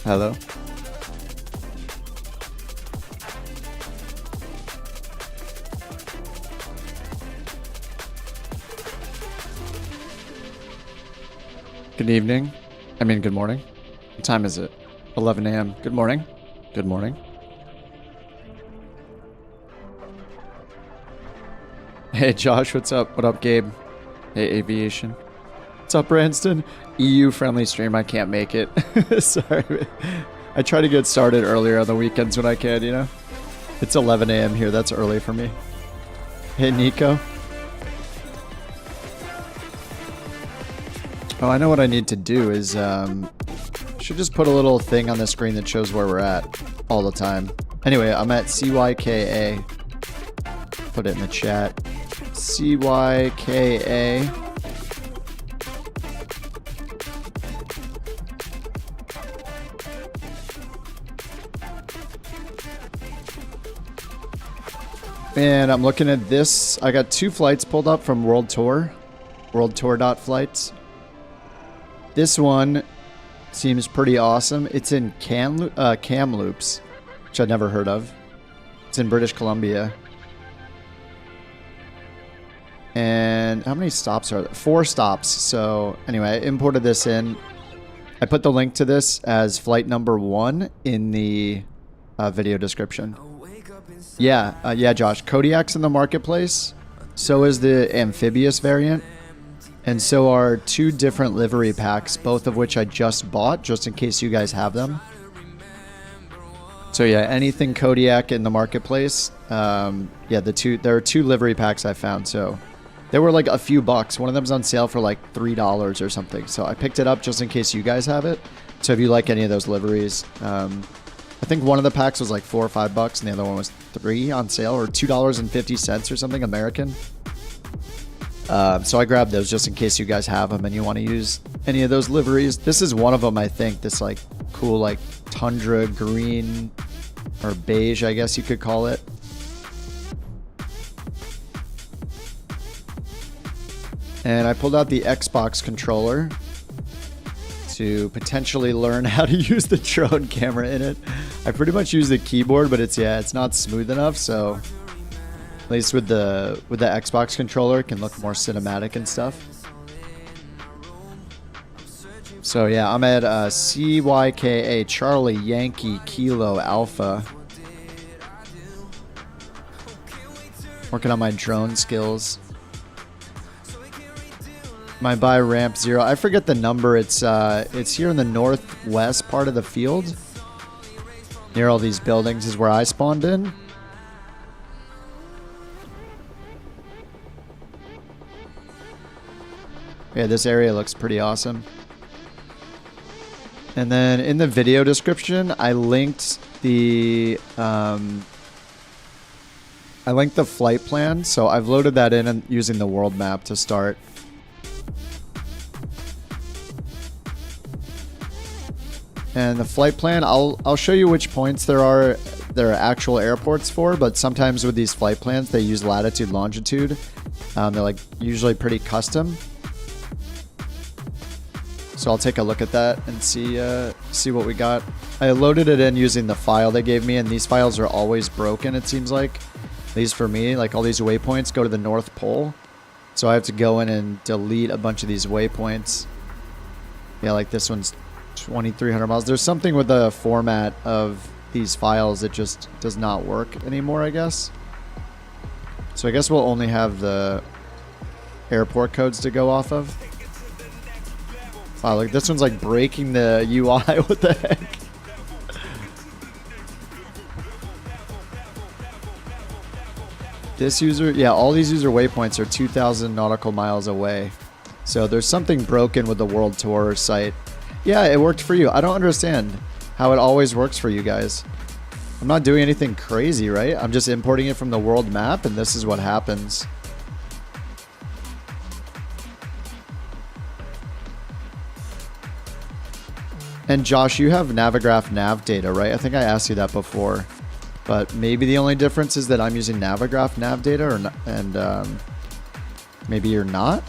Hello. Good evening. I mean, good morning. What time is it? 11 a.m. Good morning. Good morning. Hey, Josh, what's up? What up, Gabe? Hey, Aviation. What's up, Branston? EU-friendly stream, I can't make it. Sorry. I try to get started earlier on the weekends when I can, you know? It's 11 a.m. here. That's early for me. Hey, Nico. Oh, I know what I need to do is, should just put a little thing on the screen that shows where we're at all the time. Anyway, I'm at CYKA. Put it in the chat. CYKA. And I'm looking at this. I got 2 flights pulled up from World Tour. WorldTour.flights. This one seems pretty awesome. It's in Kamloops, which I'd never heard of. It's in British Columbia. And how many stops are there? 4 stops. So anyway, I imported this in. I put the link to this as flight number 1 in the video description. Yeah, Josh. Kodiak's in the marketplace. So is the amphibious variant. And so are 2 different livery packs, both of which I just bought, just in case you guys have them. So yeah, anything Kodiak in the marketplace. Yeah, there are 2 livery packs I found. So they were like a few bucks. One of them's on sale for like $3 or something. So I picked it up just in case you guys have it. So if you like any of those liveries, I think one of the packs was like $4 or $5, and the other one was $3 on sale, or $2.50 or something American. So I grabbed those just in case you guys have them and you want to use any of those liveries. This is one of them, I think. This like cool like tundra green or beige, I guess you could call it. And I pulled out the Xbox controller to potentially learn how to use the drone camera in it. I pretty much use the keyboard, but it's not smooth enough, so at least with the Xbox controller it can look more cinematic and stuff. So yeah, I'm at CYKA Charlie Yankee Kilo Alpha. Working on my drone skills. My buy ramp 0. I forget the number. It's here in the northwest part of the field. Near all these buildings is where I spawned in. Yeah, this area looks pretty awesome. And then in the video description, I linked the flight plan. So I've loaded that in and using the world map to start. And the flight plan, I'll show you which points there are actual airports for, but sometimes with these flight plans, they use latitude, longitude. They're like usually pretty custom. So I'll take a look at that and see what we got. I loaded it in using the file they gave me, and these files are always broken, it seems like. At least for me, like all these waypoints go to the North Pole. So I have to go in and delete a bunch of these waypoints. Yeah, like this one's 2,300 miles. There's something with the format of these files that just does not work anymore, I guess. So I guess we'll only have the airport codes to go off of. Wow, like this one's like breaking the UI. What the heck? This user, yeah, all these user waypoints are 2,000 nautical miles away. So there's something broken with the World Tour site. Yeah, it worked for you. I don't understand how it always works for you guys. I'm not doing anything crazy, right? I'm just importing it from the world map, and this is what happens. And Josh, you have Navigraph nav data, right? I think I asked you that before. But maybe the only difference is that I'm using Navigraph nav data, or and maybe you're not?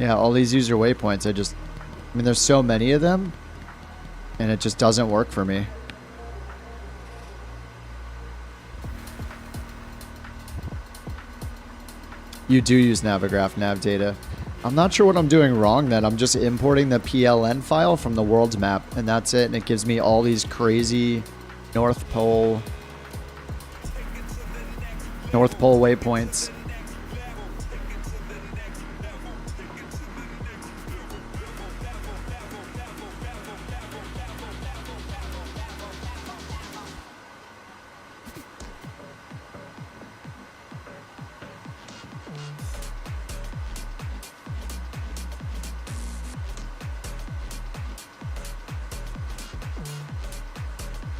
Yeah, all these user waypoints, I mean, there's so many of them, and it just doesn't work for me. You do use Navigraph nav data. I'm not sure what I'm doing wrong then. I'm just importing the PLN file from the world's map, and that's it. And it gives me all these crazy North Pole waypoints.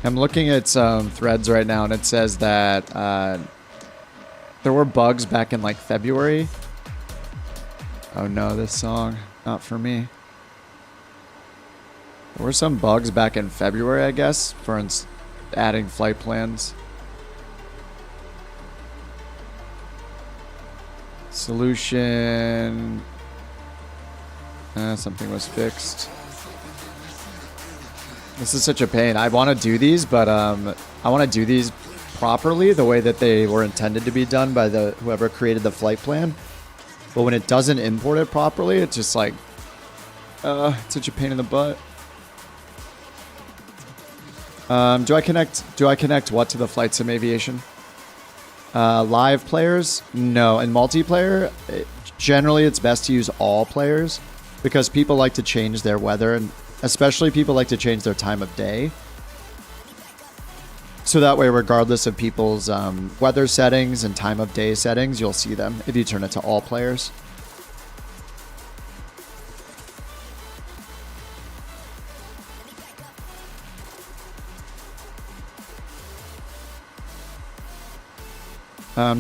I'm looking at some threads right now, and it says that there were bugs back in like February. Oh no, this song, not for me. There were some bugs back in February, I guess, for adding flight plans. Solution. Something was fixed. This is such a pain. I want to do these, but I want to do these properly, the way that they were intended to be done by whoever created the flight plan. But when it doesn't import it properly, it's just like, it's such a pain in the butt. Do I connect what to the flight sim aviation? Live players? No. In multiplayer, generally it's best to use all players because people like to change their weather, and especially people like to change their time of day. So that way, regardless of people's weather settings and time of day settings, you'll see them if you turn it to all players.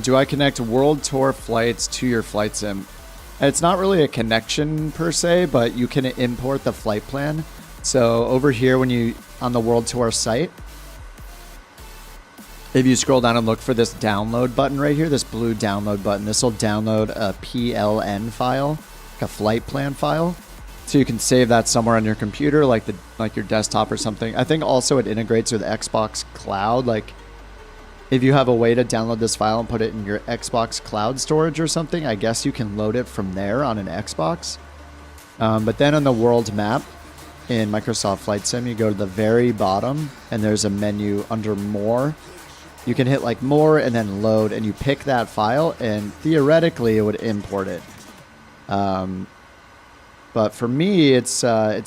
Do I connect World Tour flights to your flight sim? It's not really a connection per se, but you can import the flight plan. So over here, on the World Tour site, if you scroll down and look for this download button right here, this blue download button, this will download a PLN file, like a flight plan file. So you can save that somewhere on your computer, like your desktop or something. I think also it integrates with Xbox Cloud. Like if you have a way to download this file and put it in your Xbox Cloud storage or something, I guess you can load it from there on an Xbox. But then on the world map in Microsoft Flight Sim, you go to the very bottom and there's a menu under More. You can hit like More and then Load, and you pick that file, and theoretically it would import it. But for me, it's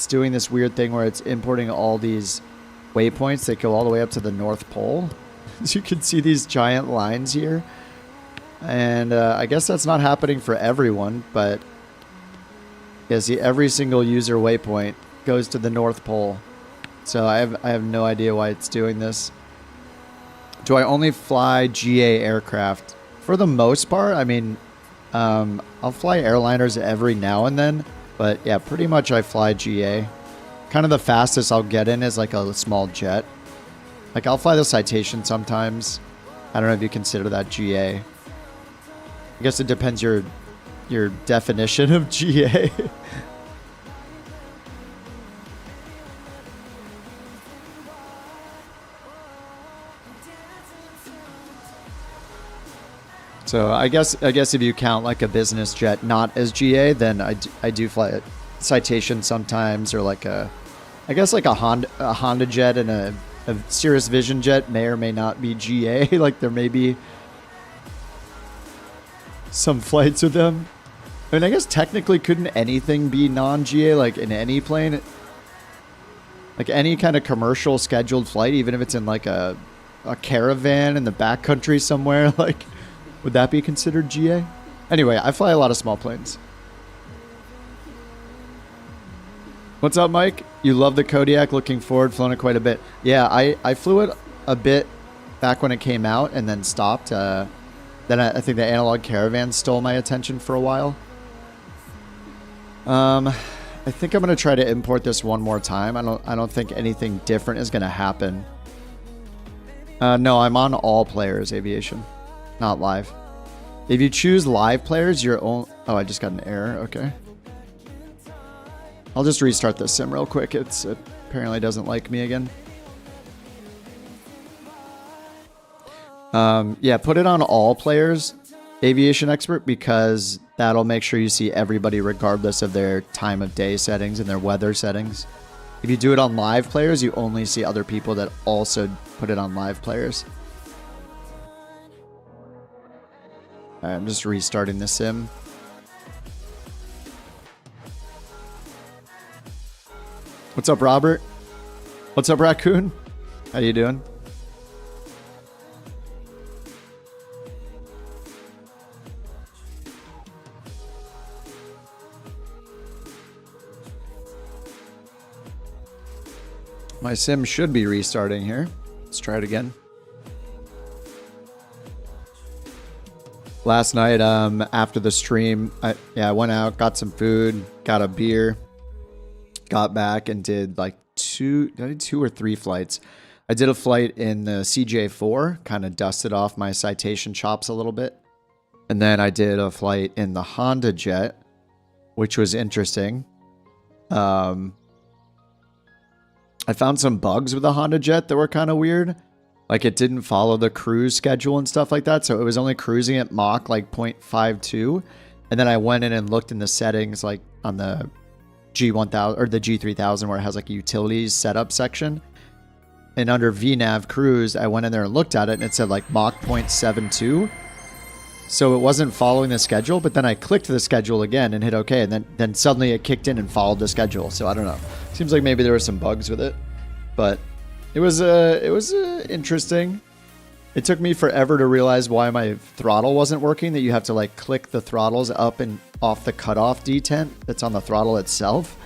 doing this weird thing where it's importing all these waypoints that go all the way up to the North Pole. As you can see these giant lines here. And I guess that's not happening for everyone, but yeah, see, every single user waypoint goes to the North Pole. So I have no idea why it's doing this. Do I only fly GA aircraft? For the most part, I mean, I'll fly airliners every now and then, but yeah, pretty much I fly GA. Kind of the fastest I'll get in is like a small jet. Like I'll fly the Citation sometimes. I don't know if you consider that GA. I guess it depends your definition of GA. So I guess if you count like a business jet not as GA, then I do fly a Citation sometimes, or like I guess like a Honda jet and a Cirrus Vision jet may or may not be GA. Like there may be some flights with them. I mean, I guess technically couldn't anything be non-GA, like in any plane? Like any kind of commercial scheduled flight, even if it's in like a caravan in the backcountry somewhere, like would that be considered GA? Anyway, I fly a lot of small planes. What's up, Mike? You love the Kodiak, looking forward, flown it quite a bit. Yeah, I flew it a bit back when it came out and then stopped. Then I think the analog caravan stole my attention for a while. I think I'm going to try to import this one more time. I don't think anything different is going to happen. No, I'm on all players aviation, not live. If you choose live players, you're only... Oh, I just got an error. Okay. I'll just restart this sim real quick. It apparently doesn't like me again. Yeah, put it on all players, Aviation Expert, because that'll make sure you see everybody regardless of their time of day settings and their weather settings. If you do it on live players, you only see other people that also put it on live players. All right, I'm just restarting the sim. What's up, Robert? What's up, Raccoon? How you doing? My sim should be restarting here. Let's try it again. Last night, after the stream, I went out, got some food, got a beer, got back and did like two or three flights. I did a flight in the CJ4, kind of dusted off my citation chops a little bit. And then I did a flight in the Honda Jet, which was interesting. I found some bugs with the Honda Jet that were kind of weird. Like it didn't follow the cruise schedule and stuff like that. So it was only cruising at Mach like 0.52. And then I went in and looked in the settings like on the G1000 or the G3000 where it has like a utilities setup section. And under VNav cruise, I went in there and looked at it and it said like Mach 0.72. So it wasn't following the schedule, but then I clicked the schedule again and hit OK, and then suddenly it kicked in and followed the schedule. So I don't know. Seems like maybe there were some bugs with it, but it was interesting. It took me forever to realize why my throttle wasn't working, that you have to like click the throttles up and off the cutoff detent that's on the throttle itself.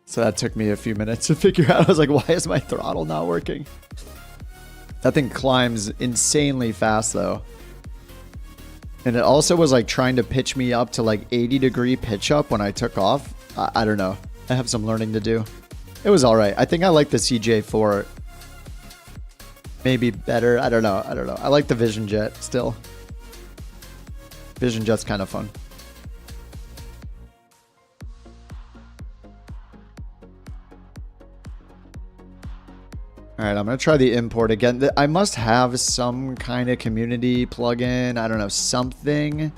So that took me a few minutes to figure out. I was like, why is my throttle not working? That thing climbs insanely fast though. And it also was like trying to pitch me up to like 80-degree pitch up when I took off. I don't know. I have some learning to do. It was all right. I think I like the CJ4 maybe better. I don't know. I like the Vision Jet still. Vision Jet's kind of fun. All right, I'm going to try the import again. I must have some kind of community plugin. I don't know, something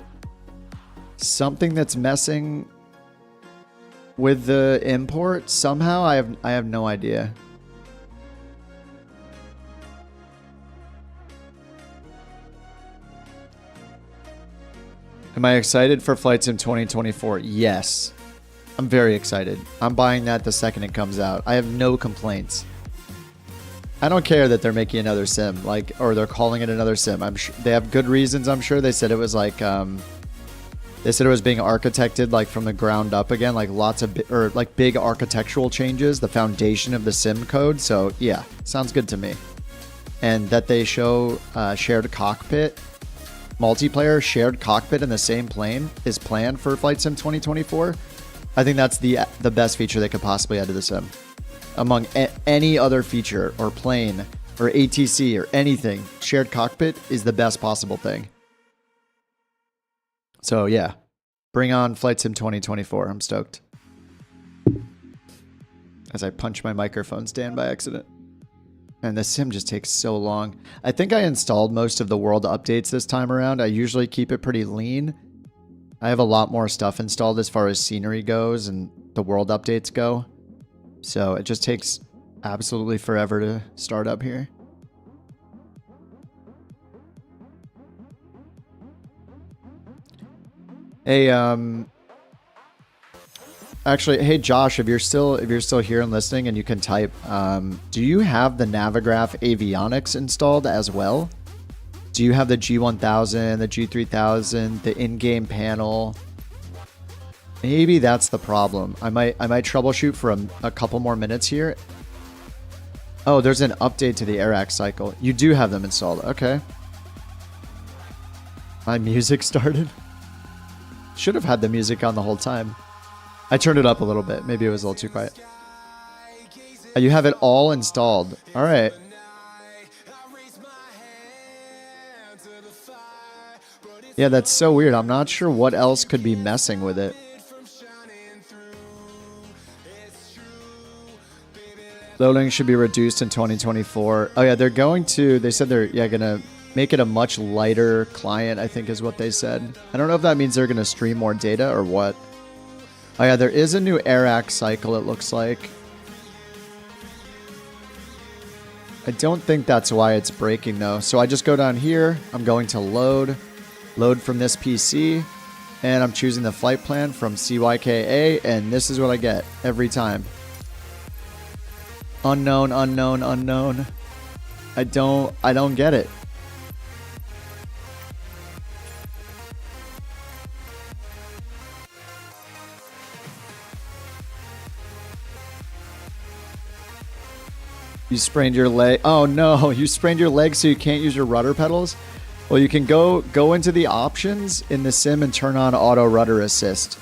that's messing with the import somehow. I have no idea. Am I excited for Flight Sim 2024? Yes. I'm very excited. I'm buying that the second it comes out. I have no complaints. I don't care that they're making another sim, like, or they're calling it another sim. I'm sure they have good reasons. I'm sure they said it was like, they said it was being architected like from the ground up again, like lots of big architectural changes, the foundation of the sim code. So yeah, sounds good to me. And that they show shared cockpit, multiplayer shared cockpit in the same plane is planned for Flight Sim 2024. I think that's the best feature they could possibly add to the sim. Among any other feature or plane or ATC or anything, shared cockpit is the best possible thing. So yeah, bring on Flight Sim 2024. I'm stoked. As I punch my microphone stand by accident. And the sim just takes so long. I think I installed most of the world updates this time around. I usually keep it pretty lean. I have a lot more stuff installed as far as scenery goes and the world updates go. So it just takes absolutely forever to start up here. Hey, actually, hey Josh, if you're still here and listening and you can type, do you have the Navigraph avionics installed as well? Do you have the G1000, the G3000, the in-game panel? Maybe that's the problem. I might troubleshoot for a couple more minutes here. Oh, there's an update to the AirAx cycle. You do have them installed. Okay. My music started. Should have had the music on the whole time. I turned it up a little bit. Maybe it was a little too quiet. You have it all installed. All right. Yeah, that's so weird. I'm not sure what else could be messing with it. Loading should be reduced in 2024. Oh yeah, they're going to, they said they're, yeah, gonna make it a much lighter client, I think is what they said. I don't know if that means they're gonna stream more data or what. Oh yeah, there is a new AirAct cycle, it looks like. I don't think that's why it's breaking though. So I just go down here, I'm going to load from this PC, and I'm choosing the flight plan from CYKA, and this is what I get every time. Unknown, unknown, unknown. I don't get it. You sprained your leg. Oh no, you sprained your leg so you can't use your rudder pedals? Well, you can go into the options in the sim and turn on auto rudder assist.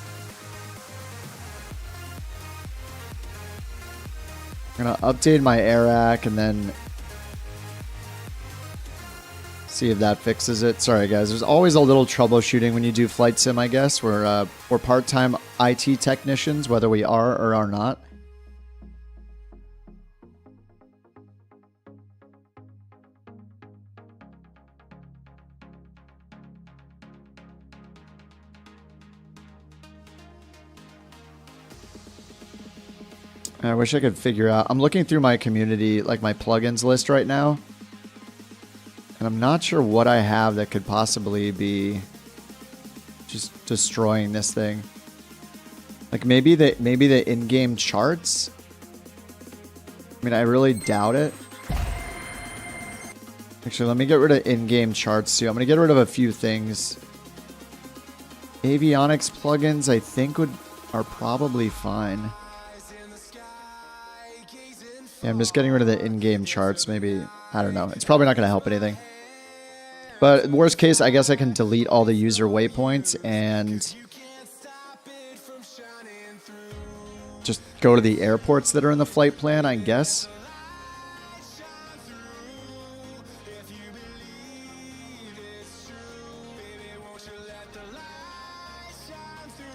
I'm gonna update my AirAct and then see if that fixes it. Sorry guys, there's always a little troubleshooting when you do flight sim, I guess. We're part-time IT technicians, whether we are or are not. I wish I could figure out. I'm looking through my community, like my plugins list right now. And I'm not sure what I have that could possibly be just destroying this thing. Like maybe the in-game charts. I mean, I really doubt it. Actually, let me get rid of in-game charts too. I'm going to get rid of a few things. Avionics plugins, I think are probably fine. Yeah, I'm just getting rid of the in-game charts. Maybe, I don't know. It's probably not going to help anything. But worst case, I guess I can delete all the user waypoints and just go to the airports that are in the flight plan, I guess.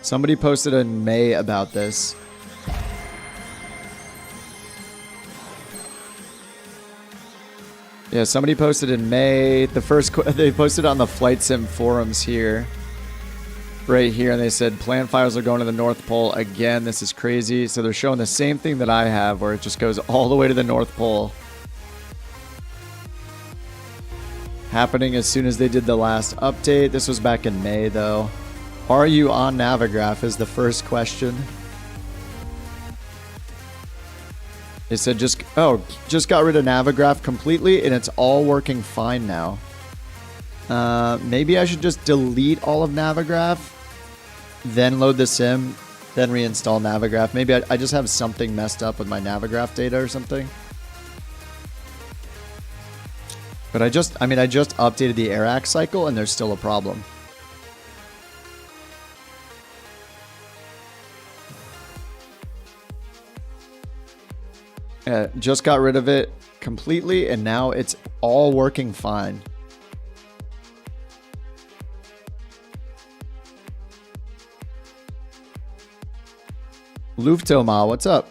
Somebody posted in May about this. Yeah, somebody posted in May. They posted on the Flight Sim forums here. Right here, and they said, plan files are going to the North Pole again. This is crazy. So they're showing the same thing that I have, where it just goes all the way to the North Pole. Happening as soon as they did the last update. This was back in May, though. Are you on Navigraph is the first question. They said just got rid of Navigraph completely and it's all working fine now. Maybe I should just delete all of Navigraph, then load the sim, then reinstall Navigraph. Maybe I just have something messed up with my Navigraph data or something. But I just updated the AirAct cycle and there's still a problem. Just got rid of it completely, and now it's all working fine. Luftoma, what's up?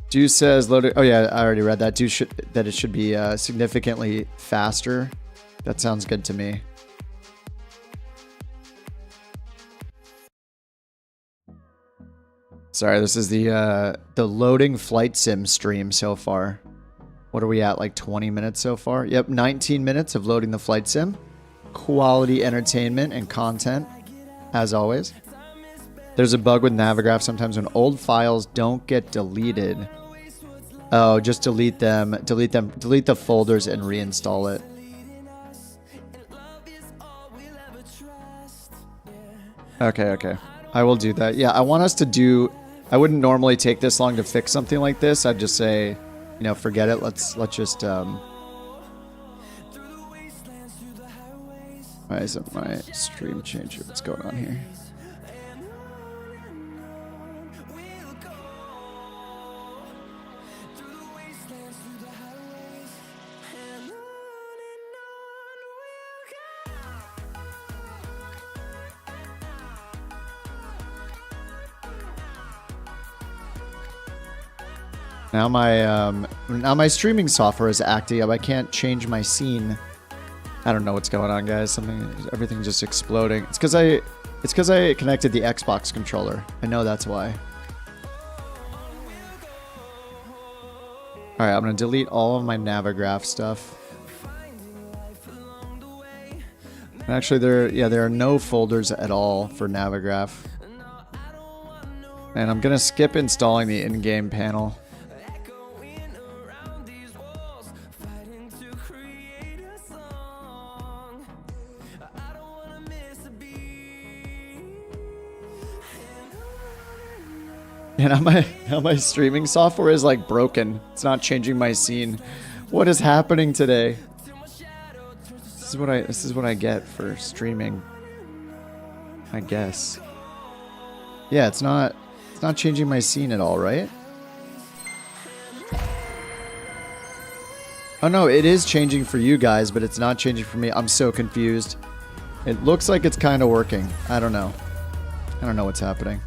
Dew says loaded. Oh yeah, I already read that. Dew that it should be significantly faster. That sounds good to me. Sorry, this is the loading flight sim stream so far. What are we at, like 20 minutes so far? Yep, 19 minutes of loading the flight sim. Quality entertainment and content, as always. There's a bug with Navigraph sometimes when old files don't get deleted. Oh, just delete them, delete the folders and reinstall it. Okay. I will do that. Yeah, I want us to do... I wouldn't normally take this long to fix something like this. I'd just say, you know, forget it. Let's just... Why isn't my stream changer? What's going on here? Now my streaming software is acting up. I can't change my scene. I don't know what's going on, guys. Everything's just exploding. It's because I connected the Xbox controller. I know that's why. All right, I'm gonna delete all of my Navigraph stuff. And actually, there are no folders at all for Navigraph. And I'm gonna skip installing the in-game panel. And now my streaming software is like broken. It's not changing my scene. What is happening today? This is what I get for streaming. I guess. Yeah, it's not changing my scene at all, right? Oh no, it is changing for you guys, but it's not changing for me. I'm so confused. It looks like it's kind of working. I don't know. I don't know what's happening.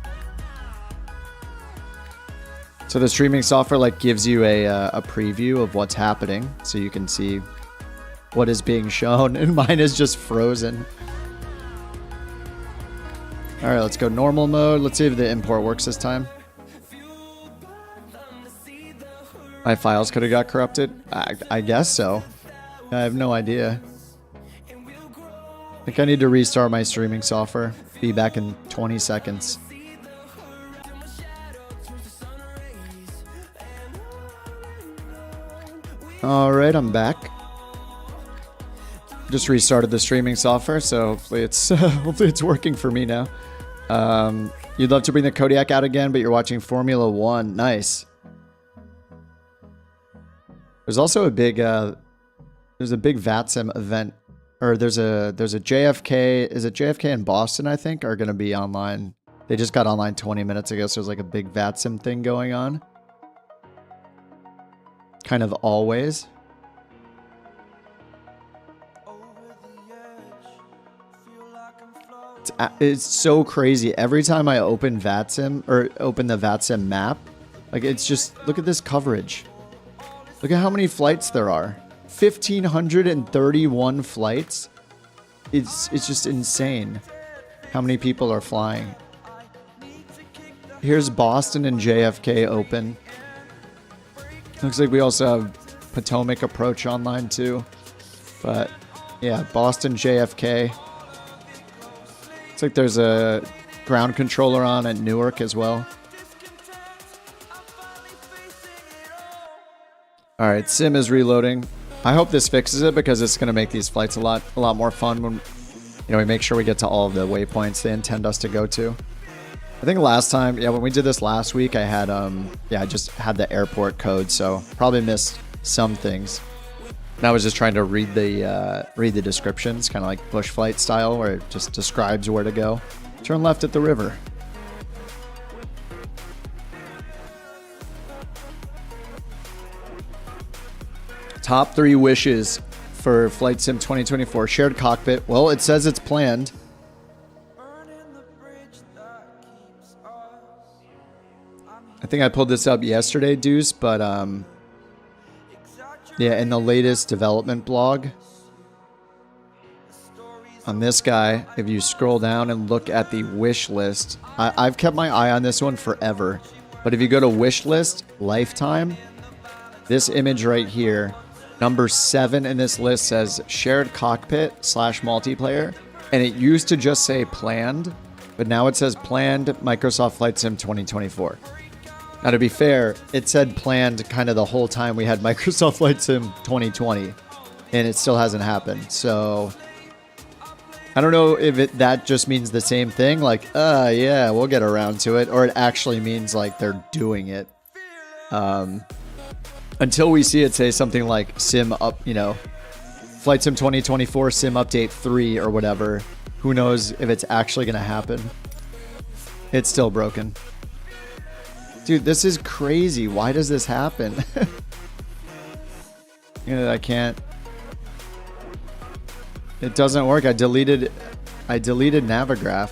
So the streaming software like gives you a preview of what's happening, so you can see what is being shown, and mine is just frozen. All right, let's go normal mode. Let's see if the import works this time. My files could have got corrupted. I guess so. I have no idea. I think I need to restart my streaming software. Be back in 20 seconds. All right, I'm back. Just restarted the streaming software, so hopefully it's working for me now. You'd love to bring the Kodiak out again, but you're watching Formula 1. Nice. There's also a big VATSIM event, or there's a JFK. Is it JFK in Boston? I think are going to be online. They just got online 20 minutes ago, so there's like a big VATSIM thing going on. Kind of always. It's so crazy. Every time I open VATSIM or open the VATSIM map, like it's just, look at this coverage. Look at how many flights there are. 1,531 flights. It's just insane how many people are flying. Here's Boston and JFK open. Looks like we also have Potomac approach online too. But yeah, Boston, JFK. Looks like there's a ground controller on at Newark as well. All right, Sim is reloading. I hope this fixes it because it's going to make these flights a lot more fun when we make sure we get to all of the waypoints they intend us to go to. I think last time, when we did this last week, I had I just had the airport code, so probably missed some things. And I was just trying to read the descriptions, kind of like bush flight style, where it just describes where to go. Turn left at the river. Top 3 wishes for Flight Sim 2024. Shared cockpit. Well, it says it's planned. I think I pulled this up yesterday, Deuce, but yeah, in the latest development blog on this guy, if you scroll down and look at the wish list, I've kept my eye on this one forever, but if you go to wish list, lifetime, this image right here, number 7 in this list says shared cockpit / multiplayer, and it used to just say planned, but now it says planned Microsoft Flight Sim 2024. Now, to be fair, it said planned kind of the whole time we had Microsoft Flight Sim 2020, and it still hasn't happened. So I don't know if that just means the same thing, like, yeah, we'll get around to it, or it actually means like they're doing it. Until we see it say something like Sim up, Flight Sim 2024 Sim Update 3 or whatever, who knows if it's actually going to happen. It's still broken. Dude, this is crazy. Why does this happen? I can't. It doesn't work. I deleted Navigraph.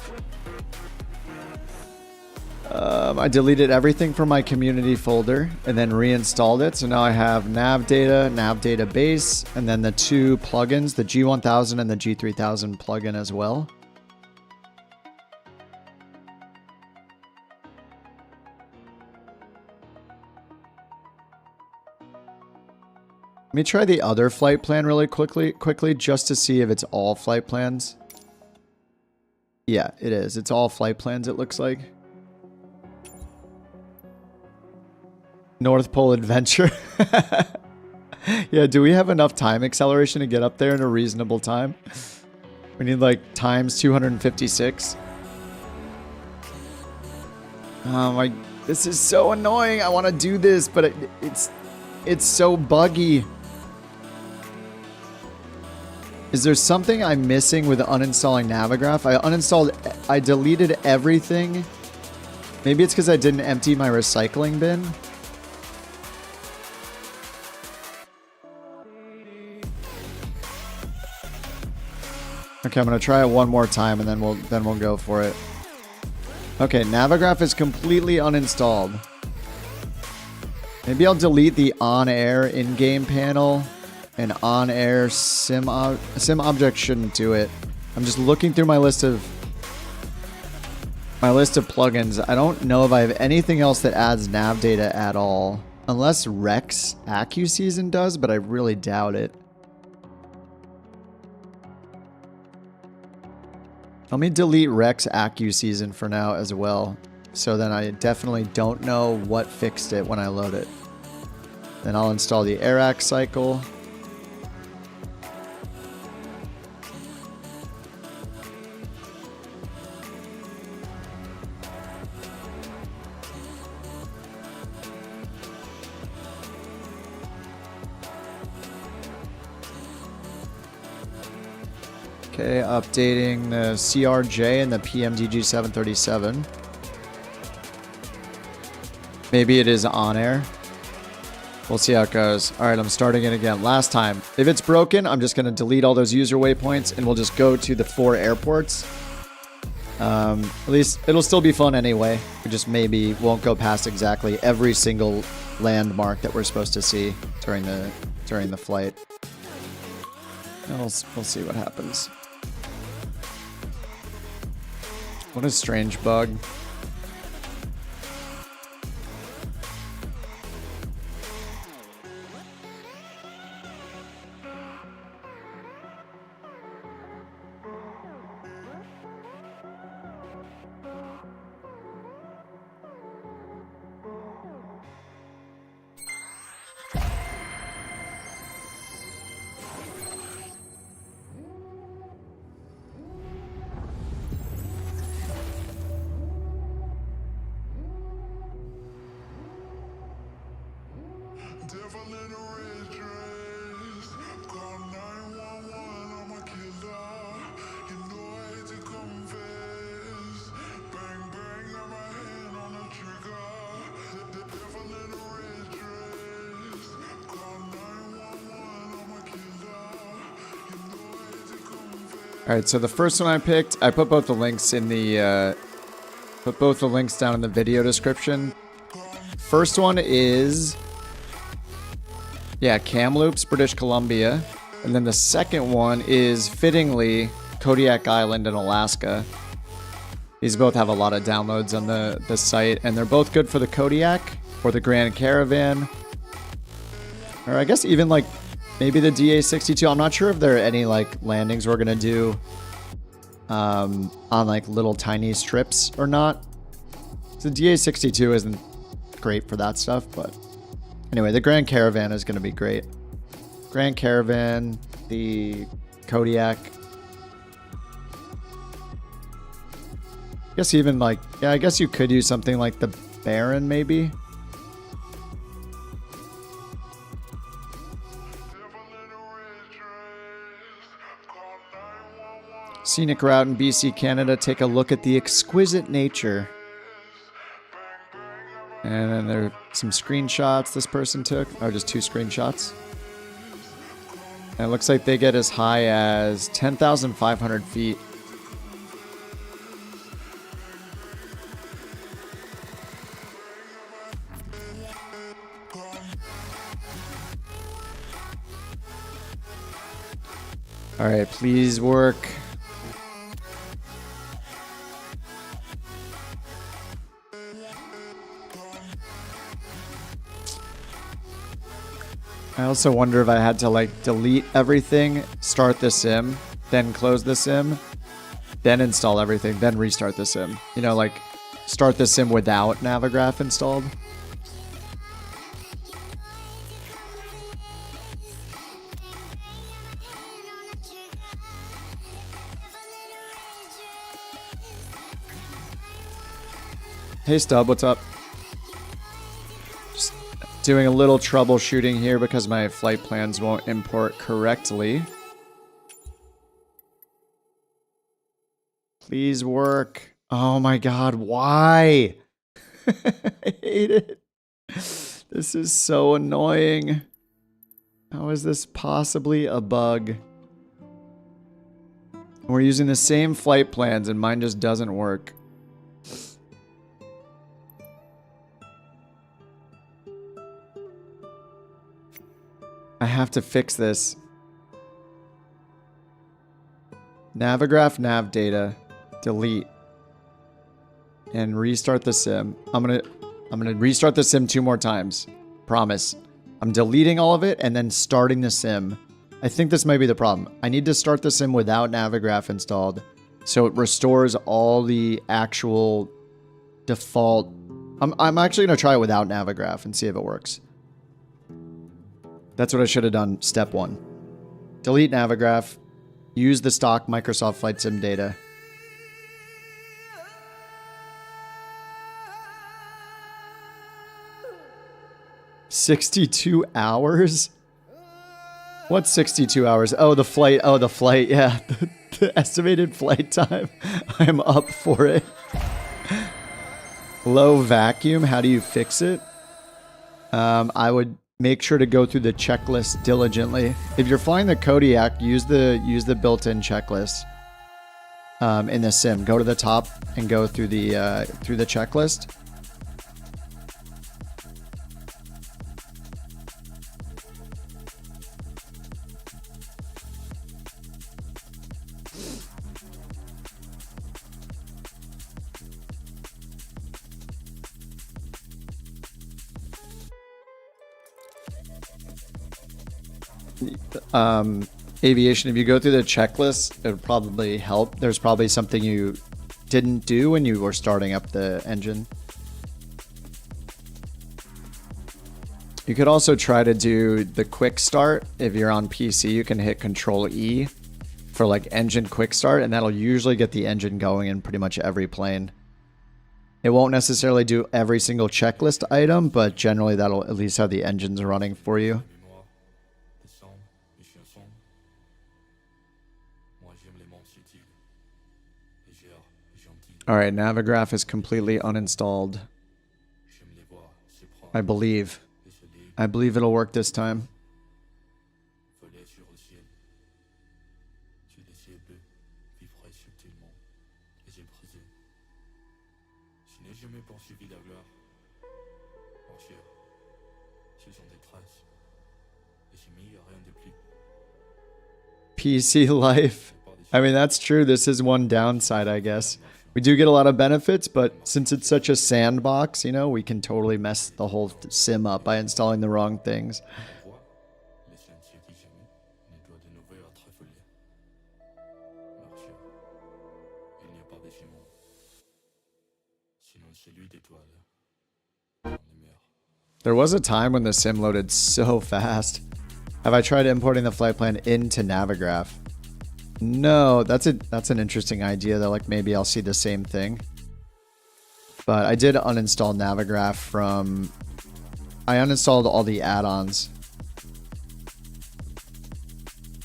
I deleted everything from my community folder and then reinstalled it. So now I have nav data, nav database, and then the two plugins, the G1000 and the G3000 plugin as well. Let me try the other flight plan really quickly just to see if it's all flight plans. Yeah, it is. It's all flight plans, it looks like. North Pole Adventure. Yeah, do we have enough time acceleration to get up there in a reasonable time? We need like times 256. Oh my, this is so annoying. I want to do this, but it's so buggy. Is there something I'm missing with uninstalling Navigraph? I deleted everything. Maybe it's because I didn't empty my recycling bin. Okay, I'm gonna try it one more time and then we'll go for it. Okay, Navigraph is completely uninstalled. Maybe I'll delete the on-air in-game panel. And on-air sim object shouldn't do it. I'm just looking through my list of plugins. I don't know if I have anything else that adds nav data at all, unless Rex AccuSeason does, but I really doubt it. Let me delete Rex AccuSeason for now as well, so then I definitely don't know what fixed it when I load it. Then I'll install the AirAc cycle. Okay, updating the CRJ and the PMDG 737. Maybe it is on air. We'll see how it goes. All right, I'm starting it again. Last time. If it's broken, I'm just going to delete all those user waypoints and we'll just go to the 4 airports. At least it'll still be fun anyway. We just maybe won't go past exactly every single landmark that we're supposed to see during the flight. We'll see what happens. What a strange bug. All right, so the first one I picked, I put both the links in the down in the video description. First one is Kamloops, British Columbia, and then the second one is fittingly Kodiak Island in Alaska. These both have a lot of downloads on the site, and they're both good for the Kodiak or the Grand Caravan, or I guess even like maybe the DA62. I'm not sure if there are any like landings we're gonna do on like little tiny strips or not. So the DA62 isn't great for that stuff, but anyway, the Grand Caravan is gonna be great. Grand Caravan, the Kodiak. I guess even like, yeah, I guess you could use something like the Baron maybe. Scenic route in BC, Canada. Take a look at the exquisite nature. And then there are some screenshots this person took. Oh, just 2 screenshots. And it looks like they get as high as 10,500 feet. All right, please work. I also wonder if I had to like delete everything, start the sim, then close the sim, then install everything, then restart the sim. You know, like start the sim without Navigraph installed. Hey Stub, what's up? Just doing a little troubleshooting here because my flight plans won't import correctly. Please work. Oh my god, why? I hate it. This is so annoying. How is this possibly a bug? We're using the same flight plans and mine just doesn't work. I have to fix this. Navigraph nav data, delete, and restart the sim. I'm gonna restart the sim 2 more times. Promise. I'm deleting all of it and then starting the sim. I think this might be the problem. I need to start the sim without Navigraph installed, so it restores all the actual default. I'm actually gonna try it without Navigraph and see if it works. That's what I should have done. Step 1. Delete Navigraph. Use the stock Microsoft Flight Sim data. $62 hours? What's 62 hours? Oh, the flight. Oh, the flight. Yeah. The estimated flight time. I'm up for it. Low vacuum. How do you fix it? I would make sure to go through the checklist diligently. If you're flying the Kodiak, use the built-in checklist in the sim. Go to the top and go through the checklist. Aviation, if you go through the checklist, it would probably help. There's probably something you didn't do when you were starting up the engine. You could also try to do the quick start. If you're on PC, you can hit Control E for like engine quick start, and that'll usually get the engine going in pretty much every plane. It won't necessarily do every single checklist item, but generally that'll at least have the engines running for you. Alright, Navigraph is completely uninstalled. I believe. I believe it'll work this time. PC life. I mean, that's true. This is one downside, I guess. We do get a lot of benefits, but since it's such a sandbox, you know, we can totally mess the whole sim up by installing the wrong things. There was a time when the sim loaded so fast. Have I tried importing the flight plan into Navigraph? No, that's an interesting idea though. Like maybe I'll see the same thing. But I did uninstall Navigraph from... I uninstalled all the add-ons.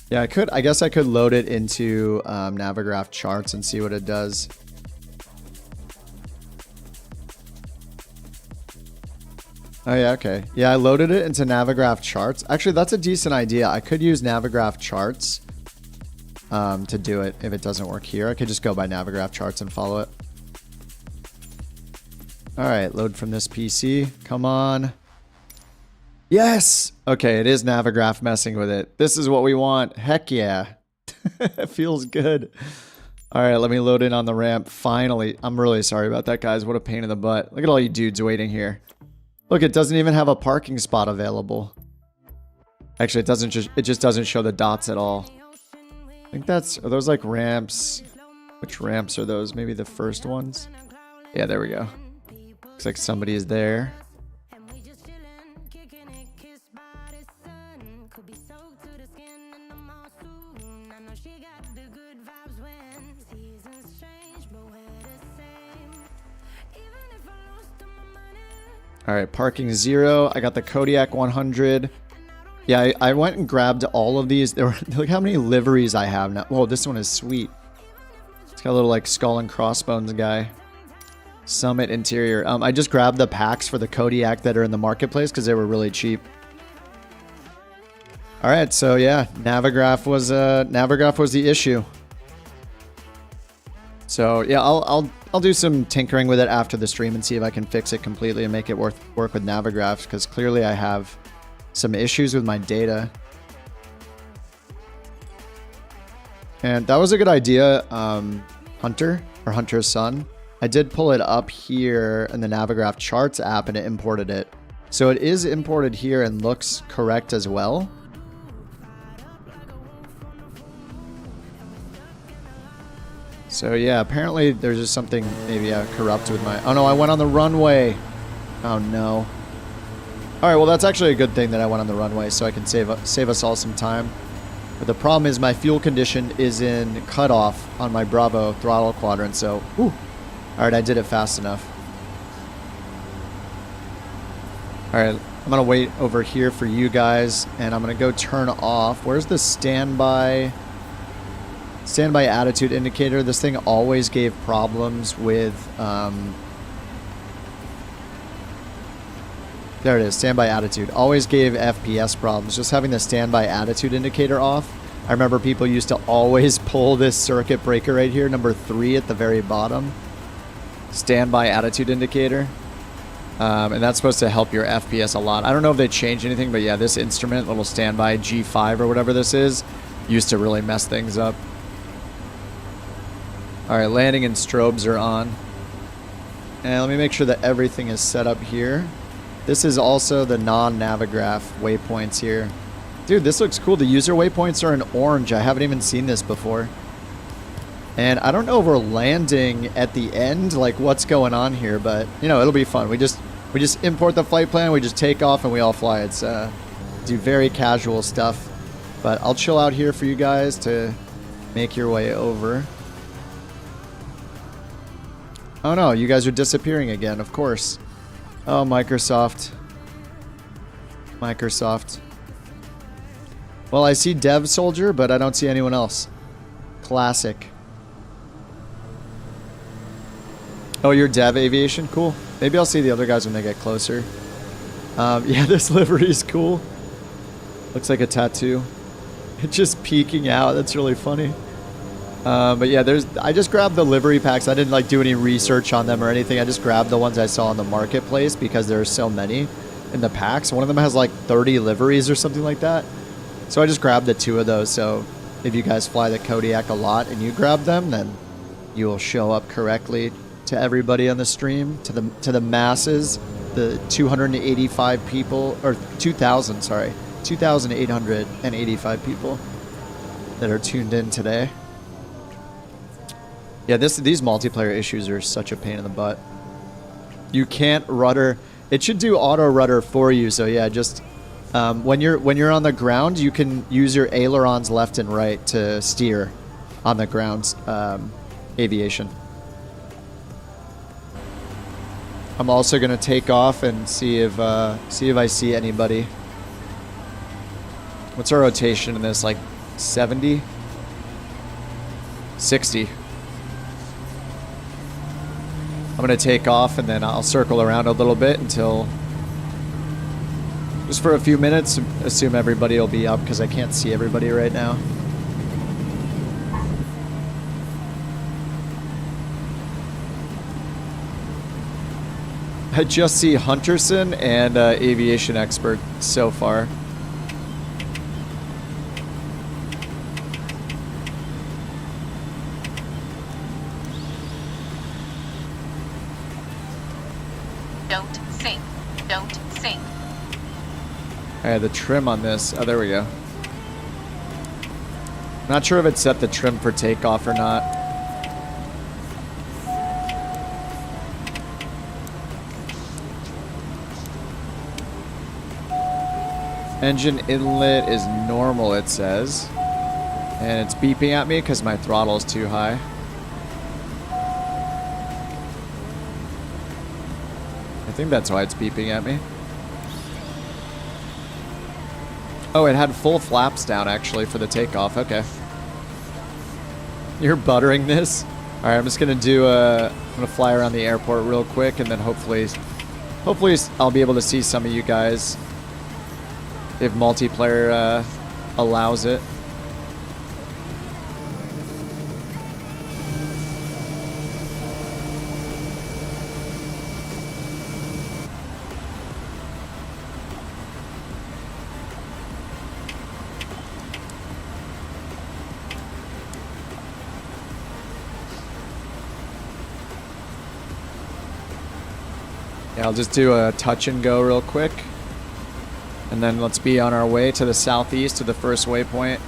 Yeah, I guess I could load it into Navigraph charts and see what it does. Oh yeah, okay. Yeah, I loaded it into Navigraph charts. Actually, that's a decent idea. I could use Navigraph charts to do it if it doesn't work here. I could just go by Navigraph charts and follow it. All right, load from this PC. Come on. Yes! Okay, it is Navigraph messing with it. This is what we want. Heck yeah. It feels good. All right, let me load in on the ramp. Finally. I'm really sorry about that, guys. What a pain in the butt. Look at all you dudes waiting here. Look, it doesn't even have a parking spot available. Actually, it just doesn't show the dots at all. I think are those like ramps? Which ramps are those? Maybe the first ones? Yeah, there we go. Looks like somebody is there. All right, parking 0. I got the Kodiak 100. Yeah, I went and grabbed all of these. Look how many liveries I have now. Whoa, this one is sweet. It's got a little like skull and crossbones guy. Summit interior. I just grabbed the packs for the Kodiak that are in the marketplace because they were really cheap. All right, so yeah, Navigraph was the issue. So yeah, I'll do some tinkering with it after the stream and see if I can fix it completely and make it work with Navigraph, because clearly I have some issues with my data. And that was a good idea, Hunter, or Hunter's son. I did pull it up here in the Navigraph charts app and it imported it. So it is imported here and looks correct as well. So yeah, apparently there's just something maybe corrupt with my... Oh no, I went on the runway. Oh no. Alright, well that's actually a good thing that I went on the runway so I can save us all some time. But the problem is my fuel condition is in cutoff on my Bravo throttle quadrant, so... Whew. Alright, I did it fast enough. Alright, I'm going to wait over here for you guys, and I'm going to go turn off. Where's the standby attitude indicator? This thing always gave problems with... There it is, standby attitude. Always gave FPS problems. Just having the standby attitude indicator off. I remember people used to always pull this circuit breaker right here, number 3 at the very bottom. Standby attitude indicator. And that's supposed to help your FPS a lot. I don't know if they changed anything, but yeah, this instrument, little standby G5 or whatever this is, used to really mess things up. Alright, landing and strobes are on. And let me make sure that everything is set up here. This is also the non-Navigraph waypoints here. Dude, this looks cool. The user waypoints are in orange. I haven't even seen this before. And I don't know if we're landing at the end, like what's going on here, but you know, it'll be fun. We just import the flight plan, we just take off and we all fly. It's do very casual stuff. But I'll chill out here for you guys to make your way over. Oh no, you guys are disappearing again, of course. Oh, Microsoft. Well, I see Dev Soldier, but I don't see anyone else. Classic. Oh, you're Dev Aviation? Cool. Maybe I'll see the other guys when they get closer. Yeah, this livery is cool. Looks like a tattoo. It's just peeking out. That's really funny. But yeah, I just grabbed the livery packs. I didn't like do any research on them or anything. I just grabbed the ones I saw on the marketplace because there are so many in the packs. One of them has like 30 liveries or something like that. So I just grabbed the 2 of those. So if you guys fly the Kodiak a lot and you grab them, then you will show up correctly to everybody on the stream, to the masses, the 285 people, or 2,000, sorry, 2,885 people that are tuned in today. Yeah, these multiplayer issues are such a pain in the butt. You can't rudder. It should do auto rudder for you. So yeah, just when you're on the ground, you can use your ailerons left and right to steer on the ground aviation. I'm also gonna take off and see if I see anybody. What's our rotation in this? Like 70, 60. I'm going to take off and then I'll circle around a little bit until, just for a few minutes, assume everybody will be up because I can't see everybody right now. I just see Hunterson and Aviation Expert so far. Don't sink. Don't sink. Alright, the trim on this. Oh, there we go. Not sure if it set the trim for takeoff or not. Engine inlet is normal, it says. And it's beeping at me because my throttle is too high. I think that's why it's beeping at me. Oh, it had full flaps down actually for the takeoff. Okay. You're buttering this? Alright, I'm just gonna do I'm gonna fly around the airport real quick and then hopefully I'll be able to see some of you guys if multiplayer allows it. Yeah, I'll just do a touch and go real quick. And then let's be on our way to the southeast to the first waypoint.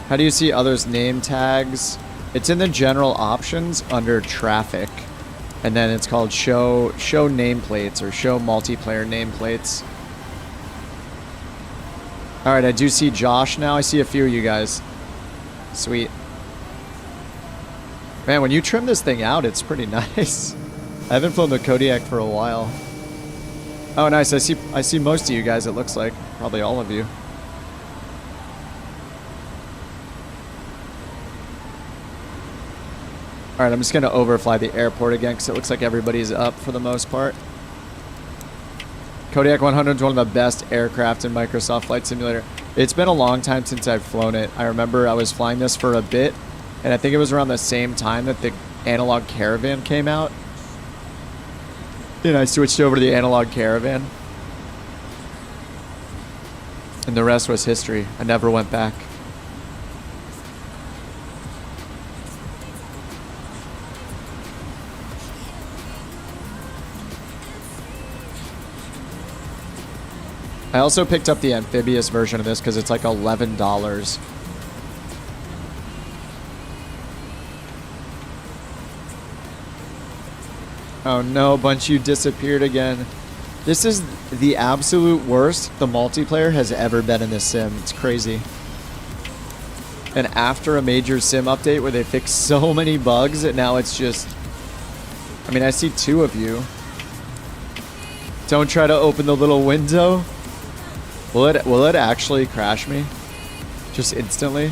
How do you see others' name tags? It's in the general options under traffic. And then it's called show nameplates or show multiplayer nameplates. Alright, I do see Josh now. I see a few of you guys. Sweet. Man, when you trim this thing out, it's pretty nice. I haven't flown the Kodiak for a while. Oh, nice. I see most of you guys, it looks like. Probably all of you. Alright, I'm just going to overfly the airport again because it looks like everybody's up for the most part. Kodiak 100 is one of the best aircraft in Microsoft Flight Simulator. It's been a long time since I've flown it. I remember I was flying this for a bit, and I think it was around the same time that the Analog Caravan came out. And I switched over to the Analog Caravan. And the rest was history. I never went back. I also picked up the amphibious version of this because it's like $11. Oh no, Bunch, you disappeared again. This is the absolute worst the multiplayer has ever been in this sim. It's crazy. And after a major sim update where they fixed so many bugs, and now it's just... I mean, I see two of you. Don't try to open the little window. Will it actually crash me? Just instantly?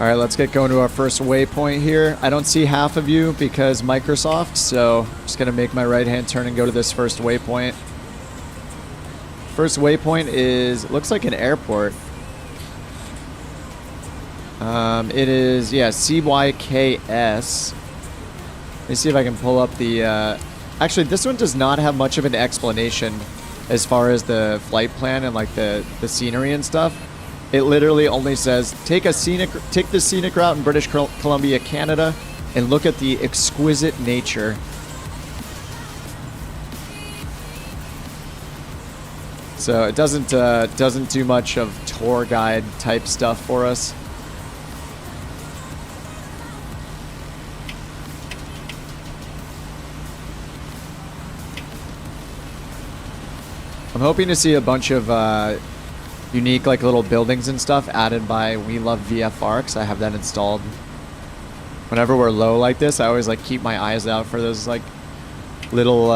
Alright, let's get going to our first waypoint here. I don't see half of you because Microsoft, so I'm just going to make my right-hand turn and go to this first waypoint. First waypoint is, it looks like an airport. It is, yeah, CYKS. Let me see if I can pull up the... actually, this one does not have much of an explanation as far as the flight plan and like the scenery and stuff. It literally only says, take the scenic route in British Columbia, Canada, and look at the exquisite nature. So it doesn't do much of tour guide type stuff for us. I'm hoping to see a bunch of unique like little buildings and stuff added by We Love VFR because I have that installed. Whenever we're low like this, I always like keep my eyes out for those like little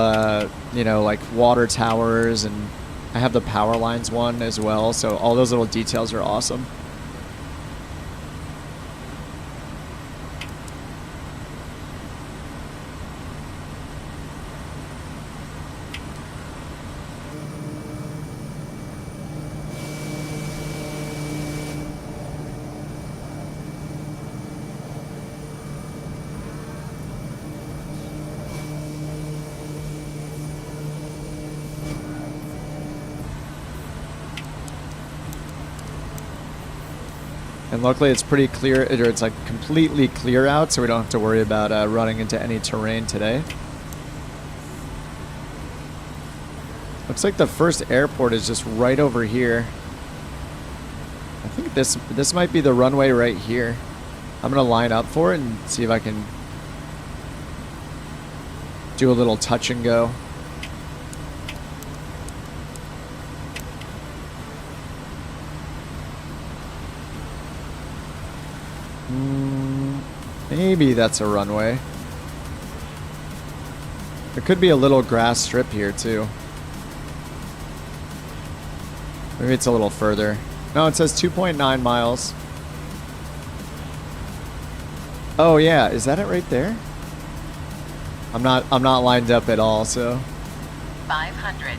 you know, like water towers, and I have the power lines one as well, so all those little details are awesome. And luckily it's pretty clear, or it's like completely clear out, so we don't have to worry about running into any terrain today. Looks like the first airport is just right over here. I think this might be the runway right here. I'm gonna line up for it and see if I can do a little touch and go. Maybe that's a runway. There could be a little grass strip here too. Maybe it's a little further. No, it says 2.9 miles. Oh yeah, is that it right there? I'm not lined up at all, so 500.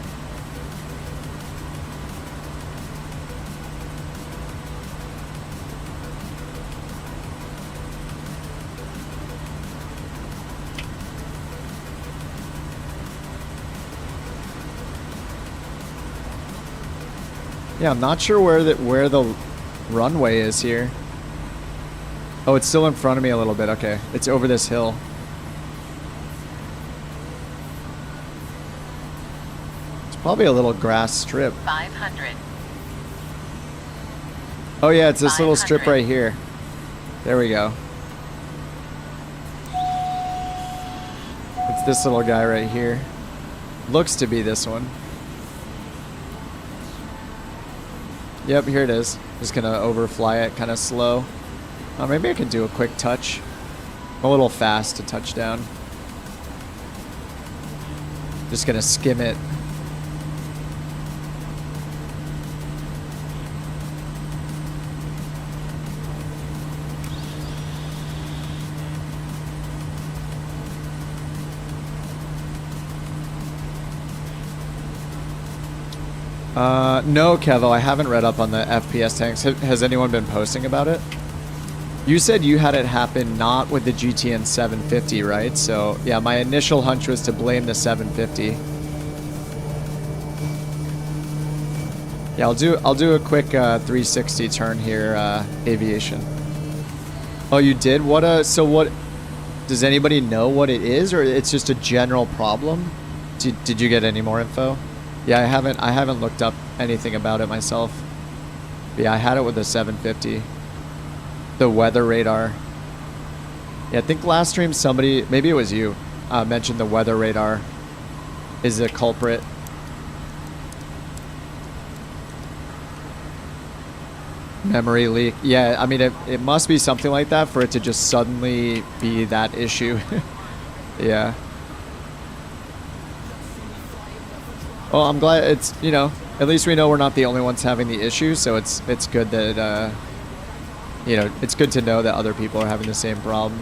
yeah, I'm not sure where the runway is here. Oh, it's still in front of me a little bit. Okay, it's over this hill. It's probably a little grass strip. 500. Oh yeah, it's this little strip right here. There we go. It's this little guy right here. Looks to be this one. Yep, here it is. Just gonna overfly it kind of slow. Oh, maybe I can do a quick touch. I'm a little fast to touch down. Just gonna skim it. No, Kevo, I haven't read up on the FPS tanks. Has anyone been posting about it? You said you had it happen not with the GTN 750, right? So, yeah, my initial hunch was to blame the 750. Yeah, I'll do a quick 360 turn here, aviation. Oh, you did? So what, does anybody know what it is, or it's just a general problem? Did you get any more info? Yeah, I haven't looked up anything about it myself. But yeah, I had it with the 750. The weather radar. Yeah, I think last stream somebody, maybe it was you, mentioned the weather radar is a culprit. Memory leak. Yeah, I mean, it must be something like that for it to just suddenly be that issue. Yeah. Well, I'm glad it's, you know, at least we know we're not the only ones having the issue, so it's good that, you know, it's good to know that other people are having the same problem.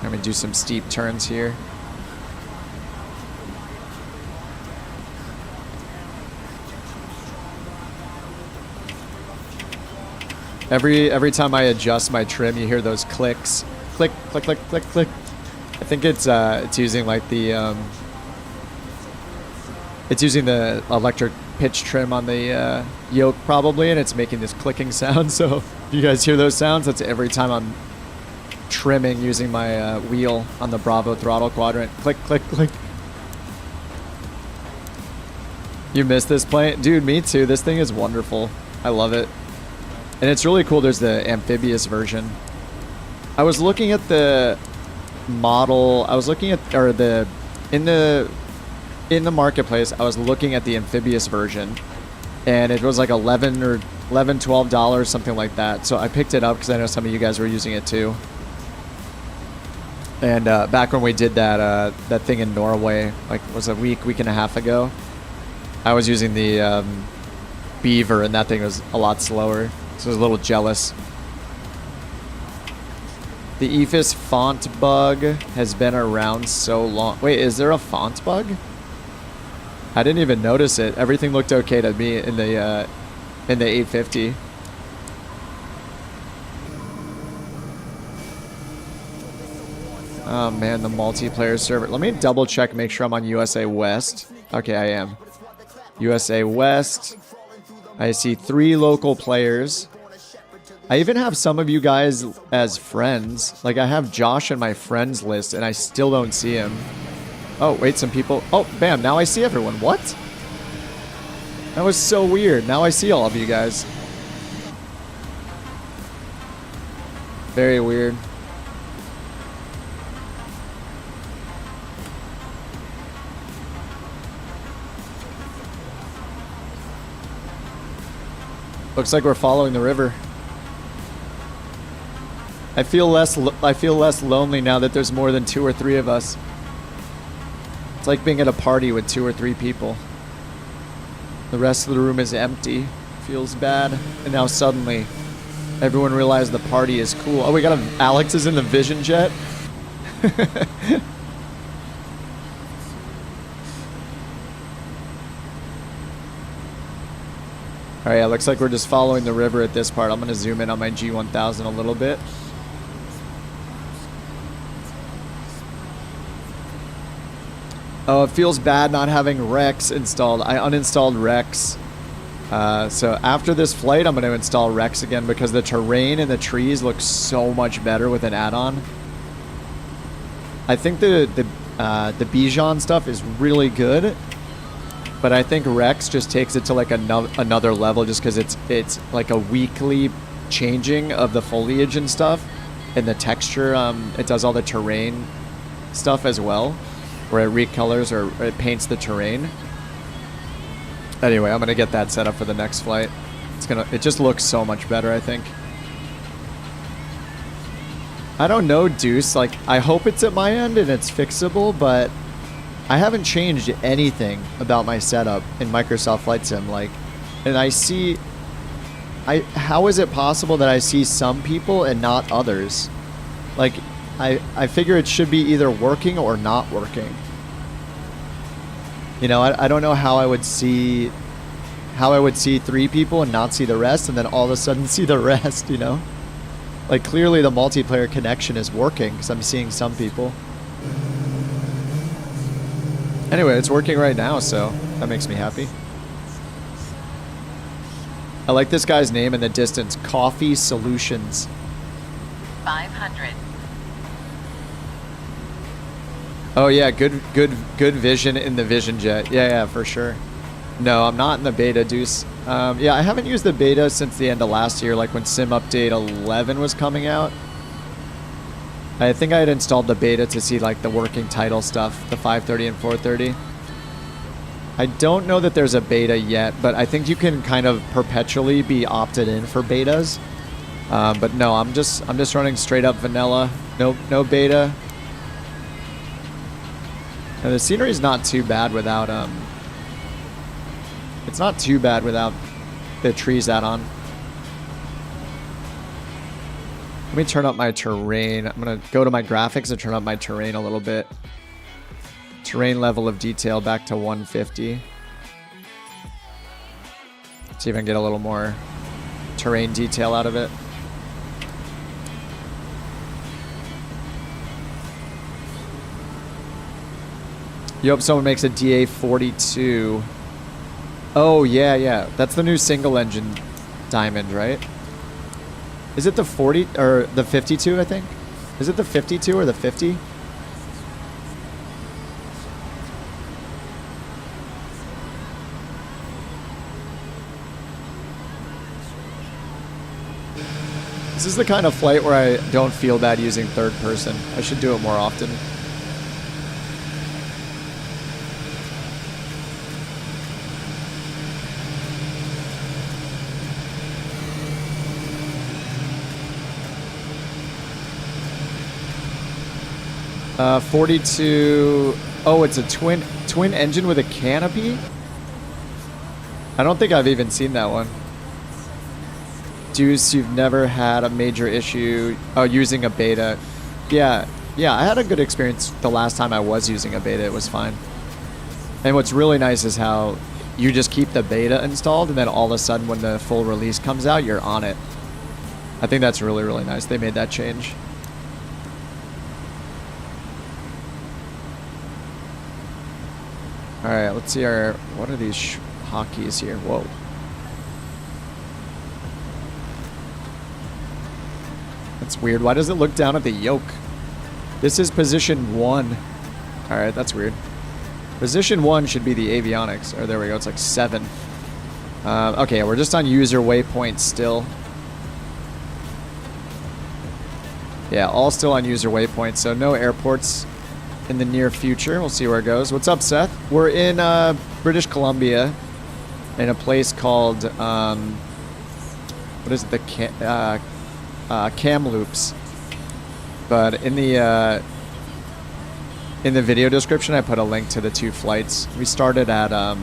I'm gonna do some steep turns here. Every time I adjust my trim, you hear those clicks. Click, click, click, click, click. I think it's using like the it's using the electric pitch trim on the yoke probably, and it's making this clicking sound. So if you guys hear those sounds, that's every time I'm trimming using my wheel on the Bravo throttle quadrant. Click, click, click. You missed this plane? Dude, me too. This thing is wonderful. I love it. And it's really cool. There's the amphibious version. I was looking at the model. I was looking at, or the, in the marketplace, I was looking at the amphibious version, and it was like $12, something like that. So I picked it up because I know some of you guys were using it too. And back when we did that that thing in Norway, like was a week and a half ago, I was using the Beaver, and that thing was a lot slower. So I was a little jealous. The EFIS font bug has been around so long. Wait, is there a font bug? I didn't even notice it. Everything looked okay to me in the 850. Oh man, the multiplayer server. Let me double check, make sure I'm on USA West. Okay, I am. USA West. I see 3 local players. I even have some of you guys as friends. Like, I have Josh in my friends list, and I still don't see him. Oh, wait, some people. Oh, bam, now I see everyone. What? That was so weird. Now I see all of you guys. Very weird. Looks like we're following the river. I feel less lonely now that there's more than 2 or 3 of us. It's like being at a party with 2 or 3 people. The rest of the room is empty. Feels bad. And now suddenly, everyone realized the party is cool. Oh, we got Alex is in the Vision Jet. Alright, it looks like we're just following the river at this part. I'm going to zoom in on my G1000 a little bit. Oh, it feels bad not having Rex installed. I uninstalled Rex. So after this flight, I'm going to install Rex again because the terrain and the trees look so much better with an add-on. I think the Bijan stuff is really good. But I think Rex just takes it to like another level just because it's like a weekly changing of the foliage and stuff. And the texture, it does all the terrain stuff as well. Where it recolors or it paints the terrain. Anyway, I'm going to get that set up for the next flight. It just looks so much better, I think. I don't know, Deuce. Like, I hope it's at my end and it's fixable, but I haven't changed anything about my setup in Microsoft Flight Sim. Like, and I see... how is it possible that I see some people and not others? Like, I figure it should be either working or not working. You know, I don't know how I would see 3 people and not see the rest, and then all of a sudden see the rest, you know? Like, clearly the multiplayer connection is working because I'm seeing some people. Anyway, it's working right now, so that makes me happy. I like this guy's name in the distance, Coffee Solutions. 500. Oh yeah, good vision in the Vision Jet. Yeah, for sure. No, I'm not in the beta, Deuce. Yeah, I haven't used the beta since the end of last year, like when Sim Update 11 was coming out. I think I had installed the beta to see like the working title stuff, the 530 and 430. I don't know that there's a beta yet, but I think you can kind of perpetually be opted in for betas. But no, I'm just running straight up vanilla. No beta. And the scenery is not too bad without it's not too bad without the trees add-on. Let me turn up my terrain. I'm gonna go to my graphics and turn up my terrain a little bit. Terrain level of detail back to 150. See if I can get a little more terrain detail out of it. You hope someone makes a DA42. Oh, yeah. That's the new single engine Diamond, right? Is it the 40 or the 52, I think? Is it the 52 or the 50? This is the kind of flight where I don't feel bad using third person. I should do it more often. Uh, 42. Oh, it's a twin engine with a canopy? I don't think I've even seen that one. Deuce, you've never had a major issue using a beta. Yeah, I had a good experience the last time I was using a beta. It was fine. And what's really nice is how you just keep the beta installed, and then all of a sudden when the full release comes out, you're on it. I think that's really, really nice. They made that change. All right, let's see our, what are these hotkeys here? Whoa. That's weird. Why does it look down at the yoke? This is position 1. All right, that's weird. Position 1 should be the avionics. Oh, there we go. It's like 7. Okay, we're just on user waypoint still. Yeah, all still on user waypoint, so no airports in the near future. We'll see where it goes. What's up, Seth? We're in British Columbia in a place called, what is it? The Kamloops. But in the video description, I put a link to the 2 flights. We started at, I'd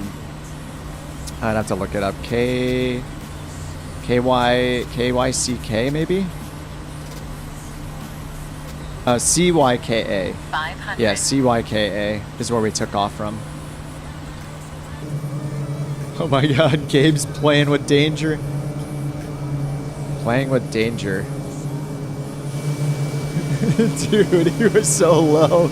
have to look it up. KYCK maybe? CYKA. 500. Yeah, CYKA is where we took off from. Oh my god, Gabe's playing with danger. Playing with danger. Dude, he was so low.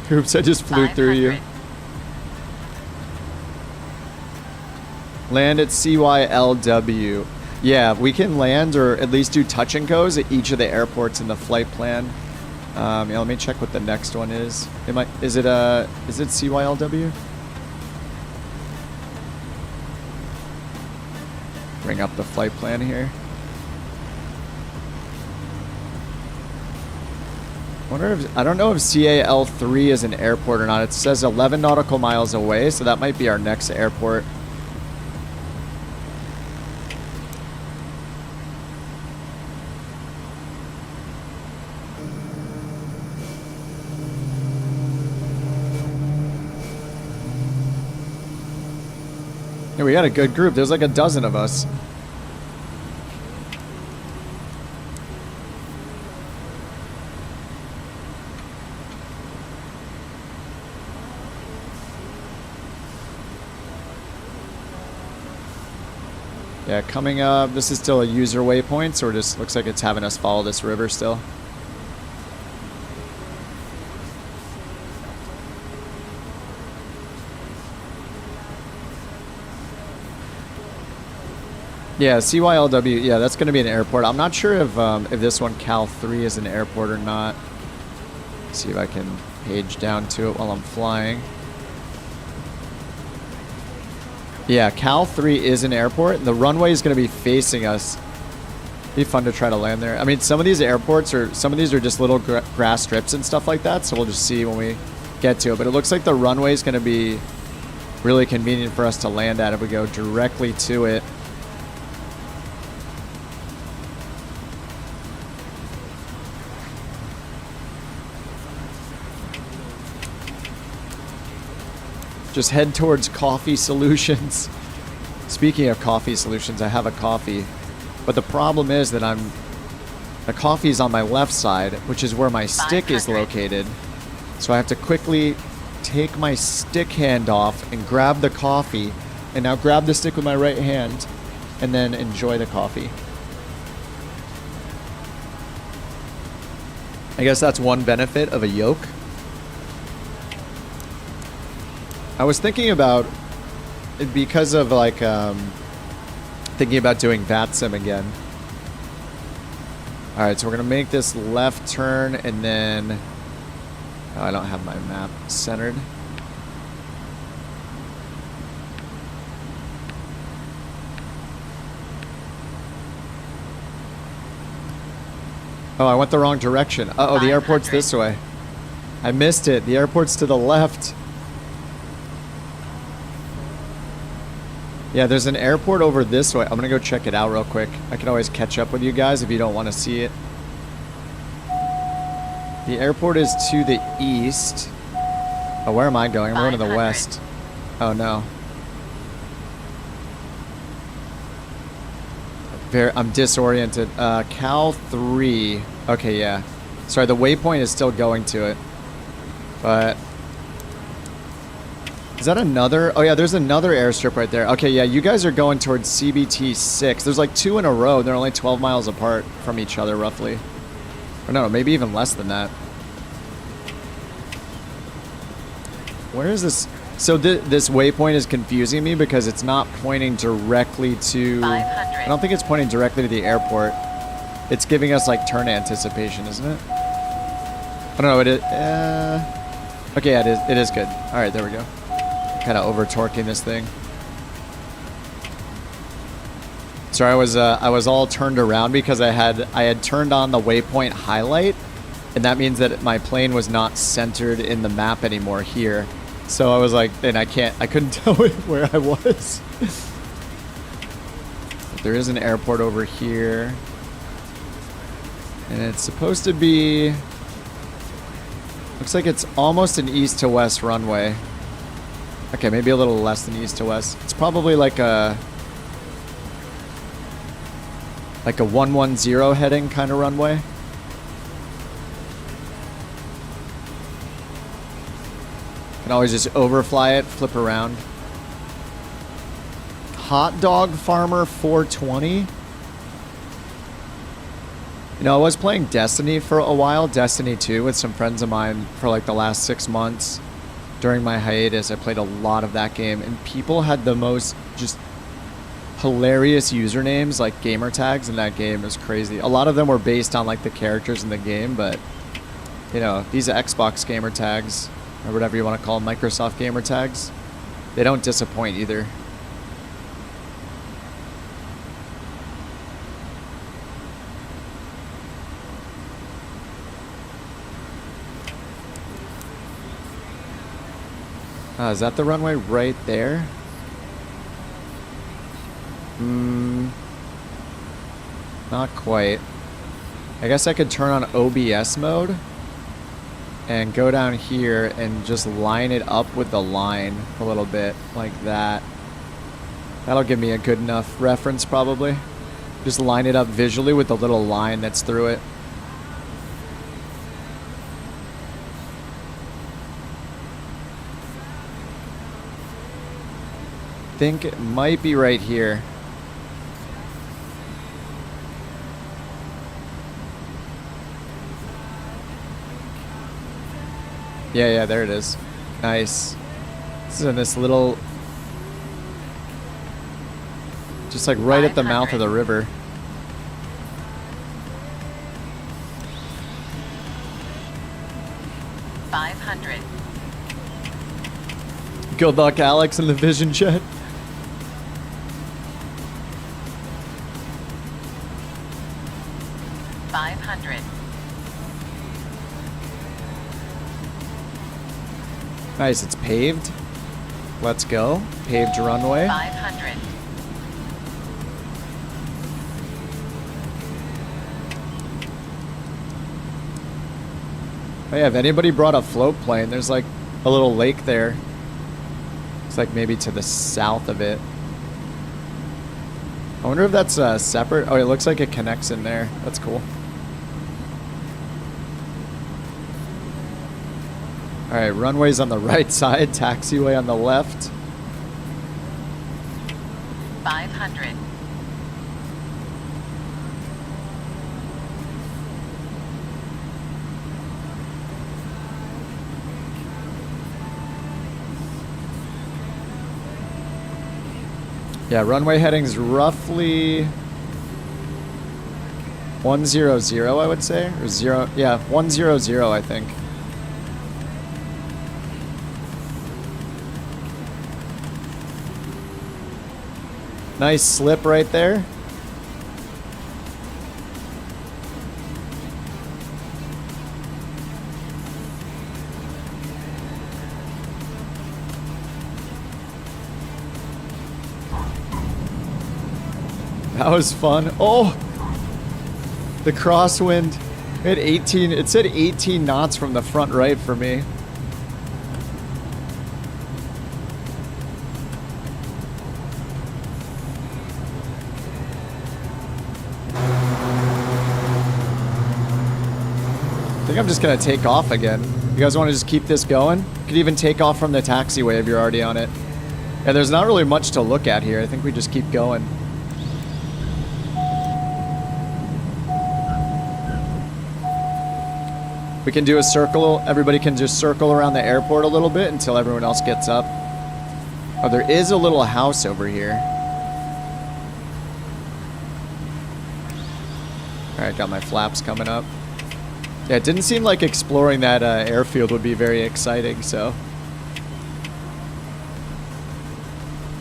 Oops, I just flew through you. Land at CYLW. Yeah, we can land or at least do touch and goes at each of the airports in the flight plan. Yeah, let me check what the next one is. Is it CYLW? Bring up the flight plan here. I don't know if CAL3 is an airport or not. It says 11 nautical miles away, so that might be our next airport. Yeah, we got a good group. There's like a dozen of us. Yeah, coming up, this is still a user waypoint, so it just looks like it's having us follow this river still. Yeah, CYLW, yeah, that's going to be an airport. I'm not sure if this one, Cal 3, is an airport or not. Let's see if I can page down to it while I'm flying. Yeah, Cal 3 is an airport. The runway is going to be facing us. Be fun to try to land there. I mean, some of these airports are, some of these are just little grass strips and stuff like that, so we'll just see when we get to it. But it looks like the runway is going to be really convenient for us to land at if we go directly to it. Just head towards Coffee Solutions. Speaking of Coffee Solutions, I have a coffee. But the problem is that the coffee is on my left side, which is where my stick is located. So I have to quickly take my stick hand off and grab the coffee. And now grab the stick with my right hand and then enjoy the coffee. I guess that's one benefit of a yoke. I was thinking about, because of like, thinking about doing VATSIM again. Alright, so we're going to make this left turn and then, oh, I don't have my map centered. Oh, I went the wrong direction. Uh-oh, the airport's this way. I missed it. The airport's to the left. Yeah, there's an airport over this way. I'm going to go check it out real quick. I can always catch up with you guys if you don't want to see it. The airport is to the east. Oh, where am I going? I'm going to the west. Oh, no. I'm disoriented. Cal 3. Okay, yeah. Sorry, the waypoint is still going to it. But Is that another? Oh yeah, there's another airstrip right there. Okay, yeah, you guys are going towards CBT 6. There's like 2 in a row. They're only 12 miles apart from each other, roughly. Or no, maybe even less than that. Where is this? So this waypoint is confusing me because it's not pointing directly to... 500. I don't think it's pointing directly to the airport. It's giving us like turn anticipation, isn't it? I don't know. It is... okay, yeah, it is. It is good. All right, there we go. Kind of over torquing this thing. Sorry, I was all turned around because I had turned on the waypoint highlight, and that means that my plane was not centered in the map anymore here. So I was like, and I couldn't tell where I was. But there is an airport over here, and it's supposed to be. Looks like it's almost an east to west runway. Okay, maybe a little less than east to west. It's probably like a 110 heading kind of runway. Can always just overfly it, flip around. Hot Dog Farmer 420. You know, I was playing Destiny for a while, Destiny 2, with some friends of mine for like the last 6 months. During my hiatus, I played a lot of that game, and people had the most just hilarious usernames, like gamer tags in that game. It was crazy. A lot of them were based on like the characters in the game, but you know, these Xbox gamer tags, or whatever you want to call them, Microsoft gamer tags, they don't disappoint either. Is that the runway right there? Not quite. I guess I could turn on OBS mode and go down here and just line it up with the line a little bit like that. That'll give me a good enough reference probably. Just line it up visually with the little line that's through it. I think it might be right here. Yeah, there it is. Nice. This is in this little... just like right at the mouth of the river. $500. Good luck, Alex, in the Vision Jet. $500. Nice, it's paved. Let's go. Paved runway. 500. Oh yeah, if anybody brought a float plane, there's like a little lake there. It's like maybe to the south of it. I wonder if that's separate. Oh, it looks like it connects in there. That's cool. All right, runway's on the right side, taxiway on the left. 500. Yeah, runway heading's roughly 100, I would say, or 0. Yeah, 100, I think. Nice slip right there. That was fun. Oh, the crosswind. It said 18 knots from the front right for me. think I'm just gonna take off again. You guys want to just keep this going? You could even take off from the taxiway if you're already on it. Yeah, there's not really much to look at here. I think we just keep going. We can do a circle. Everybody can just circle around the airport a little bit until everyone else gets up. Oh, there is a little house over here. Alright, got my flaps coming up. Yeah, it didn't seem like exploring that airfield would be very exciting, so.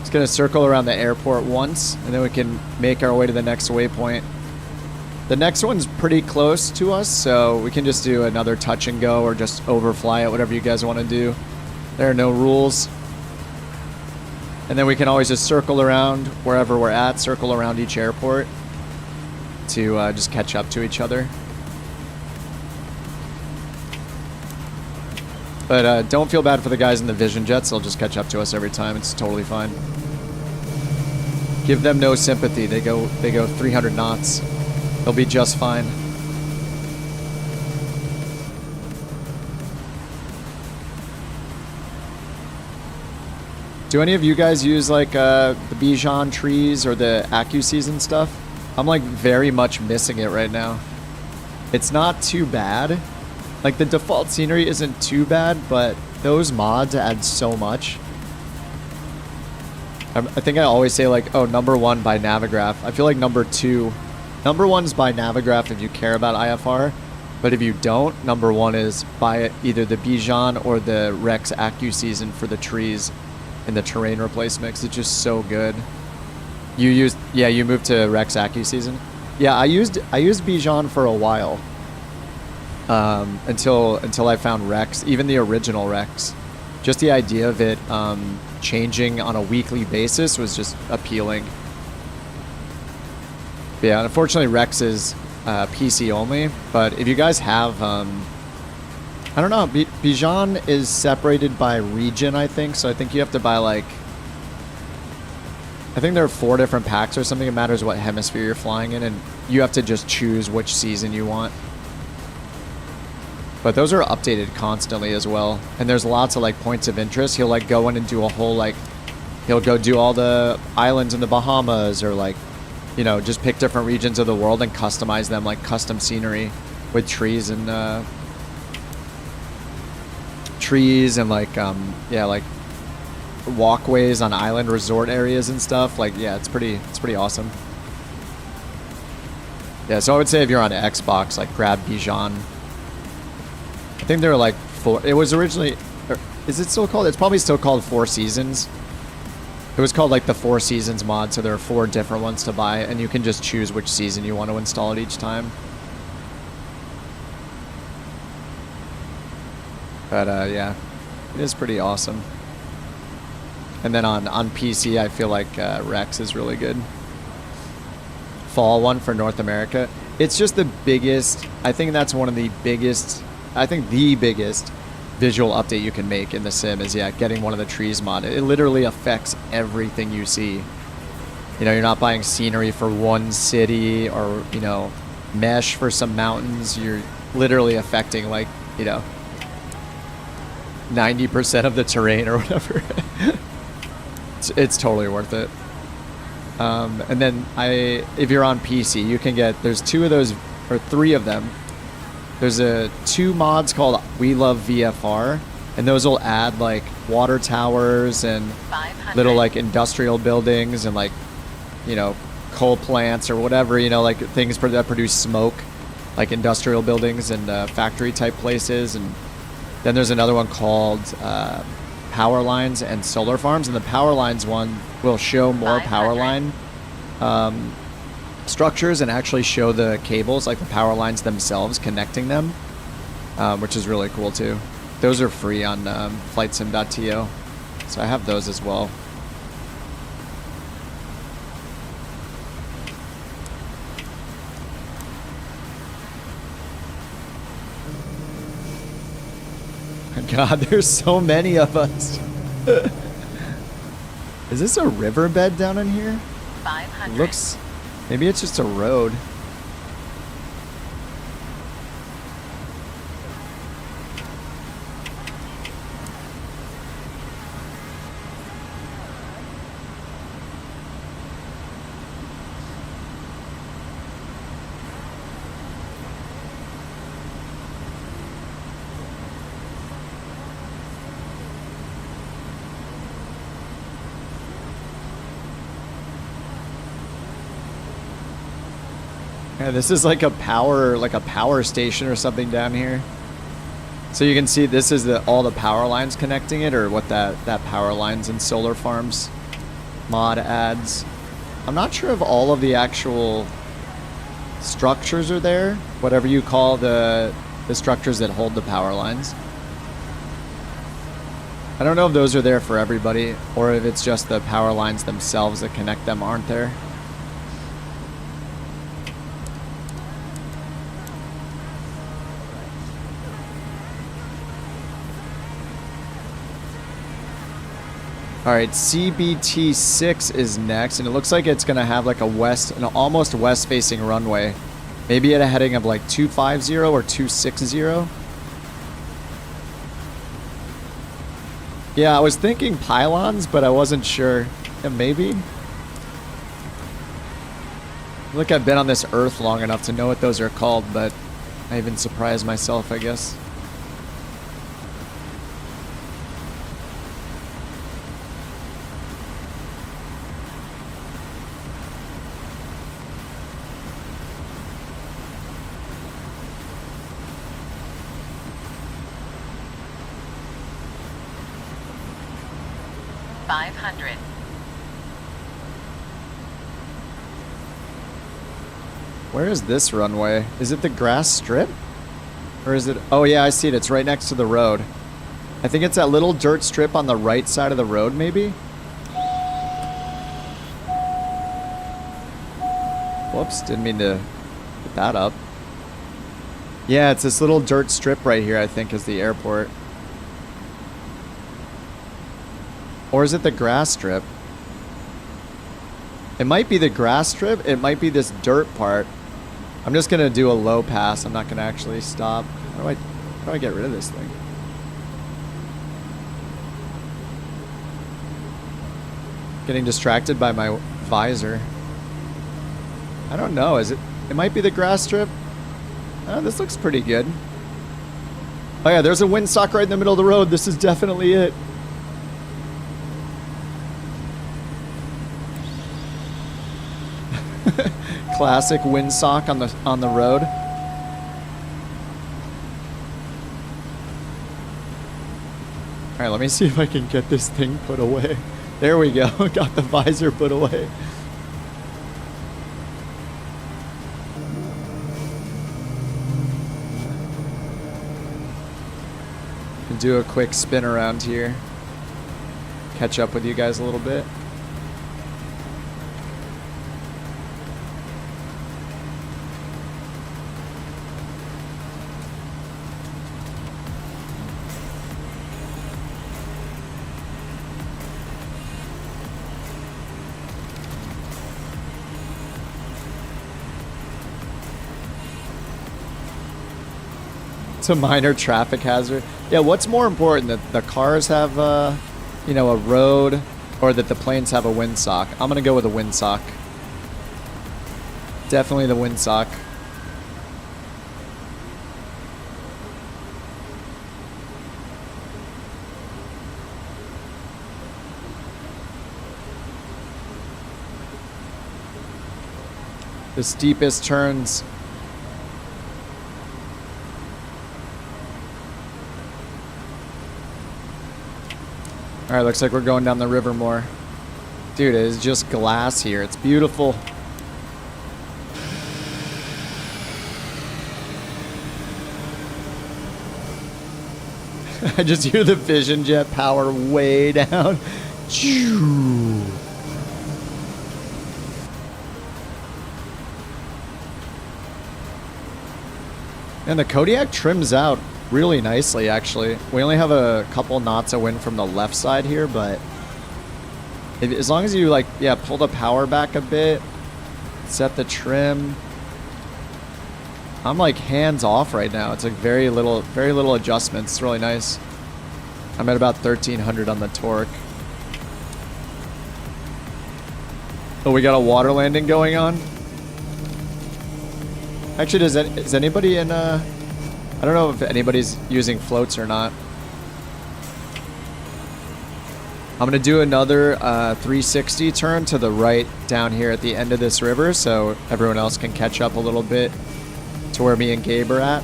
Just gonna circle around the airport once, and then we can make our way to the next waypoint. The next one's pretty close to us, so we can just do another touch and go or just overfly it, whatever you guys want to do. There are no rules. And then we can always just circle around wherever we're at, circle around each airport to just catch up to each other. But don't feel bad for the guys in the Vision Jets. They'll just catch up to us every time. It's totally fine. Give them no sympathy. They go 300 knots. They'll be just fine. Do any of you guys use like the Bijan trees or the AccuSeason stuff? I'm like very much missing it right now. It's not too bad. Like the default scenery isn't too bad, but those mods add so much. I think I always say like, oh, number 1 by Navigraph. I feel like number 2. Number 1's by Navigraph if you care about IFR, but if you don't, number 1 is by either the Bijan or the Rex AccuSeason for the trees and the terrain replacement, 'cause it's just so good. You moved to Rex AccuSeason? Yeah, I used Bijan for a while. Until I found Rex, even the original Rex. Just the idea of it changing on a weekly basis was just appealing. But yeah, unfortunately Rex is PC only, but if you guys have, I don't know, Bijan is separated by region, I think, so I think you have to buy like, I think there are 4 different packs or something. It matters what hemisphere you're flying in, and you have to just choose which season you want. But those are updated constantly as well. And there's lots of like points of interest. He'll like go in and do a whole like, he'll go do all the islands in the Bahamas, or like, you know, just pick different regions of the world and customize them like custom scenery with trees and like, yeah, like walkways on island resort areas and stuff. Like, yeah, it's pretty awesome. Yeah, so I would say if you're on Xbox, like grab Bijan. I think there were like 4. It was originally, is it still called? It's probably still called 4 Seasons. It was called like the 4 Seasons mod, so there are 4 different ones to buy, and you can just choose which season you want to install it each time. But yeah, it is pretty awesome. And then on PC, I feel like Rex is really good. Fall one for North America. It's just the biggest, I think that's one of the biggest, I think the biggest visual update you can make in the sim is, yeah, getting one of the trees modded. It literally affects everything you see. You know, you're not buying scenery for one city or, you know, mesh for some mountains. You're literally affecting, like, you know, 90% of the terrain or whatever. It's totally worth it. And then if you're on PC, you can get, there's 2 of those, or 3 of them. There's 2 mods called We Love VFR, and those will add like water towers and 500. little like industrial buildings and like, you know, coal plants or whatever, you know, like things that produce smoke, like industrial buildings and factory type places. And then there's another one called power lines and solar farms, and the power lines one will show more 500. power line structures and actually show the cables, like the power lines themselves, connecting them, which is really cool too. Those are free on flightsim.to, so I have those as well. God, there's so many of us. Is this a riverbed down in here? 500. It looks, maybe it's just a road. Yeah, this is like a power station or something down here. So you can see this is all the power lines connecting it, or what that power lines and solar farms mod adds. I'm not sure if all of the actual structures are there, whatever you call the structures that hold the power lines. I don't know if those are there for everybody, or if it's just the power lines themselves that connect them aren't there. Alright, CBT6 is next, and it looks like it's going to have like an almost west-facing runway. Maybe at a heading of like 250 or 260. Yeah, I was thinking pylons, but I wasn't sure. Yeah, maybe? Look, I've been on this earth long enough to know what those are called, but I even surprised myself, I guess. Where is this runway? Is it the grass strip? Or is it... Oh yeah, I see it. It's right next to the road. I think it's that little dirt strip on the right side of the road, maybe? Whoops, didn't mean to put that up. Yeah, it's this little dirt strip right here, I think, is the airport. Or is it the grass strip? It might be the grass strip. It might be this dirt part. I'm just going to do a low pass. I'm not going to actually stop. How do I get rid of this thing? Getting distracted by my visor. I don't know. Is it? It might be the grass strip. Oh, this looks pretty good. Oh yeah, there's a windsock right in the middle of the road. This is definitely it. Classic windsock on the road. All right, let me see if I can get this thing put away. There we go. Got the visor put away. Can do a quick spin around here. Catch up with you guys a little bit. It's a minor traffic hazard. Yeah, what's more important, that the cars have, you know, a road, or that the planes have a windsock? I'm gonna go with a windsock. Definitely the windsock. The steepest turns. Alright, looks like we're going down the river more. Dude, it is just glass here. It's beautiful. I just hear the Vision Jet power way down. And the Kodiak trims out really nicely, actually. We only have a couple knots of wind from the left side here, but as long as you, like, yeah, pull the power back a bit, set the trim. I'm like hands off right now. It's like very little adjustments. It's really nice. I'm at about 1300 on the torque. Oh, we got a water landing going on. Actually, is anybody in I don't know if anybody's using floats or not. I'm going to do another 360 turn to the right down here at the end of this river so everyone else can catch up a little bit to where me and Gabe are at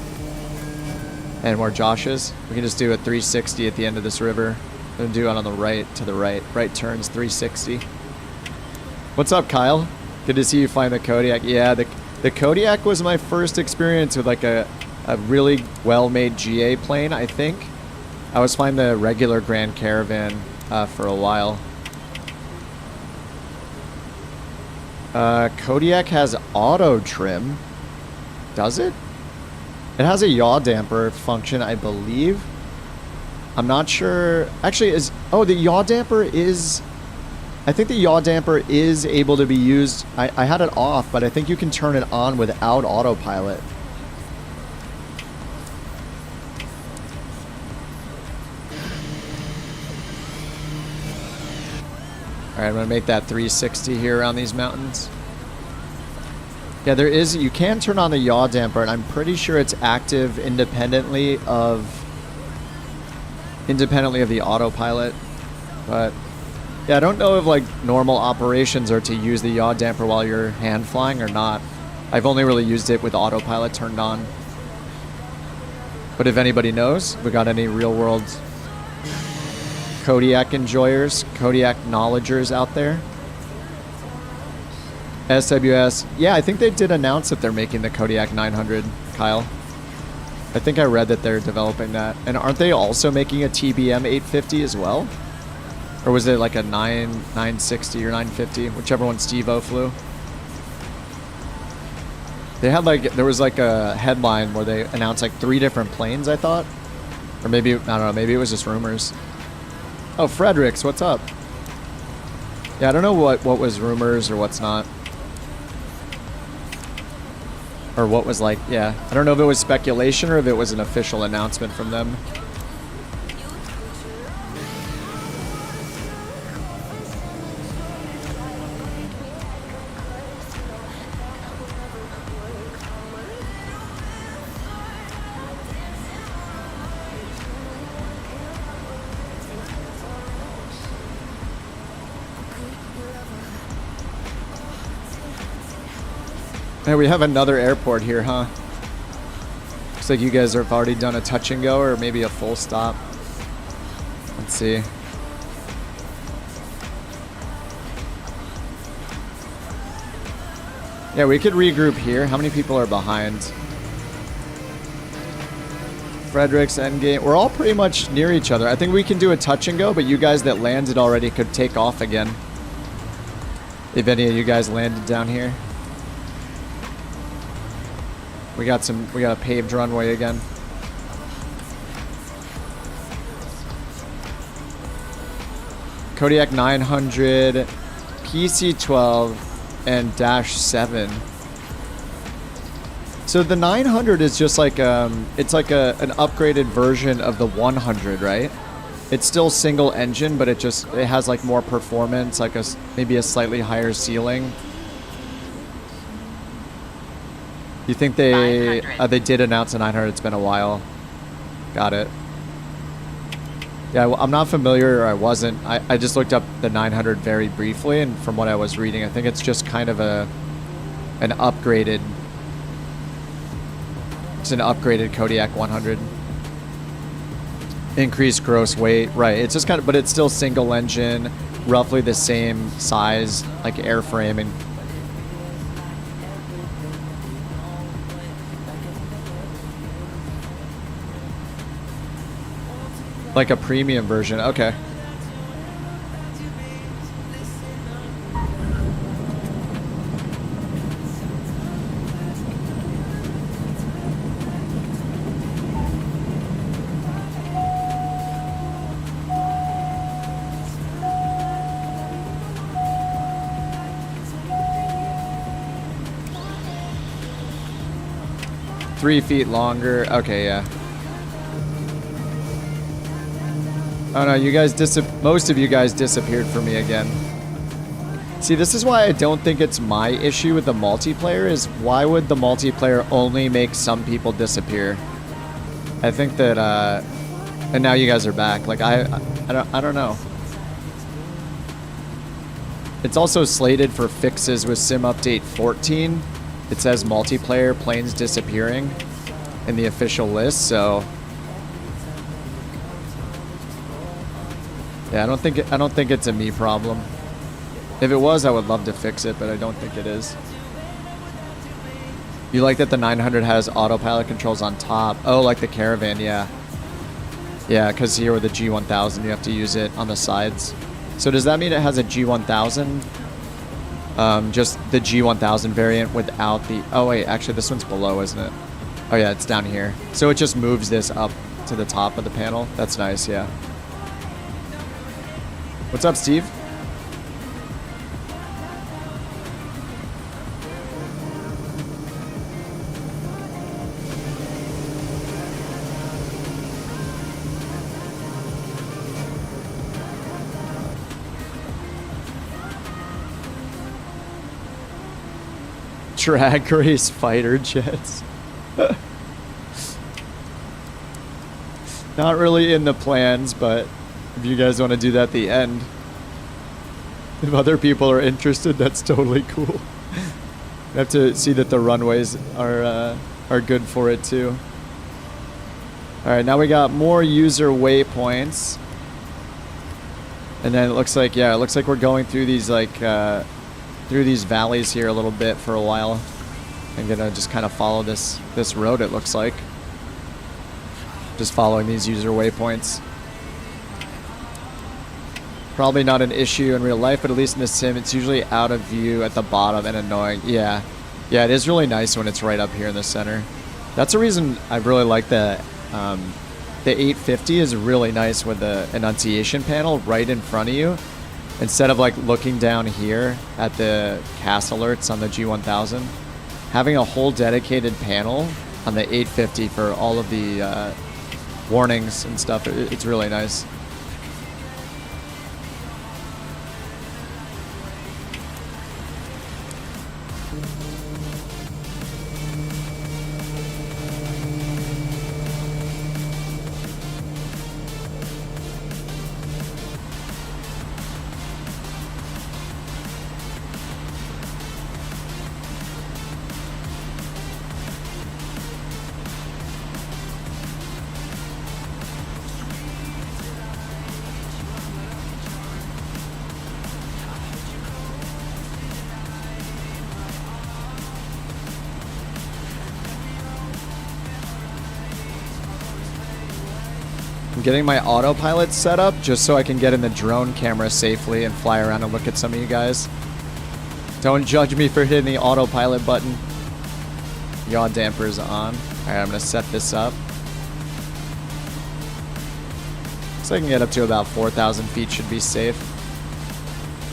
and where Josh is. We can just do a 360 at the end of this river and do it on the right to the right. Right turns 360. What's up, Kyle? Good to see you find the Kodiak. Yeah, the Kodiak was my first experience with like a really well-made GA plane, I think. I was flying the regular Grand Caravan for a while. Kodiak has auto trim. Does it? It has a yaw damper function, I believe. I'm not sure. Actually, the yaw damper is... I think the yaw damper is able to be used. I had it off, but I think you can turn it on without autopilot. Alright, I'm going to make that 360 here around these mountains. Yeah, there is... You can turn on the yaw damper, and I'm pretty sure it's active independently of the autopilot. But, yeah, I don't know if, like, normal operations are to use the yaw damper while you're hand flying or not. I've only really used it with autopilot turned on. But if anybody knows, if we got any real-world Kodiak enjoyers, Kodiak knowledgers out there. SWS. Yeah, I think they did announce that they're making the Kodiak 900, Kyle. I think I read that they're developing that. And aren't they also making a TBM 850 as well? Or was it like a 960 or 950, whichever one Steve-O flew? They had like, there was like a headline where they announced like 3 different planes, I thought. Or maybe, I don't know, maybe it was just rumors. Oh, Fredericks, what's up? Yeah, I don't know what was rumors or what's not. Or what was like, yeah. I don't know if it was speculation or if it was an official announcement from them. Hey, we have another airport here, huh? Looks like you guys have already done a touch and go or maybe a full stop. Let's see. Yeah, we could regroup here. How many people are behind? Fredericks, Endgame. We're all pretty much near each other. I think we can do a touch and go, but you guys that landed already could take off again. If any of you guys landed down here. We got a paved runway again. Kodiak 900, PC-12, and Dash 7. So the 900 is just like it's like an upgraded version of the 100, right? It's still single engine, but it has like more performance, like maybe a slightly higher ceiling. You think they did announce a 900? It's been a while. Got it. Yeah, well, I'm not familiar, or I wasn't. I just looked up the 900 very briefly, and from what I was reading, I think it's just kind of an upgraded. It's an upgraded Kodiak 100. Increased gross weight, right? It's just kind of, but it's still single engine, roughly the same size, like airframe and. Like a premium version, okay. Three feet longer, okay, yeah. Oh no, you guys most of you guys disappeared for me again. See, this is why I don't think it's my issue with the multiplayer, is why would the multiplayer only make some people disappear? I think that, and now you guys are back. Like, I don't know. It's also slated for fixes with Sim Update 14. It says multiplayer planes disappearing in the official list, so yeah, I don't think it's a me problem. If it was, I would love to fix it, but I don't think it is. You like that the 900 has autopilot controls on top? Oh, like the Caravan, yeah. Yeah, because here with the G1000, you have to use it on the sides. So does that mean it has a G1000? Just the G1000 variant without the... Oh, wait, actually, this one's below, isn't it? Oh, yeah, it's down here. So it just moves this up to the top of the panel. That's nice, yeah. What's up, Steve? Drag race fighter jets. Not really in the plans, but if you guys want to do that at the end, if other people are interested, that's totally cool. You have to see that the runways are good for it too. All right, now we got more user waypoints, and then it looks like, yeah, it looks like we're going through these like through these valleys here a little bit for a while. I'm gonna just kind of follow this road. It looks like just following these user waypoints. Probably not an issue in real life, but at least in the sim, it's usually out of view at the bottom and annoying. Yeah, yeah, it is really nice when it's right up here in the center. That's the reason I really like the 850 is really nice with the enunciation panel right in front of you, instead of like looking down here at the CAS alerts on the G1000. Having a whole dedicated panel on the 850 for all of the warnings and stuff, it's really nice. Getting my autopilot set up just so I can get in the drone camera safely and fly around and look at some of you guys. Don't judge me for hitting the autopilot button. Yaw damper's on. Alright, I'm gonna set this up. So I can get up to about 4,000 feet, should be safe.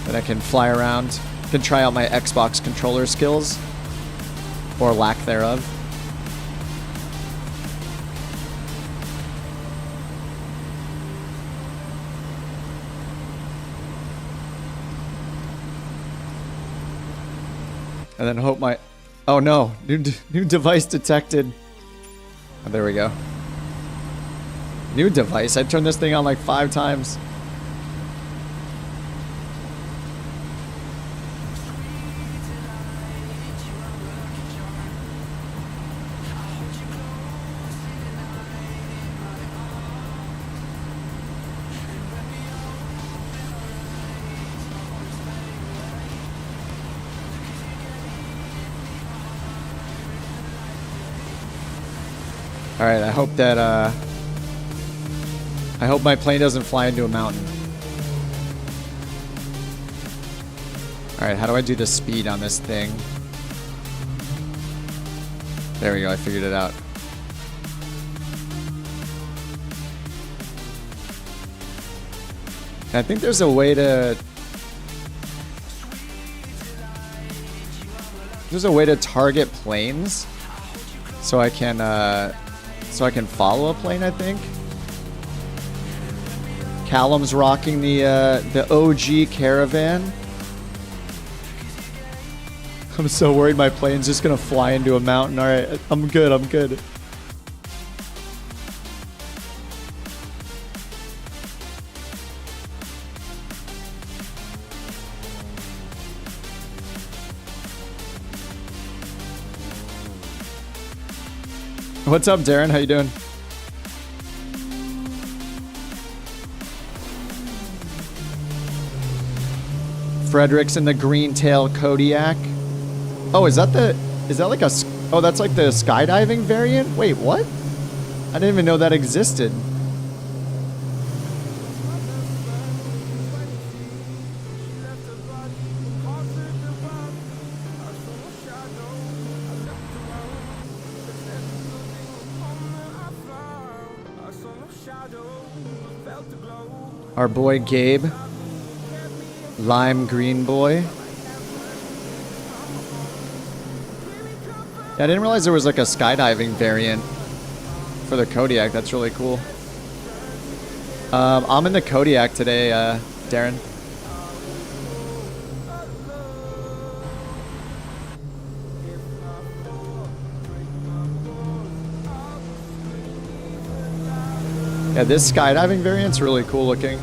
Then I can fly around. Can try out my Xbox controller skills. Or lack thereof. And then hope my... Oh no, new device detected. Oh, there we go. New device? I turned this thing on like 5 times. Alright, I hope that, I hope my plane doesn't fly into a mountain. Alright, how do I do the speed on this thing? There we go, I figured it out. I think there's a way to... There's a way to target planes so I can follow a plane, I think. Callum's rocking the OG Caravan. I'm so worried my plane's just gonna fly into a mountain. Alright, I'm good, I'm good. What's up, Darren? How you doing? Frederick's in the green tail Kodiak. Oh, is that like a, oh, that's like the skydiving variant? Wait, what? I didn't even know that existed. Our boy Gabe. Lime green boy. Yeah, I didn't realize there was like a skydiving variant for the Kodiak. That's really cool. I'm in the Kodiak today, Darren. Yeah, this skydiving variant's really cool looking.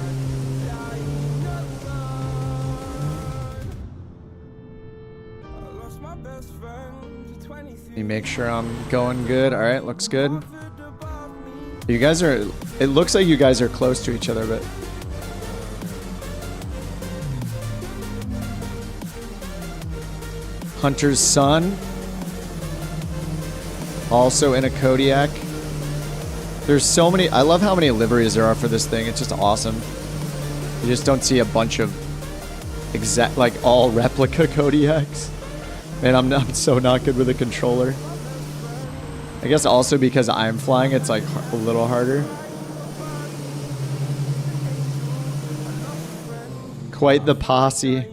Let me make sure I'm going good. All right, looks good. You guys are, it looks like you guys are close to each other, but. Hunter's son. Also in a Kodiak. There's so many, I love how many liveries there are for this thing. It's just awesome. You just don't see a bunch of exact, like all replica Kodiaks. Man, I'm so not good with a controller. I guess also because I'm flying, it's like a little harder. Quite the posse.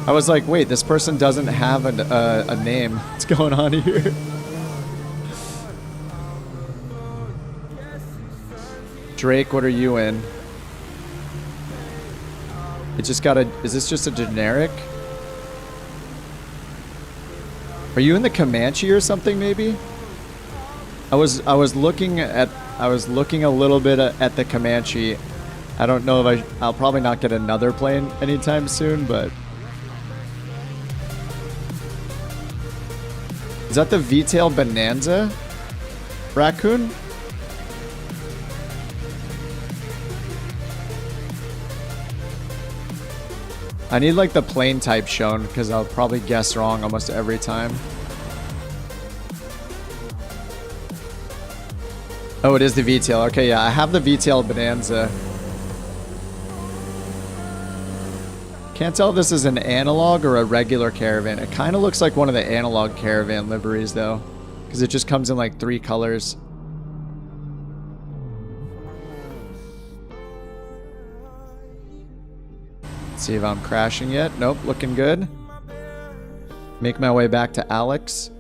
I was like, wait, this person doesn't have a name. What's going on here? Drake, what are you in? It just got a, is this just a generic? Are you in the Comanche or something maybe? I was looking a little bit at the Comanche. I don't know if I'll probably not get another plane anytime soon, but is that the V-tail Bonanza? Raccoon? I need like the plane type shown because I'll probably guess wrong almost every time. Oh, it is the V-tail. Okay, yeah, I have the V-tail Bonanza. Can't tell if this is an analog or a regular Caravan. It kind of looks like one of the analog Caravan liveries though, because it just comes in like 3 colors. Let's see if I'm crashing yet. Nope, looking good. Make my way back to Alex.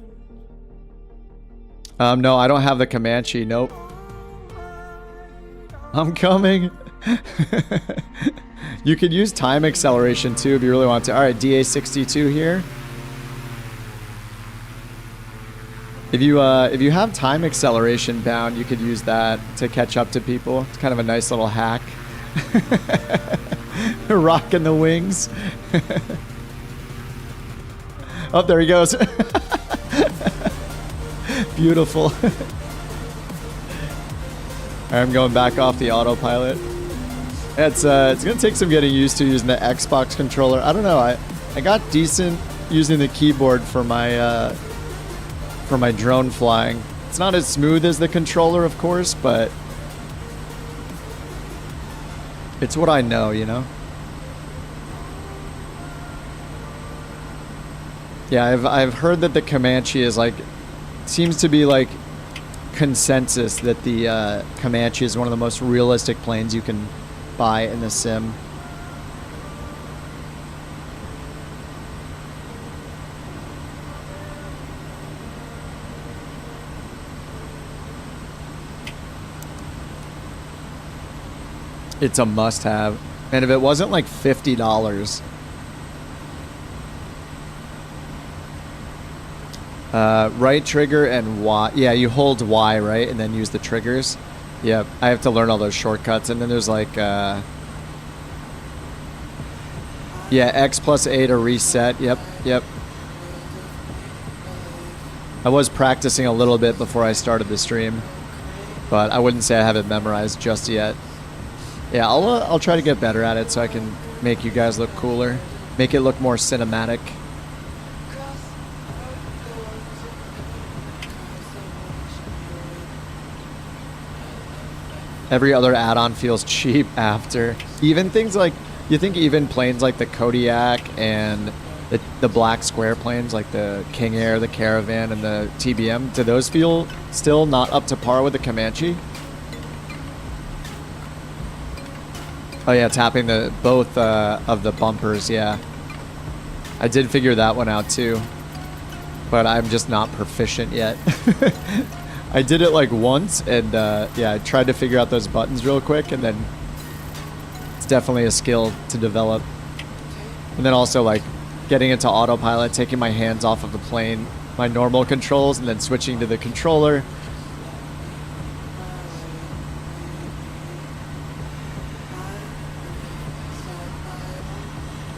No, I don't have the Comanche. Nope. I'm coming. You could use time acceleration too if you really want to. All right, DA62 here. If you have time acceleration bound, you could use that to catch up to people. It's kind of a nice little hack. Rocking the wings. Oh, there he goes. Beautiful. I'm going back off the autopilot. It's gonna take some getting used to using the Xbox controller. I don't know. I got decent using the keyboard for my drone flying. It's not as smooth as the controller, of course, but it's what I know, you know. Yeah, I've heard that the Comanche is like, seems to be like consensus that the Comanche is one of the most realistic planes you can buy in the sim. It's a must-have, and if it wasn't like $50. Right trigger and Y. Yeah, you hold Y, right? And then use the triggers. Yeah, I have to learn all those shortcuts. And then there's like, Yeah, X plus A to reset. Yep, yep. I was practicing a little bit before I started the stream, but I wouldn't say I have it memorized just yet. Yeah, I'll try to get better at it so I can make you guys look cooler, make it look more cinematic. Every other add-on feels cheap after. Even things like, you think even planes like the Kodiak and the black square planes like the King Air, the Caravan, and the TBM, do those feel still not up to par with the Comanche? Oh yeah, tapping the both of the bumpers, yeah. I did figure that one out too, but I'm just not proficient yet. I did it like once, and yeah, I tried to figure out those buttons real quick, and then it's definitely a skill to develop. And then also like getting into autopilot, taking my hands off of the plane, my normal controls, and then switching to the controller.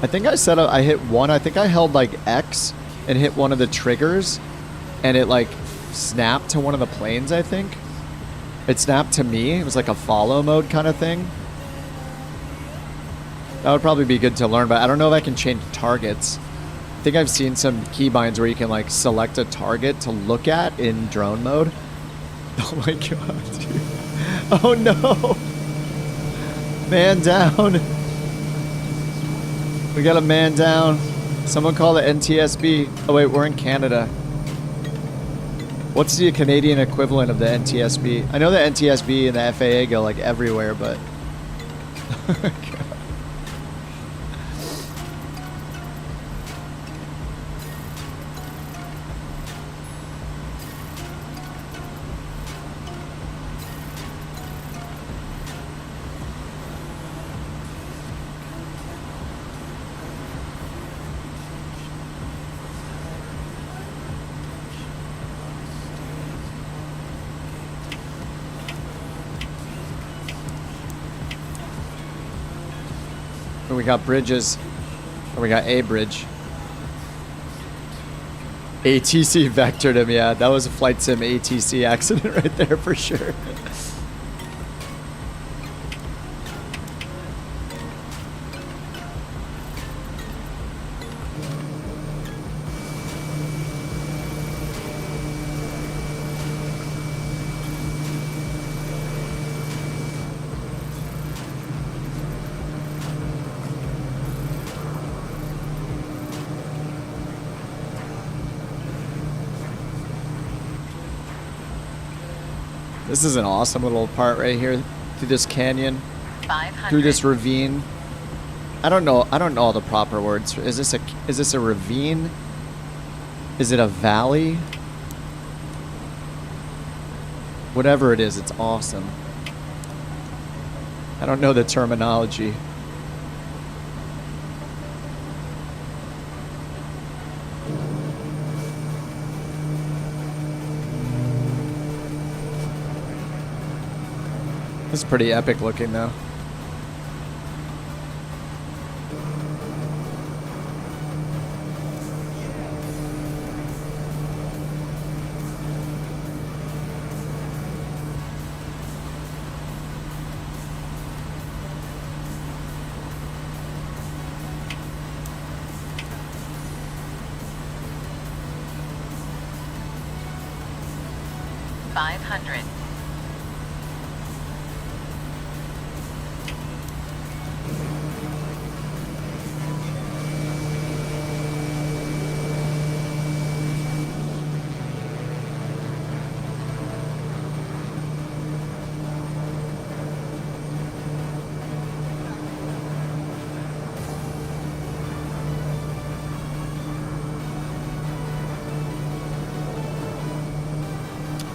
I think I hit one. I think I held like X and hit one of the triggers, and it like snapped to one of the planes, I think. It snapped to me. It was like a follow mode kind of thing. That would probably be good to learn, but I don't know if I can change targets. I think I've seen some keybinds where you can like select a target to look at in drone mode. Oh my god, dude. Oh no. Man down. We got a man down. Someone call the NTSB. Oh wait, we're in Canada. What's the Canadian equivalent of the NTSB? I know the NTSB and the FAA go like everywhere, but... We got bridges. Or we got a bridge. ATC vectored him, yeah. That was a flight sim ATC accident right there for sure. This is an awesome little part right here through this canyon, 500. through this ravine. I don't know all the proper words. Is this a ravine? Is it a valley? Whatever it is, it's awesome. I don't know the terminology. This is pretty epic looking though.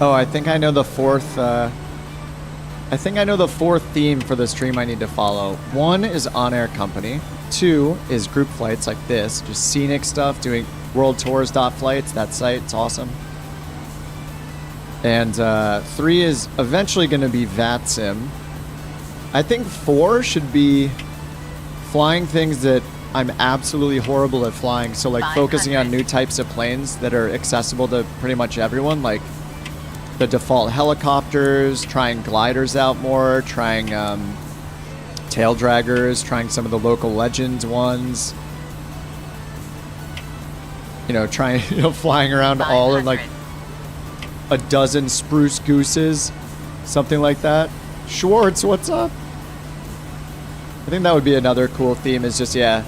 Oh, I think I know the fourth. I think I know the fourth theme for the stream I need to follow. One is on-air company. Two is group flights like this, just scenic stuff, doing world tours flights. That site, it's awesome. And three is eventually going to be VATSIM. I think four should be flying things that I'm absolutely horrible at flying. So like focusing on new types of planes that are accessible to pretty much everyone, like the default helicopters, trying gliders out more, trying tail draggers, trying some of the local legends ones. You know, trying, flying around all in like a dozen spruce gooses, something like that. Schwartz, what's up? I think that would be another cool theme, is just, yeah,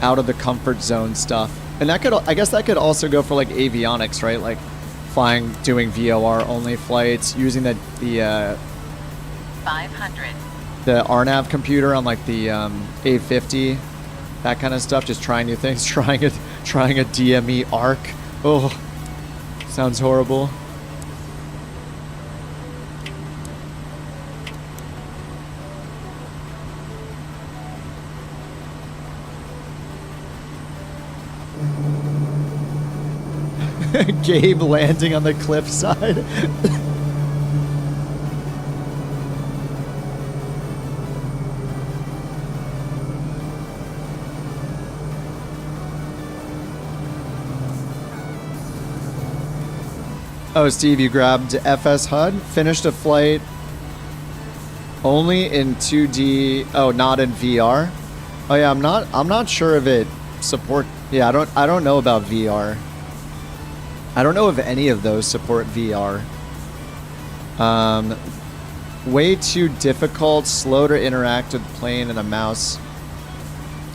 out of the comfort zone stuff. And that could, I guess that could also go for like avionics, right? Like flying, doing VOR only flights, using the 500. The RNAV computer on like the A50, that kind of stuff. Just trying new things, trying a DME arc. Oh, sounds horrible. Gabe landing on the cliffside. Oh, Steve, you grabbed FS HUD, finished a flight only in 2D. Oh, not in VR. Oh yeah, I'm not sure if it support. Yeah, I don't know about VR. I don't know if any of those support VR. Way too difficult, slow to interact with the plane and a mouse.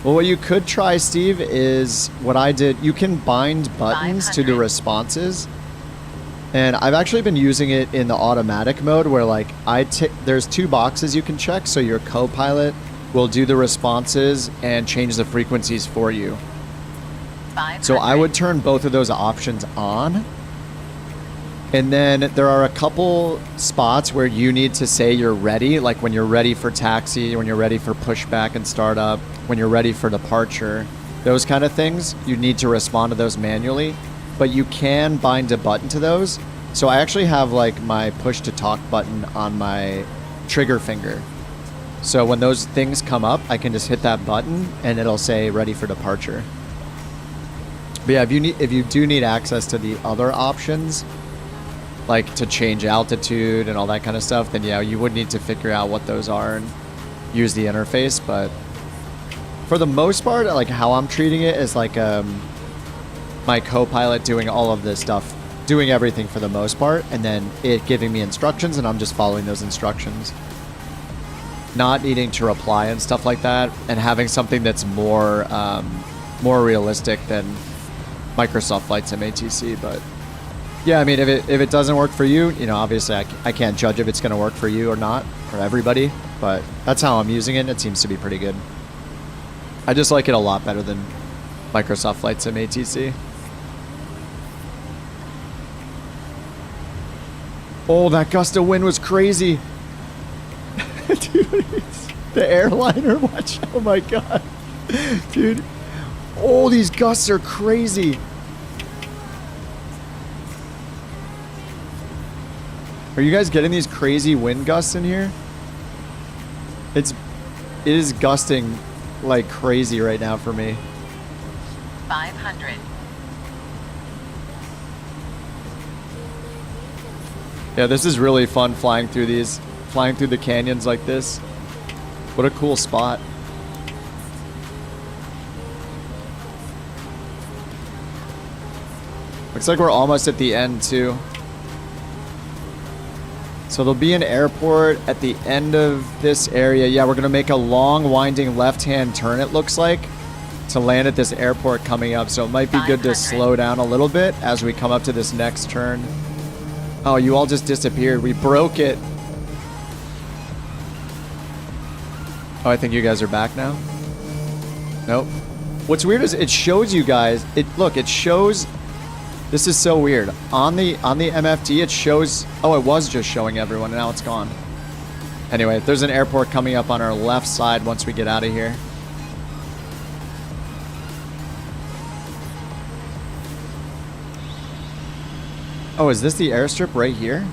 Well, what you could try, Steve, is what I did. You can bind buttons to the responses. And I've actually been using it in the automatic mode where like there's two boxes you can check. So your co-pilot will do the responses and change the frequencies for you. So I would turn both of those options on. And then there are a couple spots where you need to say you're ready, like when you're ready for taxi, when you're ready for pushback and startup, when you're ready for departure, those kind of things. You need to respond to those manually, but you can bind a button to those. So I actually have like my push to talk button on my trigger finger. So when those things come up, I can just hit that button and it'll say ready for departure. But yeah, if you do need access to the other options, like to change altitude and all that kind of stuff, then yeah, you would need to figure out what those are and use the interface. But for the most part, like how I'm treating it is like my co-pilot doing all of this stuff, doing everything for the most part, and then it giving me instructions and I'm just following those instructions. Not needing to reply and stuff like that, and having something that's more realistic than Microsoft Flight Sim ATC. But yeah, I mean, if it doesn't work for you, obviously I can't judge if it's going to work for you or not, for everybody, but that's how I'm using it, and it seems to be pretty good. I just like it a lot better than Microsoft Flight Sim ATC. Oh, that gust of wind was crazy. Dude, the airliner, watch. Oh my god. Dude. Oh, these gusts are crazy. Are you guys getting these crazy wind gusts in here? It is gusting like crazy right now for me. 500. Yeah, this is really fun flying through the canyons like this. What a cool spot. Looks like we're almost at the end too. So there'll be an airport at the end of this area. Yeah, we're gonna make a long winding left-hand turn, it looks like, to land at this airport coming up. So it might be good to slow down a little bit as we come up to this next turn. Oh, you all just disappeared. We broke it. Oh, I think you guys are back now. Nope. What's weird is it shows you guys. Look, it shows. This is so weird. On the MFD, it shows. Oh, it was just showing everyone, and now it's gone. Anyway, there's an airport coming up on our left side once we get out of here. Oh, is this the airstrip right here?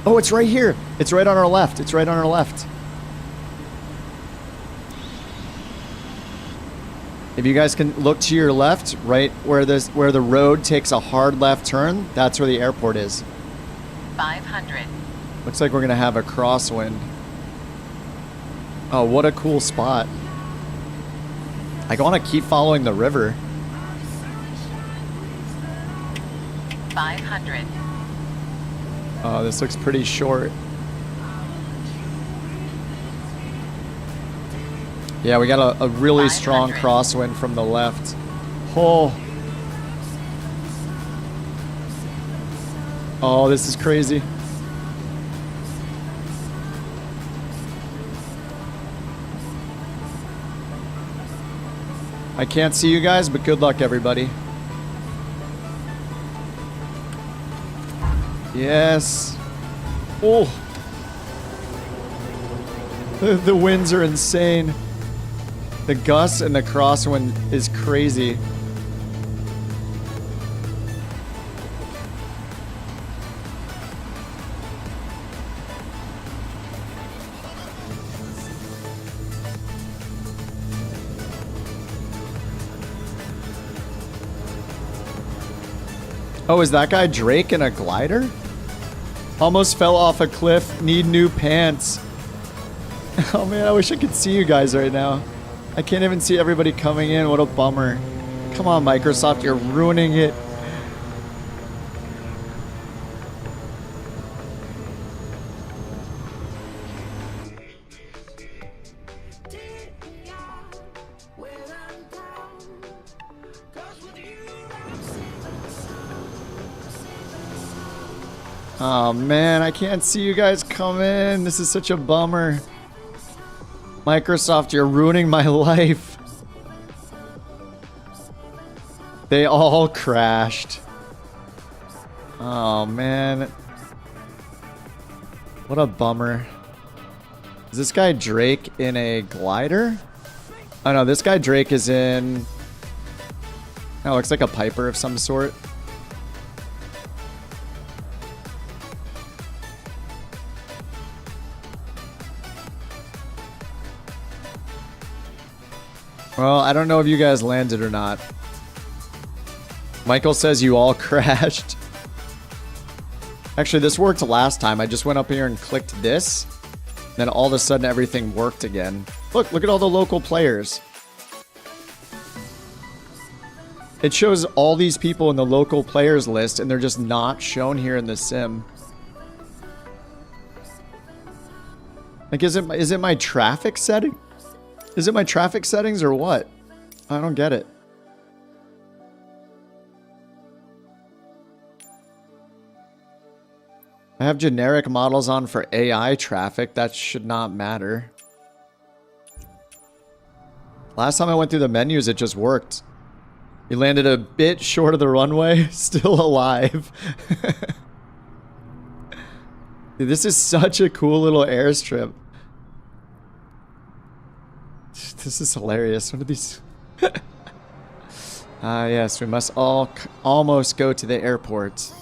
Oh, it's right here. It's right on our left. It's right on our left. If you guys can look to your left, right where the road takes a hard left turn, that's where the airport is. 500. Looks like we're gonna have a crosswind. Oh, what a cool spot. I want to keep following the river. 500. Oh, this looks pretty short. Yeah, we got a really strong 500. crosswind from the left. Oh. Oh, this is crazy. I can't see you guys, but good luck, everybody. Yes. Oh. The winds are insane. The gusts and the crosswind is crazy. Oh, is that guy Drake in a glider? Almost fell off a cliff. Need new pants. Oh man, I wish I could see you guys right now. I can't even see everybody coming in. What a bummer. Come on, Microsoft, you're ruining it. Oh man, I can't see you guys come in. This is such a bummer. Microsoft, you're ruining my life. They all crashed. Oh man. What a bummer. Is this guy Drake in a glider? Oh no, this guy Drake is in... Oh, looks like a Piper of some sort. Well, I don't know if you guys landed or not. Michael says you all crashed. Actually, this worked last time. I just went up here and clicked this. Then all of a sudden, everything worked again. Look at all the local players. It shows all these people in the local players list, and they're just not shown here in the sim. Like, is it my traffic setting? Is it my traffic settings or what? I don't get it. I have generic models on for AI traffic. That should not matter. Last time I went through the menus, it just worked. You landed a bit short of the runway, still alive. Dude, this is such a cool little airstrip. This is hilarious. What are these? Yes, we must all almost go to the airport.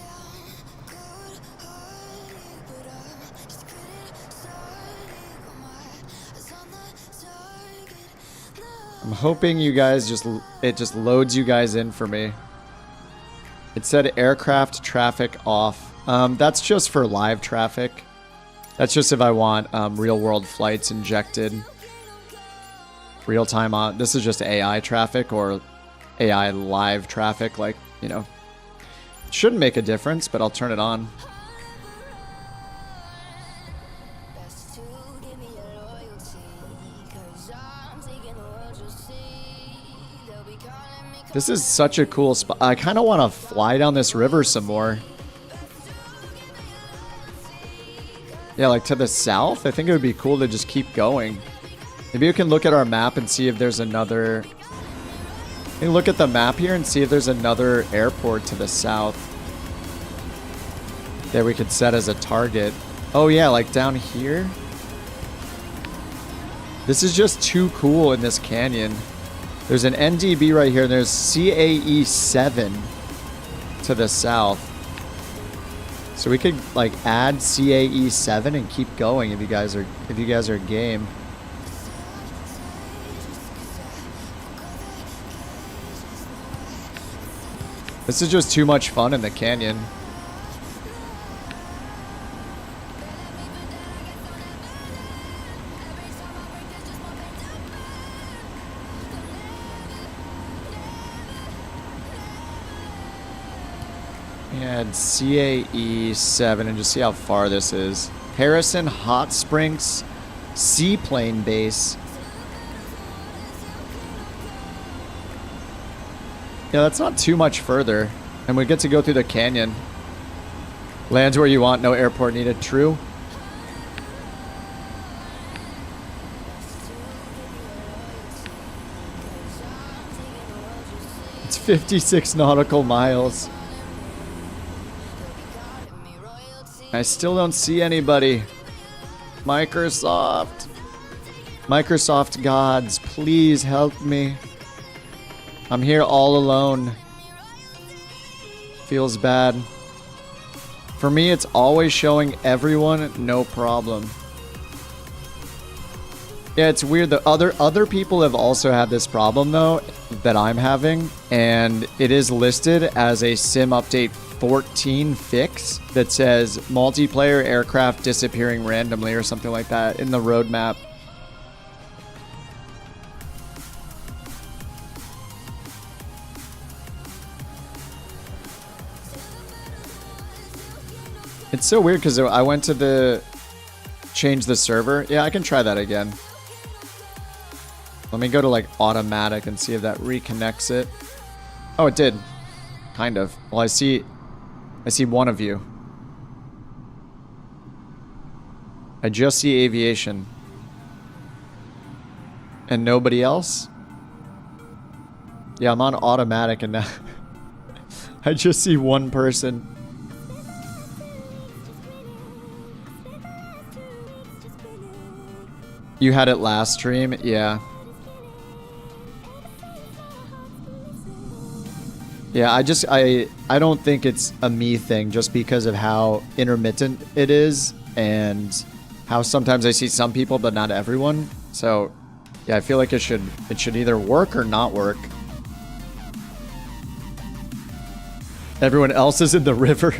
I'm hoping you guys it just loads you guys in for me. It said aircraft traffic off. That's just for live traffic. That's just if I want real world flights injected. Real time on. This is just AI traffic or AI live traffic. Like, you know, it shouldn't make a difference, but I'll turn it on. This is such a cool spot. I kind of want to fly down this river some more. Yeah, like to the south. I think it would be cool to just keep going. Maybe you can look at our map and see if there's another... You can look at the map here and see if there's another airport to the south that we could set as a target. Oh yeah, like down here. This is just too cool in this canyon. There's an NDB right here, and there's CAE 7 to the south. So we could like add CAE 7 and keep going if you guys are game. This is just too much fun in the canyon. Add CAE 7 and just see how far this is. Harrison Hot Springs Seaplane Base. Yeah, that's not too much further. And we get to go through the canyon. Lands where you want, no airport needed. True. It's 56 nautical miles. I still don't see anybody. Microsoft. Microsoft gods, please help me. I'm here all alone. Feels bad. For me, it's always showing everyone no problem. Yeah, it's weird. The other people have also had this problem though that I'm having, and it is listed as a sim update 14 fix that says multiplayer aircraft disappearing randomly or something like that in the roadmap. It's so weird because I went to change the server. Yeah, I can try that again. Let me go to like automatic and see if that reconnects it. Oh, it did. Kind of. Well, I see one of you. I just see aviation. And nobody else? Yeah, I'm on automatic and now I just see one person. You had it last stream? Yeah. Yeah, I don't think it's a me thing just because of how intermittent it is and how sometimes I see some people but not everyone. So, yeah, I feel like it should either work or not work. Everyone else is in the river.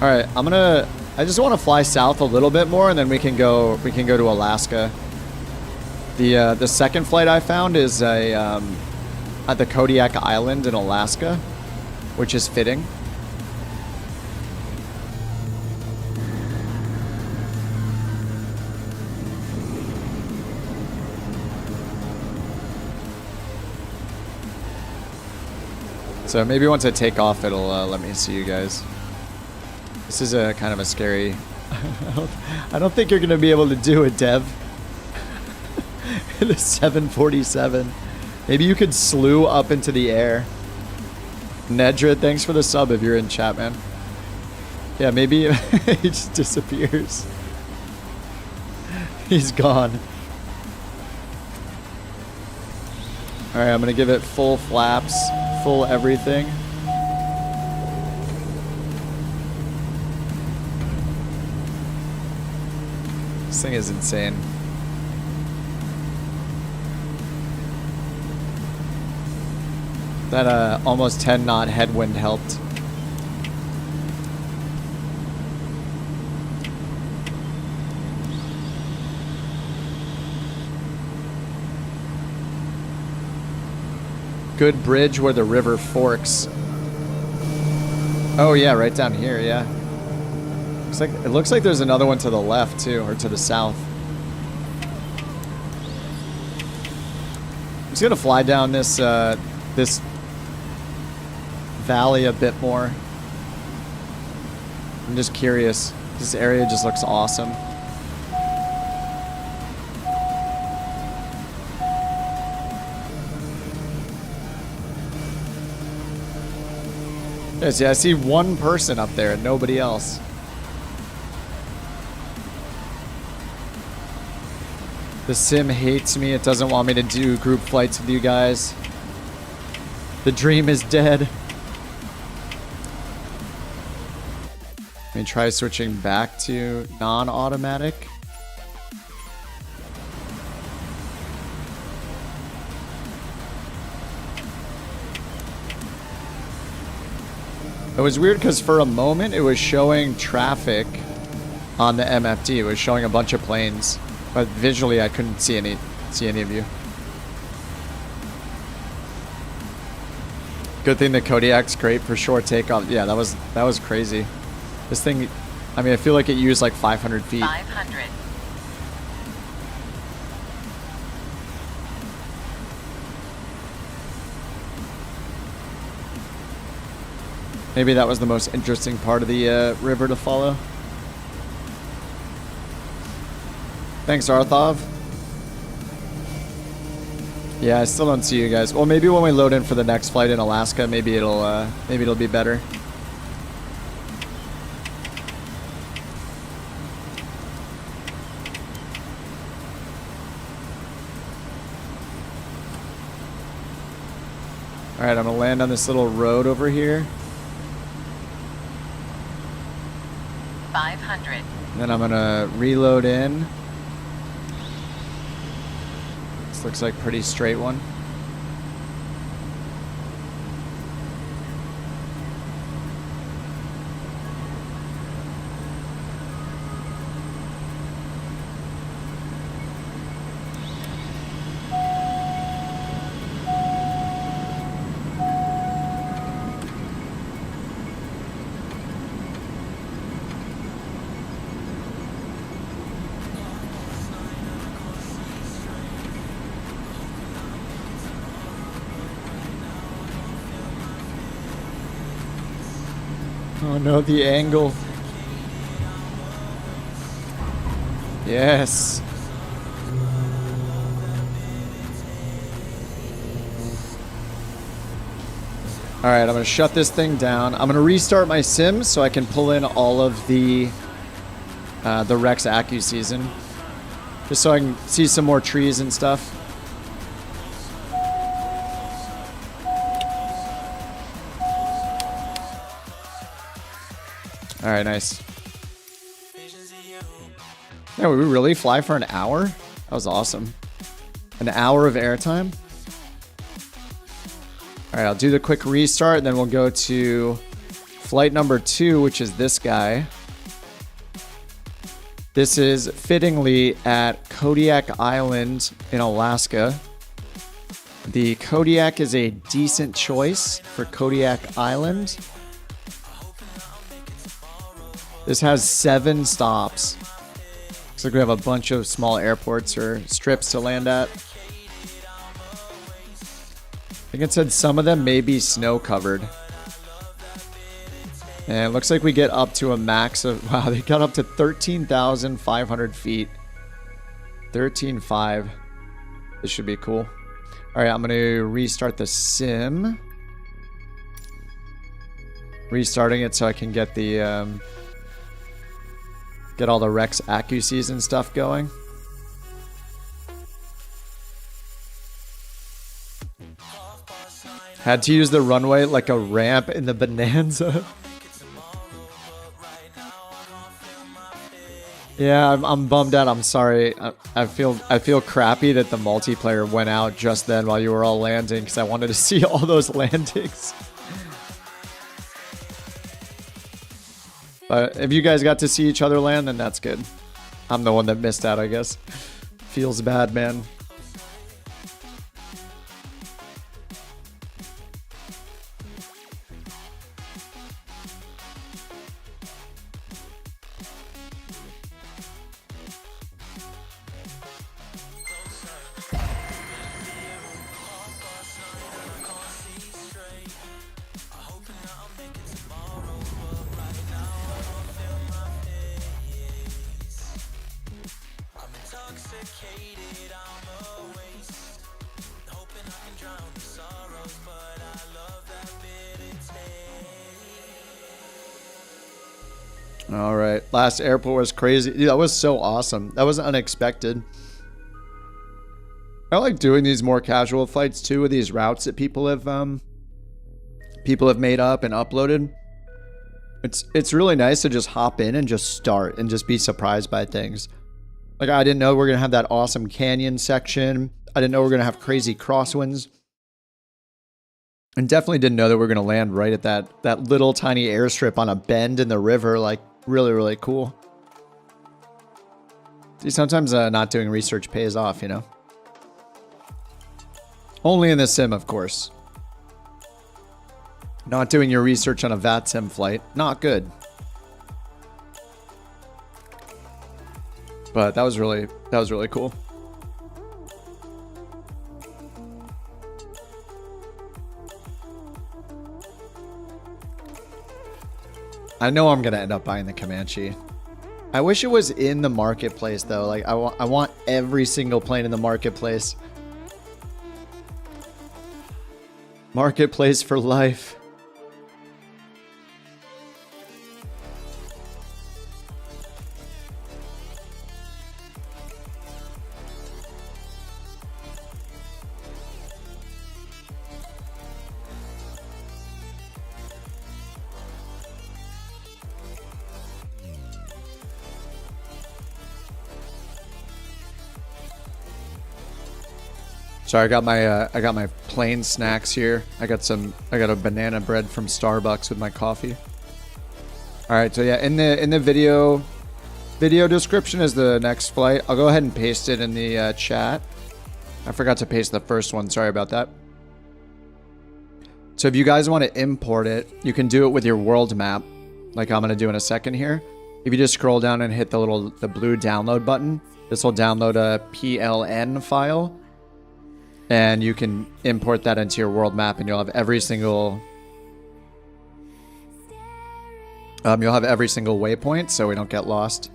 All right, I just want to fly south a little bit more and then we can go to Alaska. The second flight I found is at the Kodiak Island in Alaska, which is fitting. So maybe once I take off, it'll let me see you guys. This is a kind of a scary... I don't think you're going to be able to do it, Dev. The 747. Maybe you could slew up into the air. Nedra, thanks for the sub if you're in chat, man. Yeah, maybe he just disappears. He's gone. Alright, I'm gonna give it full flaps, full everything. This thing is insane. That almost 10 knot headwind helped. Good bridge where the river forks. Oh yeah, right down here, yeah. It looks like there's another one to the left too, or to the south. I'm just gonna fly down this this valley a bit more. I'm just curious. This area just looks awesome. Yes, yeah, I see one person up there and nobody else. The sim hates me. It doesn't want me to do group flights with you guys. The dream is dead. Let me try switching back to non-automatic. It was weird because for a moment it was showing traffic on the MFD. It was showing a bunch of planes, but visually I couldn't see any of you. Good thing the Kodiak's great for short takeoff. Yeah, that was crazy. This thing, I mean, I feel like it used like 500 feet. 500. Maybe that was the most interesting part of the river to follow. Thanks, Arthov. Yeah, I still don't see you guys. Well, maybe when we load in for the next flight in Alaska, maybe it'll be better. All right, I'm gonna land on this little road over here. 500. Then I'm gonna reload in. This looks like a pretty straight one. Oh no, the angle. Yes. All right, I'm gonna shut this thing down. I'm gonna restart my sim so I can pull in all of the Rex Accu season, just so I can see some more trees and stuff. All right, nice. Yeah, we really fly for an hour? That was awesome. An hour of airtime? All right, I'll do the quick restart, and then we'll go to flight number 2, which is this guy. This is fittingly at Kodiak Island in Alaska. The Kodiak is a decent choice for Kodiak Island. This has 7 stops. Looks like we have a bunch of small airports or strips to land at. I think it said some of them may be snow covered. And it looks like we get up to a max of, wow, they got up to 13,500 feet. 13.5. This should be cool. All right, I'm going to restart the sim. Restarting it so I can get the, get all the Rex Accu season stuff going. Had to use the runway like a ramp in the Bonanza. Yeah, I'm bummed out. I'm sorry. I feel crappy that the multiplayer went out just then while you were all landing because I wanted to see all those landings. But if you guys got to see each other land, then that's good. I'm the one that missed out, I guess. Feels bad, man. All right, last airport was crazy. Dude, that was so awesome. That was unexpected. I like doing these more casual flights too, with these routes that people have made up and uploaded. It's really nice to just hop in and just start and just be surprised by things. Like, I didn't know we're gonna have that awesome canyon section. I didn't know we're gonna have crazy crosswinds. And definitely didn't know that we were going to land right at that little tiny airstrip on a bend in the river. Like, really, really cool. See, sometimes not doing research pays off, you know? Only in the sim, of course. Not doing your research on a VAT sim flight, not good. But that was really cool. I know I'm gonna end up buying the Comanche. I wish it was in the marketplace though. Like I want every single plane in the marketplace. Marketplace for life. Sorry, I got my plain snacks here. I got a banana bread from Starbucks with my coffee. All right, so yeah, in the video description is the next flight. I'll go ahead and paste it in the chat. I forgot to paste the first one. Sorry about that. So if you guys want to import it, you can do it with your world map, like I'm gonna do in a second here. If you just scroll down and hit the blue download button, this will download a PLN file. And you can import that into your world map and you'll have every single waypoint so we don't get lost.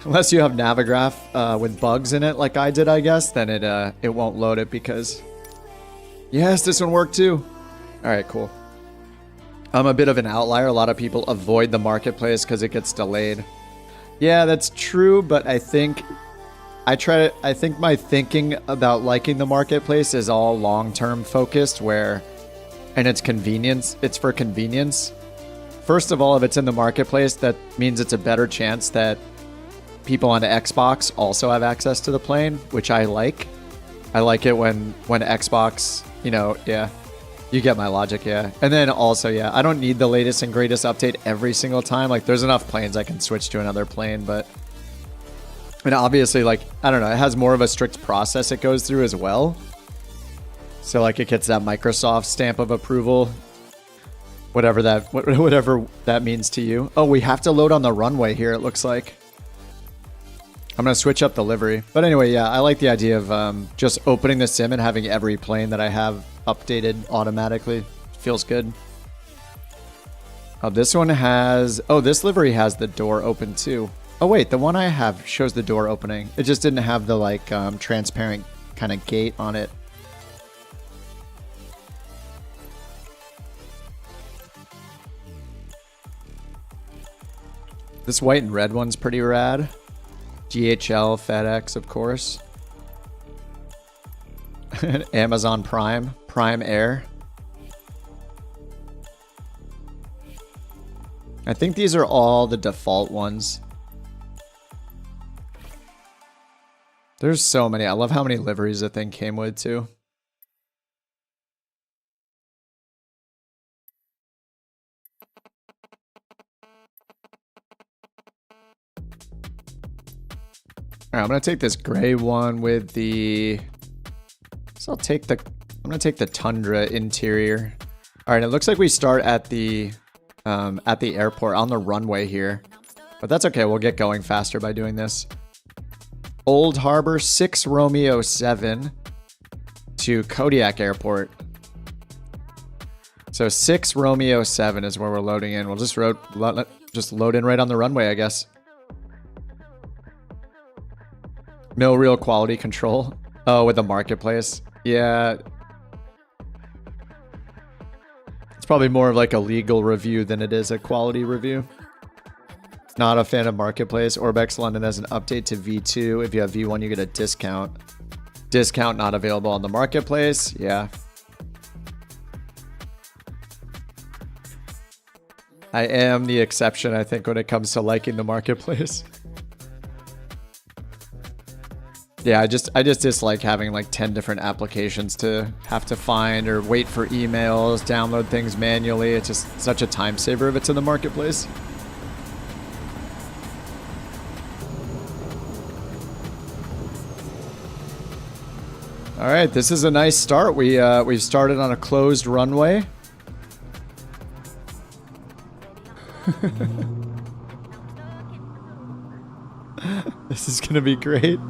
Unless you have Navigraph with bugs in it like I did, I guess, then it won't load it because... Yes, this one worked too. Alright, cool. I'm a bit of an outlier. A lot of people avoid the marketplace because it gets delayed. Yeah, that's true, but I think my thinking about liking the marketplace is all long-term focused and it's convenience. It's for convenience. First of all, if it's in the marketplace, that means it's a better chance that people on Xbox also have access to the plane, which I like. I like it when Xbox, you know, yeah. You get my logic, yeah. And then also, yeah, I don't need the latest and greatest update every single time. Like, there's enough planes I can switch to another plane, but... And obviously, like, I don't know, it has more of a strict process it goes through as well. So, like, it gets that Microsoft stamp of approval. Whatever that means to you. Oh, we have to load on the runway here, it looks like. I'm going to switch up the livery. But anyway, yeah, I like the idea of just opening the sim and having every plane that I have updated automatically. Feels good. Oh, this one has... Oh, this livery has the door open too. Oh wait, the one I have shows the door opening. It just didn't have the like transparent kind of gate on it. This white and red one's pretty rad. DHL, FedEx, of course. Amazon Prime, Prime Air. I think these are all the default ones. There's so many. I love how many liveries the thing came with, too. Alright, I'm going to take this gray one with the... So I'm going to take the Tundra interior. Alright, it looks like we start at the airport on the runway here. But that's okay. We'll get going faster by doing this. Old Harbor, 6 Romeo 7 to Kodiak Airport. So 6 Romeo 7 is where we're loading in. We'll just load in right on the runway, I guess. No real quality control. Oh, with the marketplace. Yeah. It's probably more of like a legal review than it is a quality review. Not a fan of Marketplace. Orbex London has an update to V2. If you have V1, you get a discount. Discount not available on the Marketplace. Yeah. I am the exception, I think, when it comes to liking the Marketplace. Yeah, I just dislike having like 10 different applications to have to find or wait for emails, download things manually. It's just such a time saver if it's in the marketplace. All right, this is a nice start. We've started on a closed runway. This is gonna be great.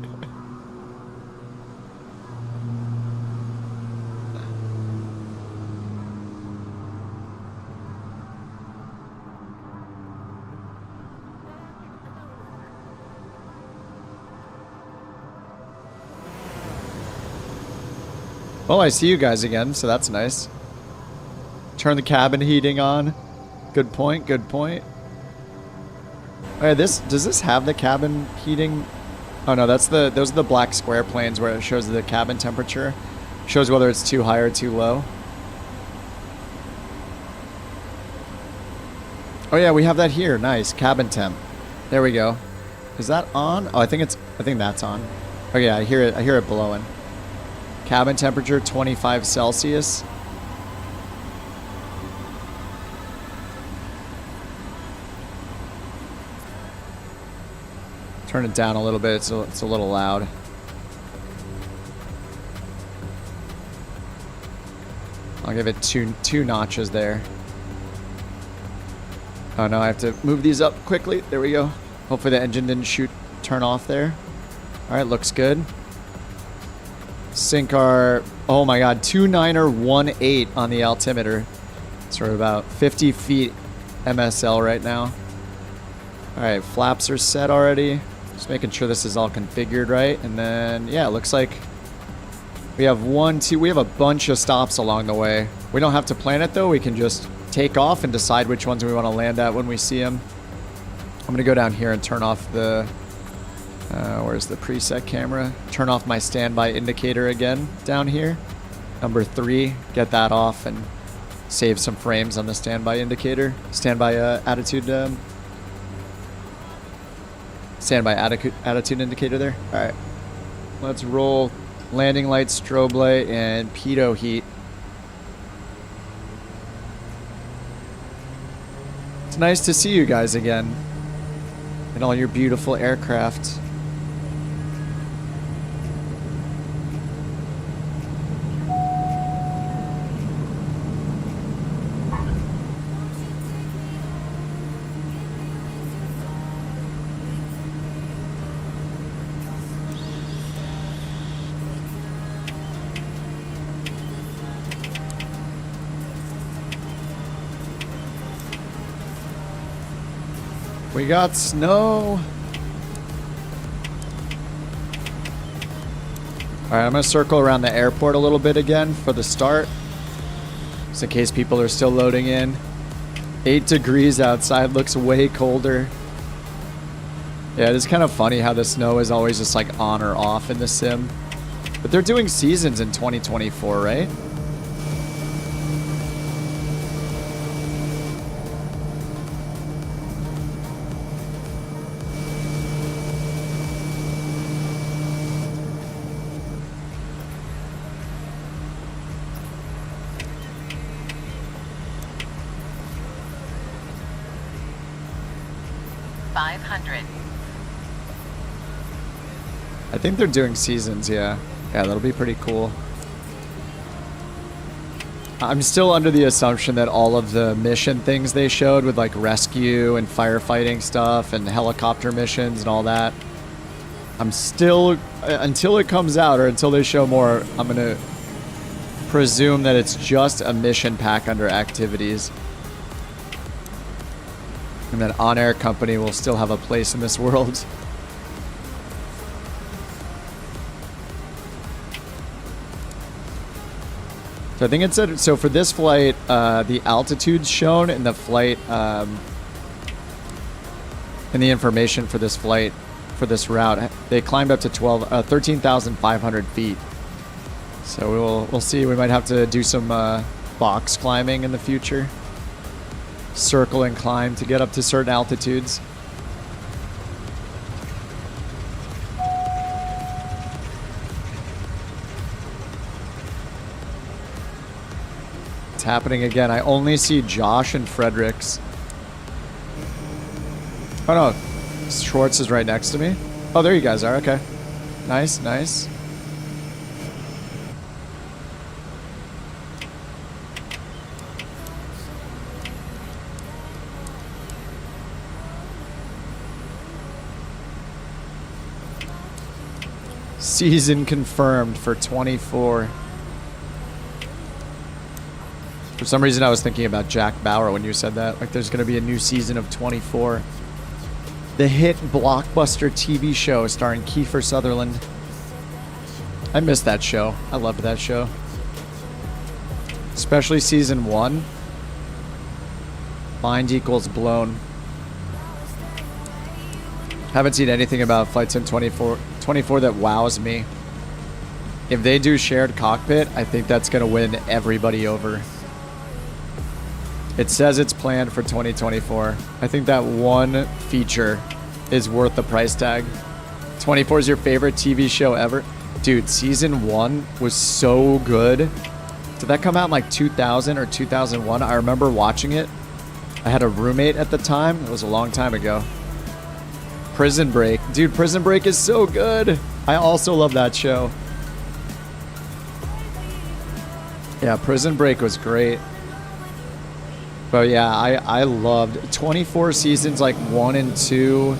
Well, I see you guys again, so that's nice. Turn the cabin heating on. Good point, good point. Okay, does this have the cabin heating? Oh no, those are the black square planes where it shows the cabin temperature. Shows whether it's too high or too low. Oh yeah, we have that here. Nice. Cabin temp. There we go. Is that on? Oh, I think that's on. Oh yeah, I hear it blowing. Cabin temperature 25 Celsius. Turn it down a little bit, so it's a little loud. I'll give it two notches there. Oh no, I have to move these up quickly. There we go. Hopefully the engine didn't turn off there. All right, looks good. Sync our, oh my god, 29er 18 on the altimeter. So we're about 50 feet MSL right now. All right, flaps are set already. Just making sure this is all configured right. And then, yeah, it looks like we have we have a bunch of stops along the way. We don't have to plan it though. We can just take off and decide which ones we want to land at when we see them. I'm going to go down here and turn off the, where's the preset camera? Turn off my standby indicator again down here. Number 3, get that off and save some frames on the standby indicator. Standby attitude indicator there. All right, let's roll landing light, strobe light, and pitot heat. It's nice to see you guys again in all your beautiful aircraft. We got snow. All right, I'm gonna circle around the airport a little bit again for the start, just in case people are still loading in. 8 degrees outside, looks way colder. Yeah, it is kind of funny how the snow is always just like on or off in the sim. But they're doing seasons in 2024, right? I think they're doing seasons, yeah. Yeah, that'll be pretty cool. I'm still under the assumption that all of the mission things they showed with like rescue and firefighting stuff and helicopter missions and all that, I'm still, until it comes out or until they show more, I'm going to presume that it's just a mission pack under activities. And that On Air Company will still have a place in this world. So I think it said, so for this flight, the altitudes shown in the flight, in the information for this flight, for this route, they climbed up to 13,500 feet. So we'll see. We might have to do some box climbing in the future. Circle and climb to get up to certain altitudes. It's happening again. I only see Josh and Fredericks. Oh no, Schwartz is right next to me. Oh, there you guys are. Okay. Nice, nice. Season confirmed for 24. For some reason, I was thinking about Jack Bauer when you said that. Like, there's going to be a new season of 24. The hit blockbuster TV show starring Kiefer Sutherland. I missed that show. I loved that show. Especially season 1. Mind equals blown. Haven't seen anything about Flight Sim 24 that wows me. If they do shared cockpit, I think that's going to win everybody over. It says it's planned for 2024. I think that one feature is worth the price tag. 24 is your favorite TV show ever? Dude, season 1 was so good. Did that come out in like 2000 or 2001? I remember watching it. I had a roommate at the time. It was a long time ago. Prison Break. Dude, Prison Break is so good. I also love that show. Yeah, Prison Break was great. But yeah, I loved 24 seasons, like 1 and 2.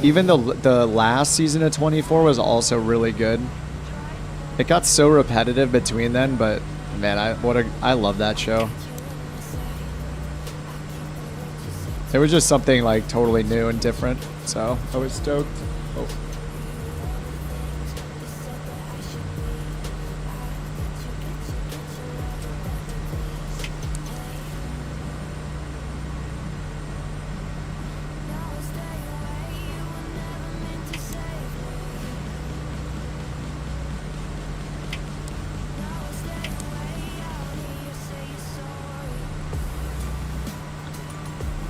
Even the last season of 24 was also really good. It got so repetitive between then, but man, I love that show. It was just something like totally new and different, so I was stoked. Oh.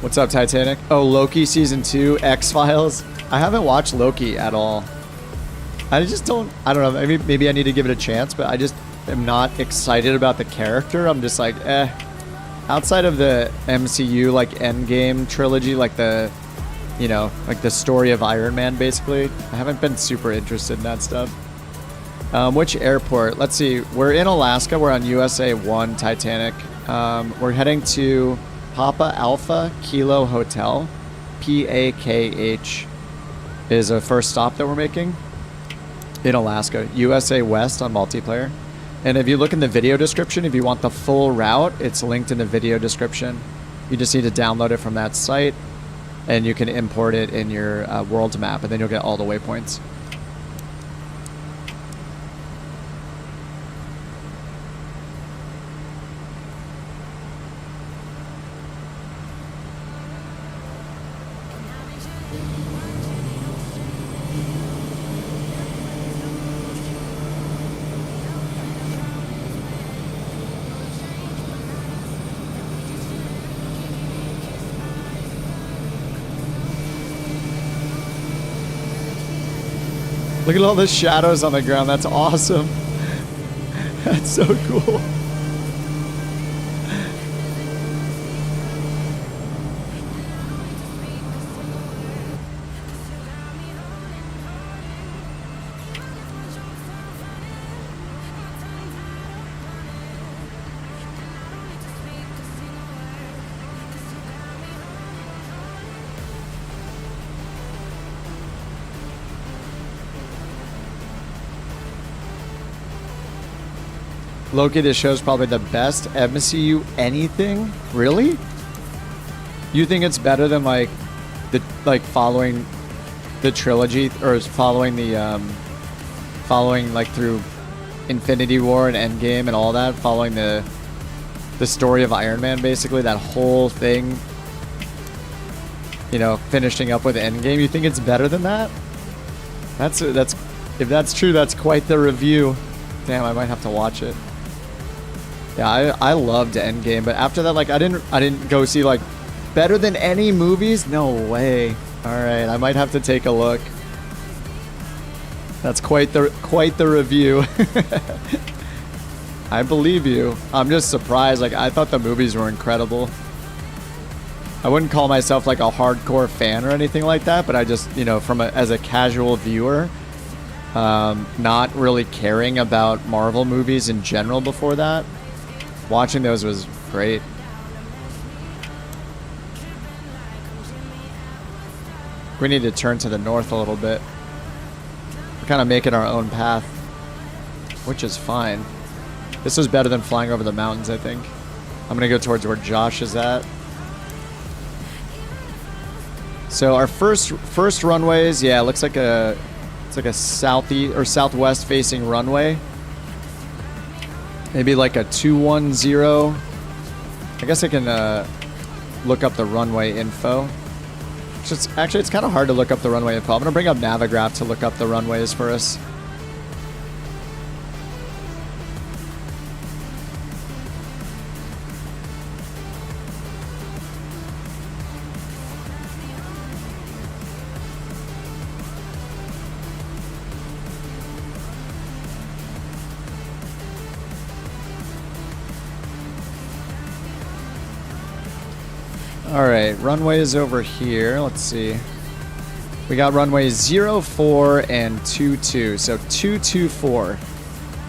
What's up, Titanic? Oh, Loki season 2, X-Files. I haven't watched Loki at all. I don't know, maybe I need to give it a chance, but I just am not excited about the character. I'm just like, eh. Outside of the MCU, like Endgame trilogy, like the, you know, like the story of Iron Man, basically, I haven't been super interested in that stuff. Which airport? Let's see. We're in Alaska. We're on USA 1 Titanic. We're heading to Papa Alpha Kilo Hotel. PAKH is a first stop that we're making in Alaska. USA West on multiplayer. And if you look in the video description, if you want the full route, it's linked in the video description. You just need to download it from that site, and you can import it in your world map, and then you'll get all the waypoints. Look at all the shadows on the ground. That's awesome. That's so cool. Loki, this show's probably the best MCU anything. Really? You think it's better than like following the trilogy, or is following the following like through Infinity War and Endgame and all that, following the story of Iron Man, basically that whole thing, you know, finishing up with Endgame? You think it's better than that? That's if that's true, that's quite the review. Damn, I might have to watch it. Yeah, I loved Endgame, but after that, like, I didn't go see, like, better than any movies? No way. All right, I might have to take a look. That's quite the review. I believe you. I'm just surprised. Like, I thought the movies were incredible. I wouldn't call myself like a hardcore fan or anything like that, but I just, you know, as a casual viewer, not really caring about Marvel movies in general before that, watching those was great. We need to turn to the north a little bit. We're kind of making our own path, which is fine. This was better than flying over the mountains, I think. I'm gonna go towards where Josh is at. So our first runways, yeah, it looks like it's like a southeast or southwest facing runway. Maybe like a 210. I guess I can look up the runway info. Actually, it's kind of hard to look up the runway info. I'm gonna bring up Navigraph to look up the runways for us. Alright, runway is over here. Let's see. We got runways 04 and 22. So 224.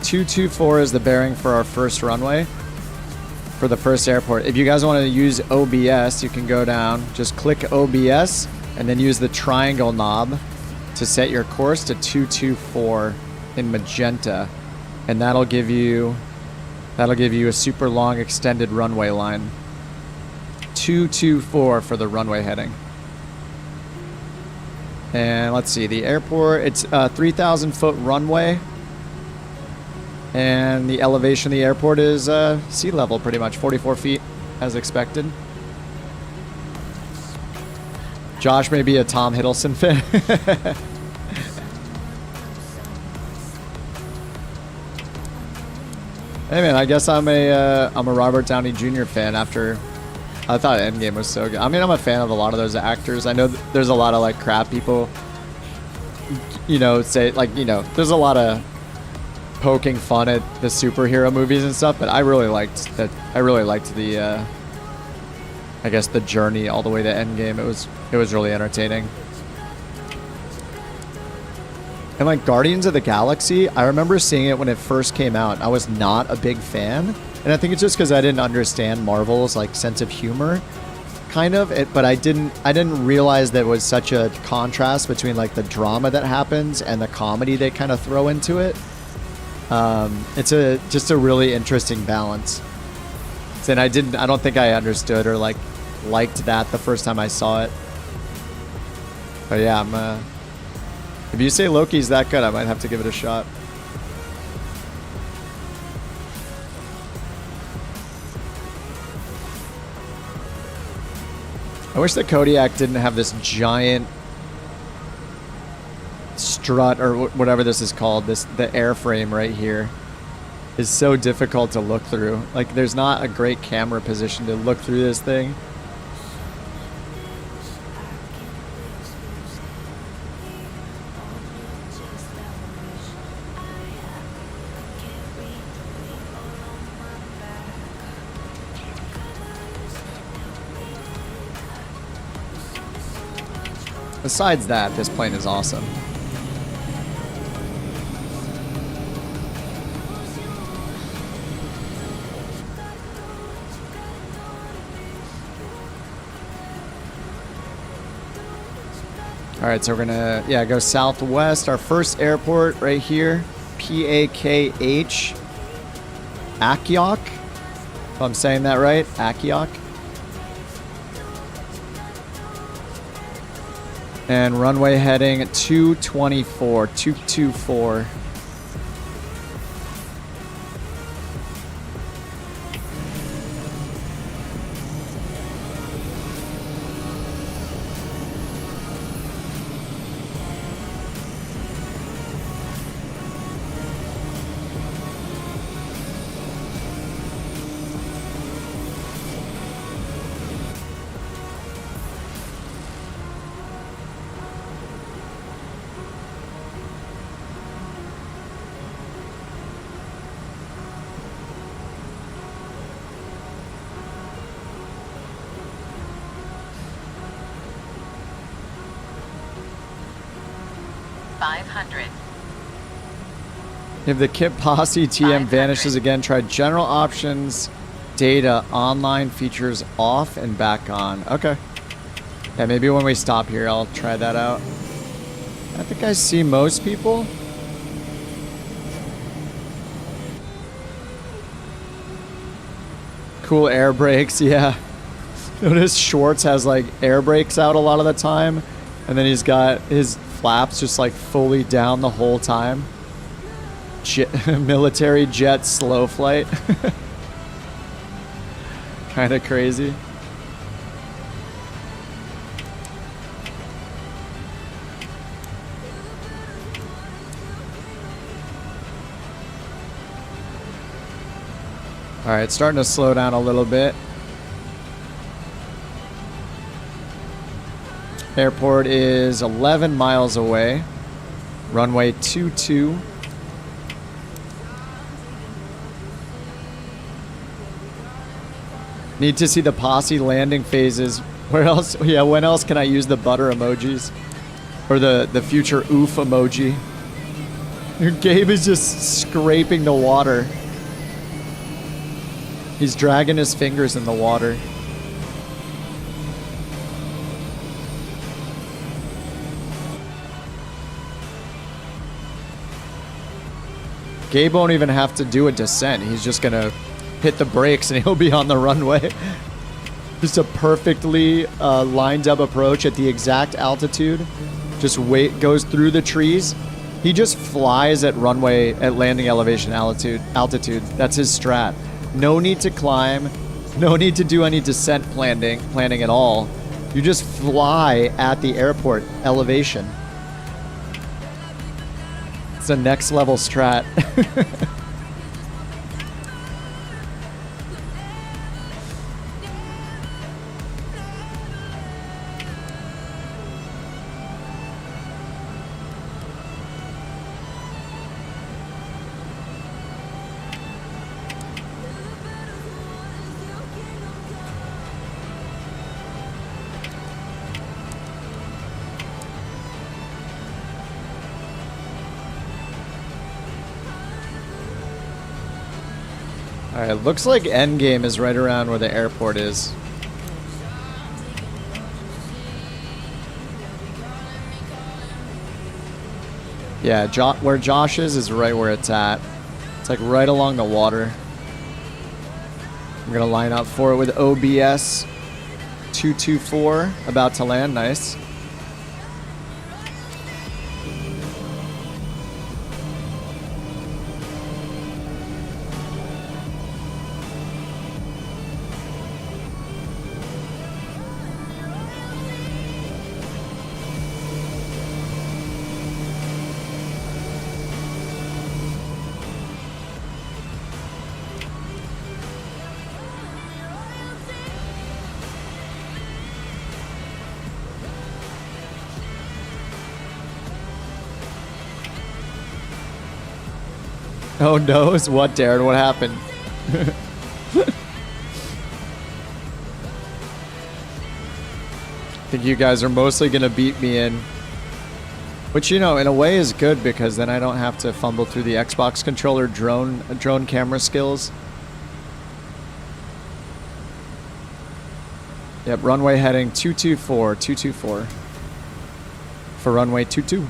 224 is the bearing for our first runway for the first airport. If you guys want to use OBS, you can go down, just click OBS, and then use the triangle knob to set your course to 224 in magenta. And that'll give you a super long extended runway line. 224 for the runway heading. And let's see, the airport, it's a 3,000 foot runway. And the elevation of the airport is sea level, pretty much 44 feet as expected. Josh may be a Tom Hiddleston fan. Hey man, I guess I'm a Robert Downey Jr. fan after. I thought Endgame was so good. I mean, I'm a fan of a lot of those actors. I know there's a lot of like crap people, you know, say like, you know, there's a lot of poking fun at the superhero movies and stuff, but I really liked that. I really liked the, I guess the journey all the way to Endgame. It was really entertaining. And like Guardians of the Galaxy, I remember seeing it when it first came out. I was not a big fan. And I think it's just because I didn't understand Marvel's like sense of humor, kind of. But I didn't realize that it was such a contrast between like the drama that happens and the comedy they kind of throw into it. It's just a really interesting balance. And I don't think I understood or like liked that the first time I saw it. But yeah, if you say Loki's that good, I might have to give it a shot. I wish the Kodiak didn't have this giant strut or whatever this is called. The airframe right here is so difficult to look through. Like there's not a great camera position to look through this thing. Besides that, this plane is awesome. All right, so we're gonna, go southwest. Our first airport right here, P-A-K-H, Akiok, if I'm saying that right, Akiok. And runway heading 224, 224. 500. If the kit posse TM 500. vanishes again, try general options, data, online features off and back on. Okay. Yeah, maybe when we stop here, I'll try that out. I think I see most people. Cool air brakes, yeah. Notice Schwartz has like air brakes out a lot of the time, and then he's got his flaps just like fully down the whole time. Military jet slow flight. Kind of crazy. All right, starting to slow down a little bit. Airport is 11 miles away. Runway 22. Need to see the posse landing phases. Where else? Yeah, when else can I use the butter emojis? Or the future oof emoji? Gabe is just scraping the water. He's dragging his fingers in the water. Gabe won't even have to do a descent. He's just gonna hit the brakes and he'll be on the runway. Just a perfectly lined up approach at the exact altitude. Just goes through the trees. He just flies at runway at landing elevation altitude. That's his strat. No need to climb. No need to do any descent planning at all. You just fly at the airport elevation. It's a next level strat. Alright, looks like endgame is right around where the airport is. Yeah, where Josh is right where it's at. It's like right along the water. I'm gonna line up for it with OBS 224, about to land, nice. Oh no, it's what, Darren? What happened? I think you guys are mostly going to beat me in. Which, you know, in a way is good because then I don't have to fumble through the Xbox controller drone camera skills. Yep, runway heading 224 for runway 22.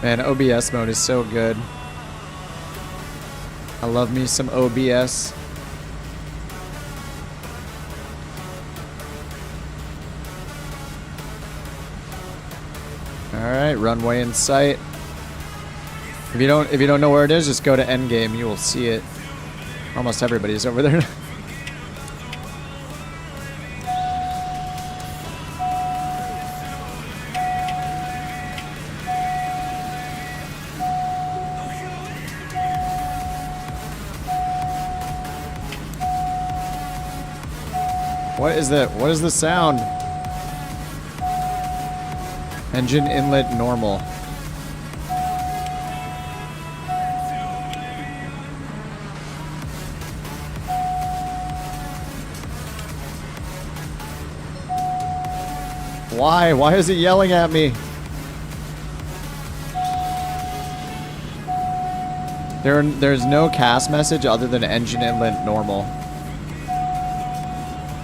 Man, OBS mode is so good. I love me some OBS. All right, runway in sight. If you don't know where it is, just go to endgame. You will see it. Almost everybody's over there. What is that? What is the sound? Engine inlet normal. Why? Why is it yelling at me? There's no cast message other than engine inlet normal.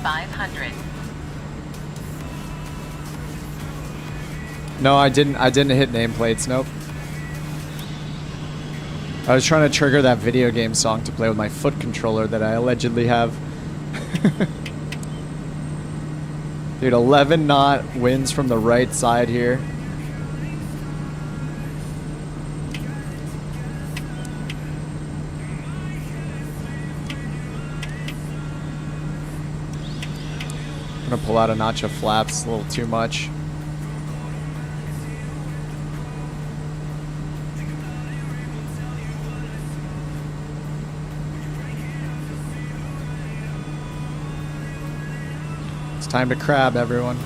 500. No, I didn't hit nameplates. Nope. I was trying to trigger that video game song to play with my foot controller that I allegedly have. Dude, 11 knot winds from the right side here. I'm gonna pull out a notch of flaps, a little too much. Time to crab, everyone.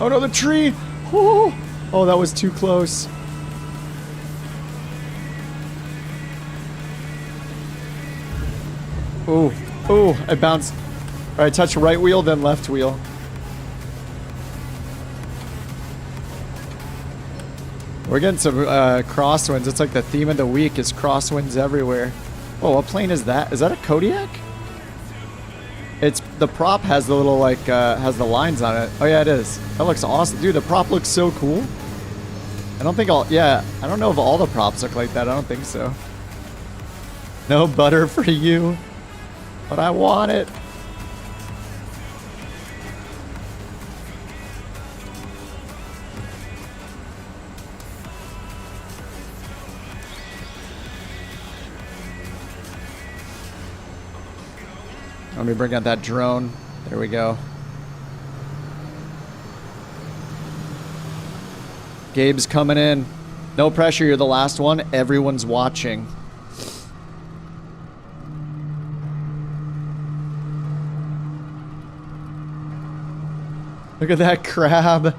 Oh no, the tree! Oh, that was too close. Ooh, ooh, I bounced. All right, touch right wheel, then left wheel. We're getting some crosswinds. It's like the theme of the week is crosswinds everywhere. Oh, what plane is that? Is that a Kodiak? It's the prop has the little like has the lines on it. Oh yeah, it is. That looks awesome, dude. The prop looks so cool. I don't think I don't know if all the props look like that. I don't think so. No butter for you. But I want it. Let me bring out that drone. There we go. Gabe's coming in. No pressure, you're the last one. Everyone's watching. Look at that crab.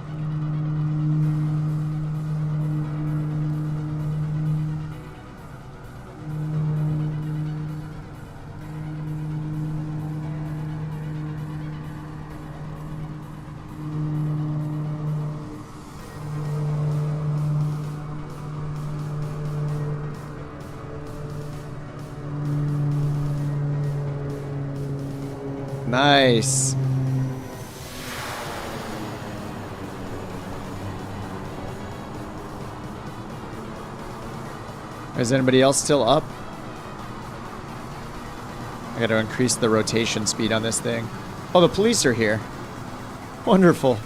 Nice. Is anybody else still up? I gotta increase the rotation speed on this thing. Oh, the police are here. Wonderful.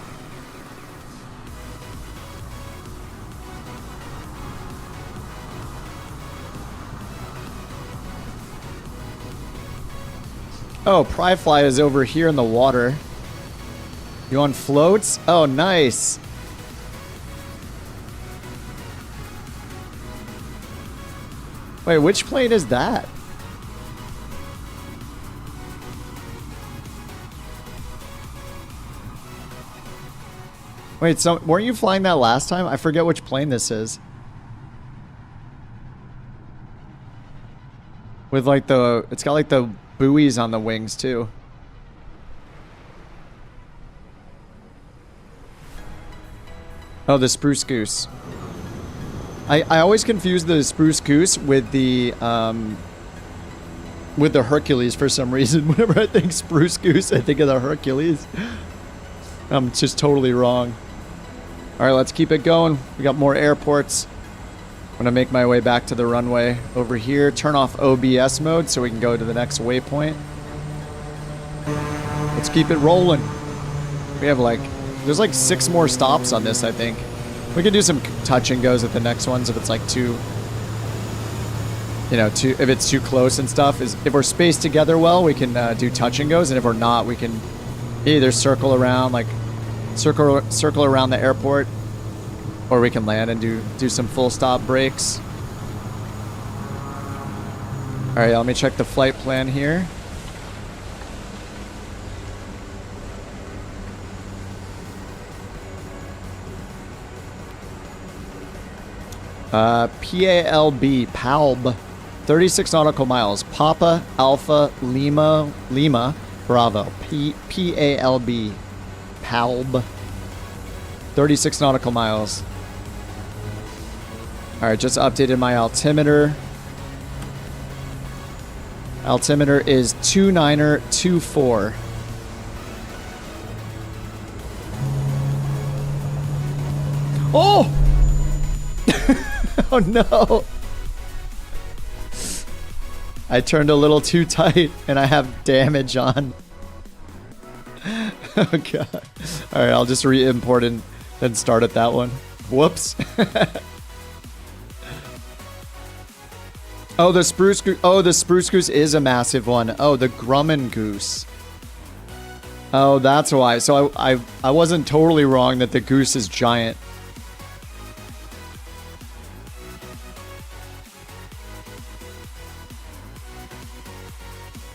Oh, pry fly is over here in the water. You on floats? Oh, nice. Wait, which plane is that? Wait, so weren't you flying that last time? I forget which plane this is. With like the, it's got like the buoys on the wings too. Oh, the Spruce Goose. I always confuse the Spruce Goose with the Hercules for some reason. Whenever I think Spruce Goose, I think of the Hercules. I'm just totally wrong. All right, let's keep it going. We got more airports. I'm gonna make my way back to the runway over here. Turn off OBS mode so we can go to the next waypoint. Let's keep it rolling. We have like, there's like 6 more stops on this, I think. We can do some touch and goes at the next ones if it's like too you know, if it's too close and stuff, is if we're spaced together well, we can do touch and goes, and if we're not, we can either circle around, like circle around the airport, or we can land and do some full stop breaks. All right, let me check the flight plan here. PALB, 36 nautical miles. Papa Alpha Lima Bravo. PALB, PALB, 36 nautical miles. All right, just updated my altimeter. Altimeter is 2924. Oh! Oh no! I turned a little too tight and I have damage on. Oh god. Alright, I'll just re-import and then start at that one. Whoops. Oh, the spruce goose. Oh, the spruce goose is a massive one. Oh, the Grumman goose. Oh, that's why. So I wasn't totally wrong that the goose is giant.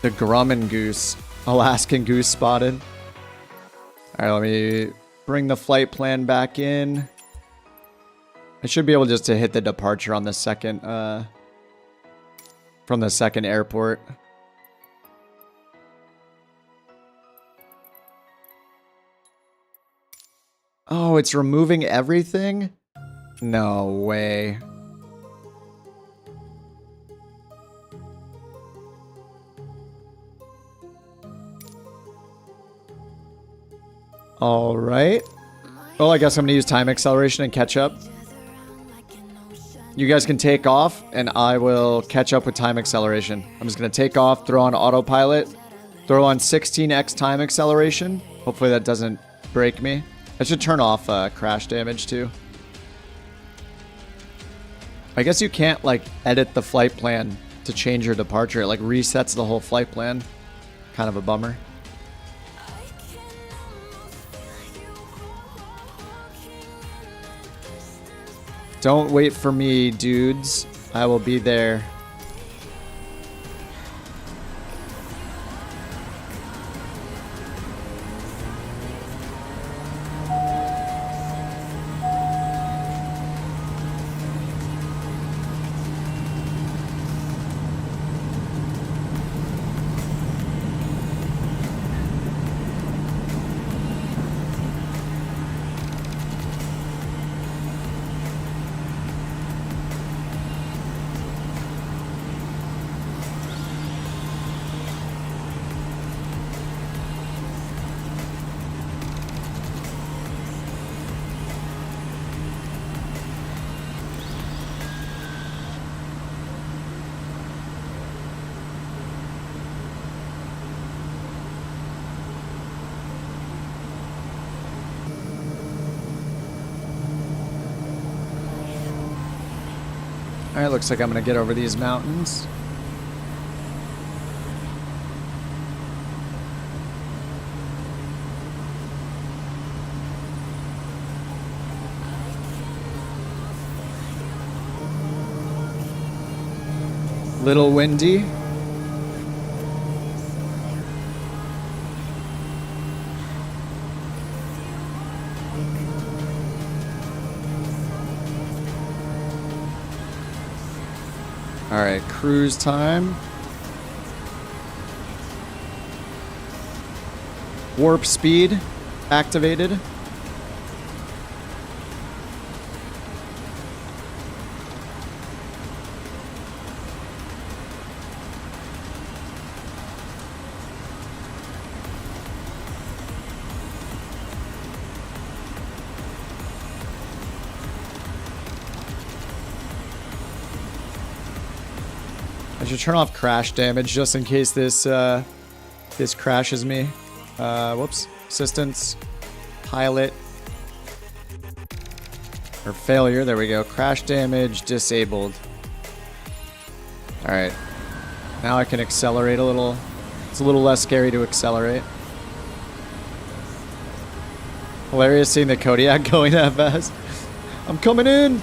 The Grumman goose. Alaskan goose spotted. Alright, let me bring the flight plan back in. I should be able just to hit the departure on the second, from the second airport. Oh, it's removing everything? No way. All right. Well, I guess I'm going to use time acceleration and catch up. You guys can take off, and I will catch up with time acceleration. I'm just going to take off, throw on autopilot, throw on 16x time acceleration. Hopefully that doesn't break me. I should turn off crash damage, too. I guess you can't, like, edit the flight plan to change your departure. It, like, resets the whole flight plan. Kind of a bummer. Don't wait for me, dudes. I will be there. Alright, looks like I'm gonna get over these mountains. Little windy. All right, cruise time. Warp speed activated. I should turn off crash damage just in case this this crashes me. Whoops. Assistance. Pilot. Or failure. There we go. Crash damage disabled. All right. Now I can accelerate a little. It's a little less scary to accelerate. Hilarious seeing the Kodiak going that fast. I'm coming in.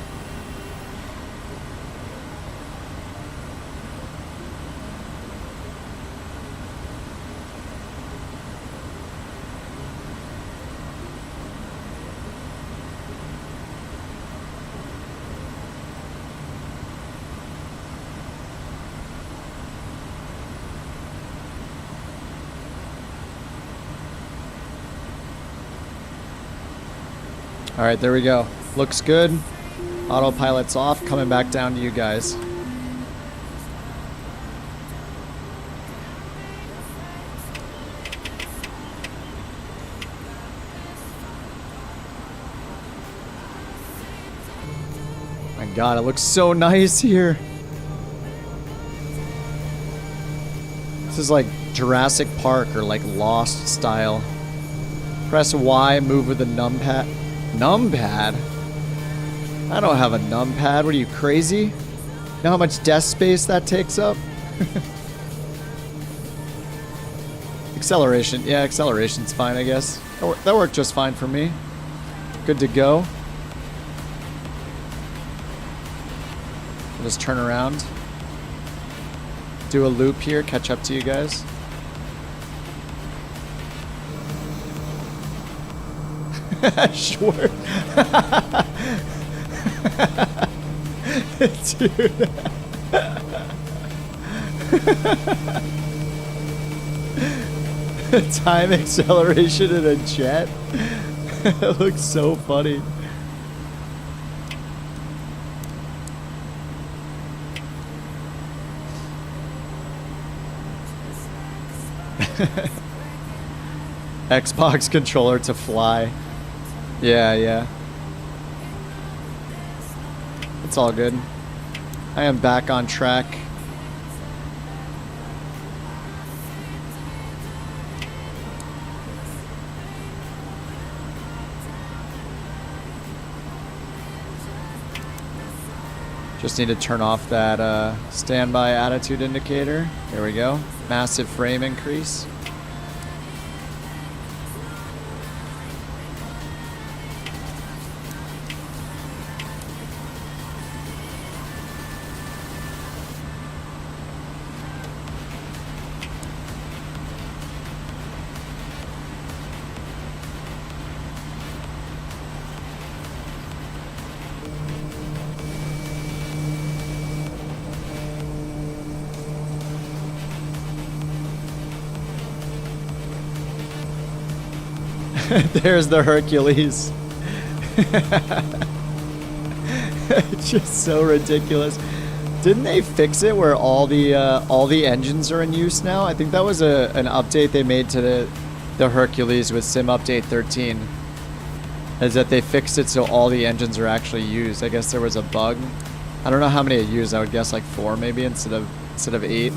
All right, there we go. Looks good. Autopilot's off. Coming back down to you guys. My God, it looks so nice here. This is like Jurassic Park or like Lost style. Press Y, move with the numpad. Numpad? I don't have a numpad. What are you, crazy? You know how much desk space that takes up? Acceleration. Yeah, acceleration's fine, I guess. That worked just fine for me. Good to go. I'll just turn around. Do a loop here, catch up to you guys. Sure. Dude. Time acceleration in a jet. It looks so funny. Xbox controller to fly. Yeah. It's all good. I am back on track. Just need to turn off that standby attitude indicator. There we go. Massive frame increase. There's the Hercules. It's just so ridiculous. Didn't they fix it where all the engines are in use now? I think that was an update they made to the Hercules with Sim Update 13. Is that they fixed it so all the engines are actually used. I guess there was a bug. I don't know how many it used. I would guess like 4 maybe instead of 8.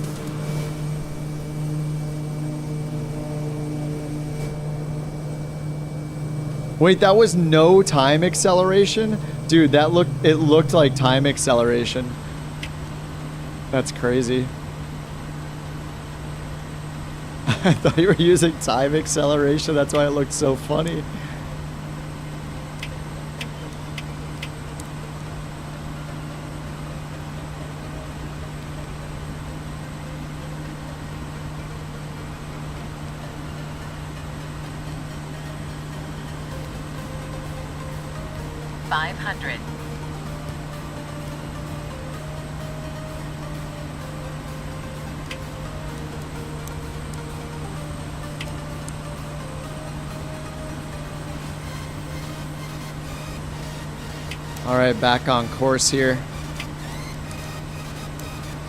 Wait, that was no time acceleration? Dude, it looked like time acceleration. That's crazy. I thought you were using time acceleration. That's why it looked so funny. Alright, back on course here.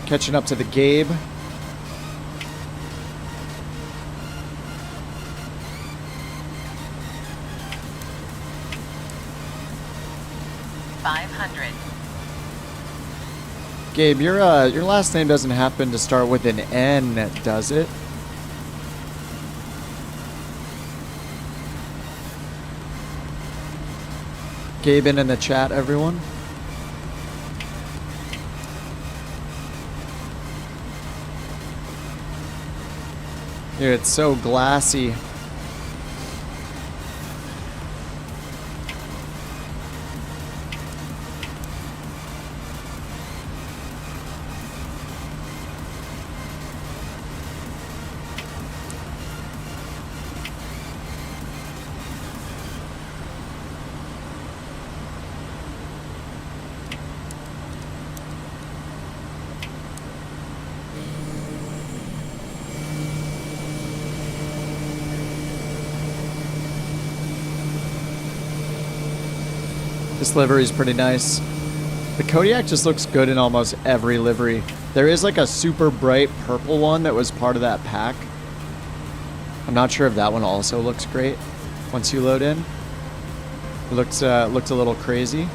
Catching up to the Gabe. Gabe, your last name doesn't happen to start with an N, does it? Gabe in the chat, everyone. Dude, it's so glassy. This livery is pretty nice. The Kodiak just looks good in almost every livery. There is like a super bright purple one that was part of that pack. I'm not sure if that one also looks great once you load in. It looked a little crazy.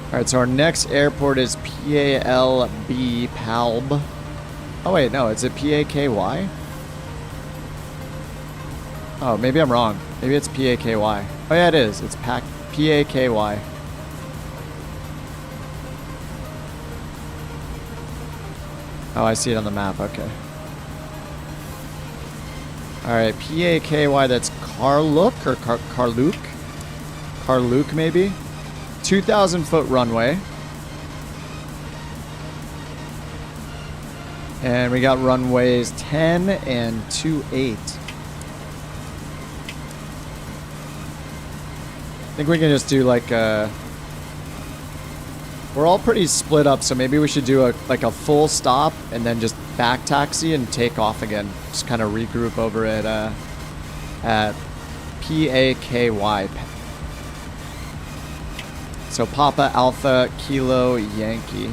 Alright, so our next airport is PALB, PALB. Oh wait, no, is it PAKY? Oh, maybe I'm wrong. Maybe it's PAKY. Oh yeah, it is. It's PAKY. Oh, I see it on the map. Okay. Alright, PAKY, that's Karluk or Karluk? Karluk, maybe? 2,000 foot runway. And we got runways 10 and 28. I think we can just do like a... We're all pretty split up, so maybe we should do a full stop and then just back taxi and take off again. Just kind of regroup over at PAKY. So Papa Alpha Kilo Yankee.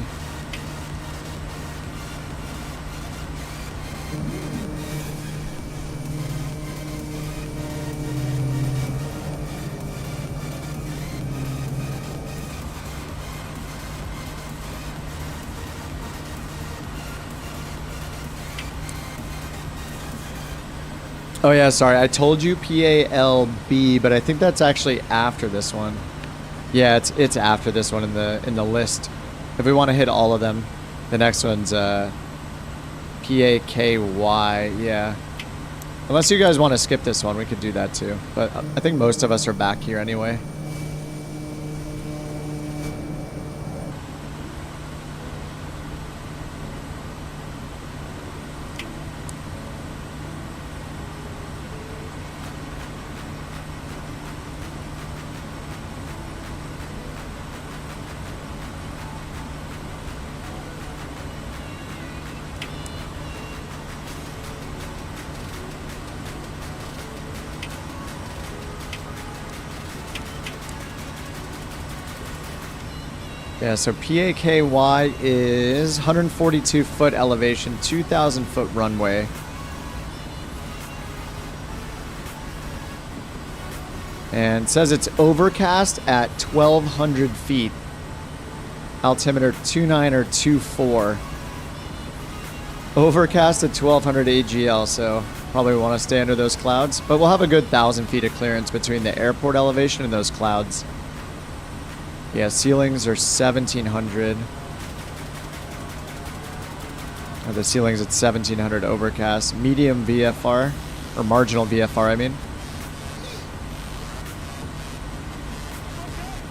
Oh yeah, sorry. I told you PALB, but I think that's actually after this one. Yeah, it's after this one in the list. If we want to hit all of them, the next one's PAKY. Yeah. Unless you guys want to skip this one, we could do that too. But I think most of us are back here anyway. Yeah, so PAKY is 142 foot elevation, 2,000 foot runway. And it says it's overcast at 1,200 feet. Altimeter 29 or 24. Overcast at 1,200 AGL, so probably want to stay under those clouds. But we'll have a good 1,000 feet of clearance between the airport elevation and those clouds. Yeah, ceilings are 1,700. The ceilings at 1,700 overcast. Medium VFR, or marginal VFR, I mean.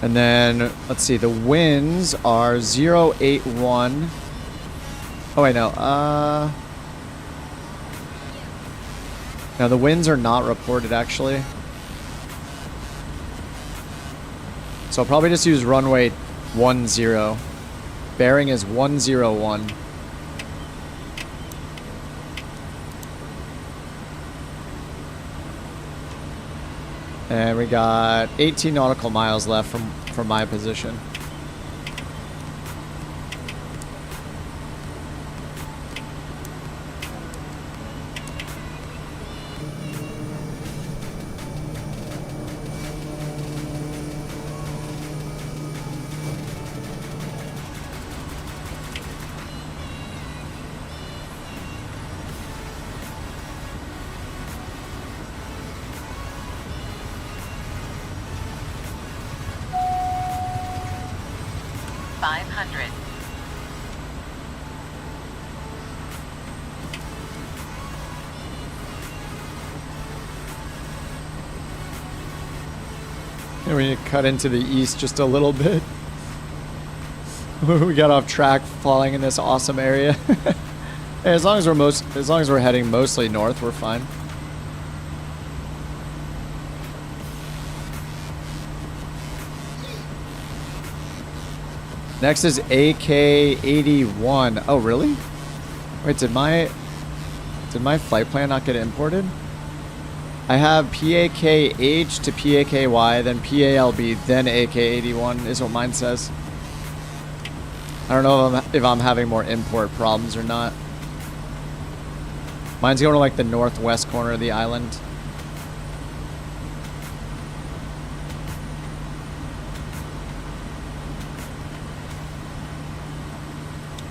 And then, let's see, the winds are 081. Oh, wait, no. No, the winds are not reported, actually. So I'll probably just use runway 10. Bearing is 101. And we got 18 nautical miles left from my position. And we need to cut into the east just a little bit. We got off track falling in this awesome area. Hey, as long as we're heading mostly north, we're fine. Next is AK-81. Oh, really? Wait, did my flight plan not get imported? I have PAKH to PAKY, then PALB, then AK-81 is what mine says. I don't know if I'm having more import problems or not. Mine's going to like the northwest corner of the island.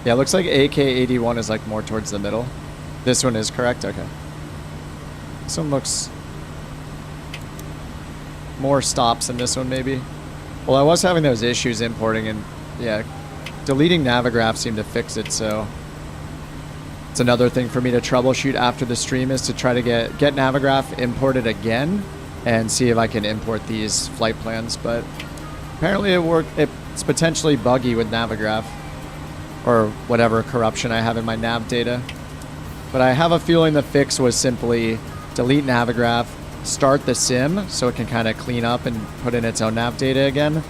Yeah, it looks like AK-81 is like more towards the middle. This one is correct? Okay. This one looks more stops than this one maybe. Well, I was having those issues importing, and yeah, deleting Navigraph seemed to fix it, so it's another thing for me to troubleshoot after the stream is to try to get Navigraph imported again and see if I can import these flight plans, but apparently it worked. It's potentially buggy with Navigraph or whatever corruption I have in my nav data. But I have a feeling the fix was simply delete Navigraph, start the sim so it can kind of clean up and put in its own nav data again.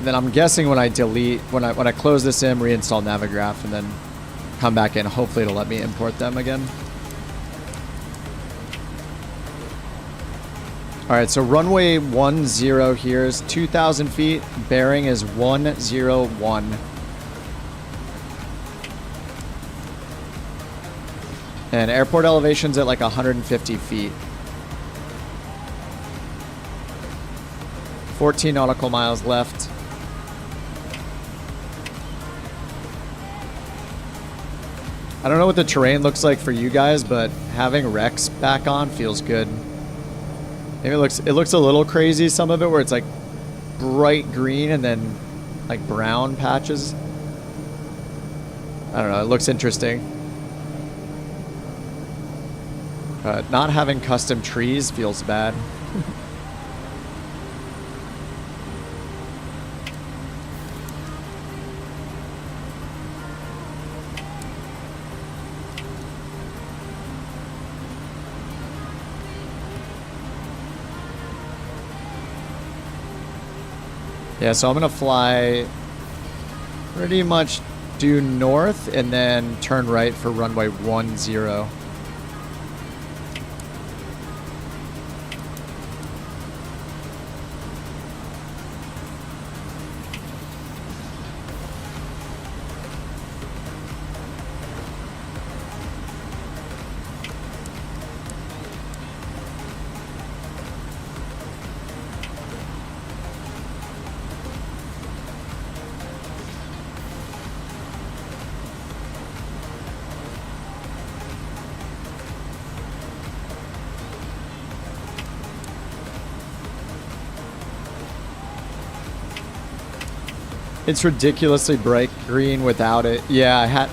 Then I'm guessing when I close the sim, reinstall Navigraph, and then come back in, hopefully it'll let me import them again. Alright, so runway 10 here is 2,000 feet. Bearing is 101. And airport elevation's at like 150 feet. 14 nautical miles left. I don't know what the terrain looks like for you guys, but having Rex back on feels good. Maybe it looks a little crazy, some of it, where it's like bright green and then like brown patches. I don't know, it looks interesting. Not having custom trees feels bad. Yeah, so I'm gonna fly pretty much due north and then turn right for runway 10. It's ridiculously bright green without it. Yeah, I had...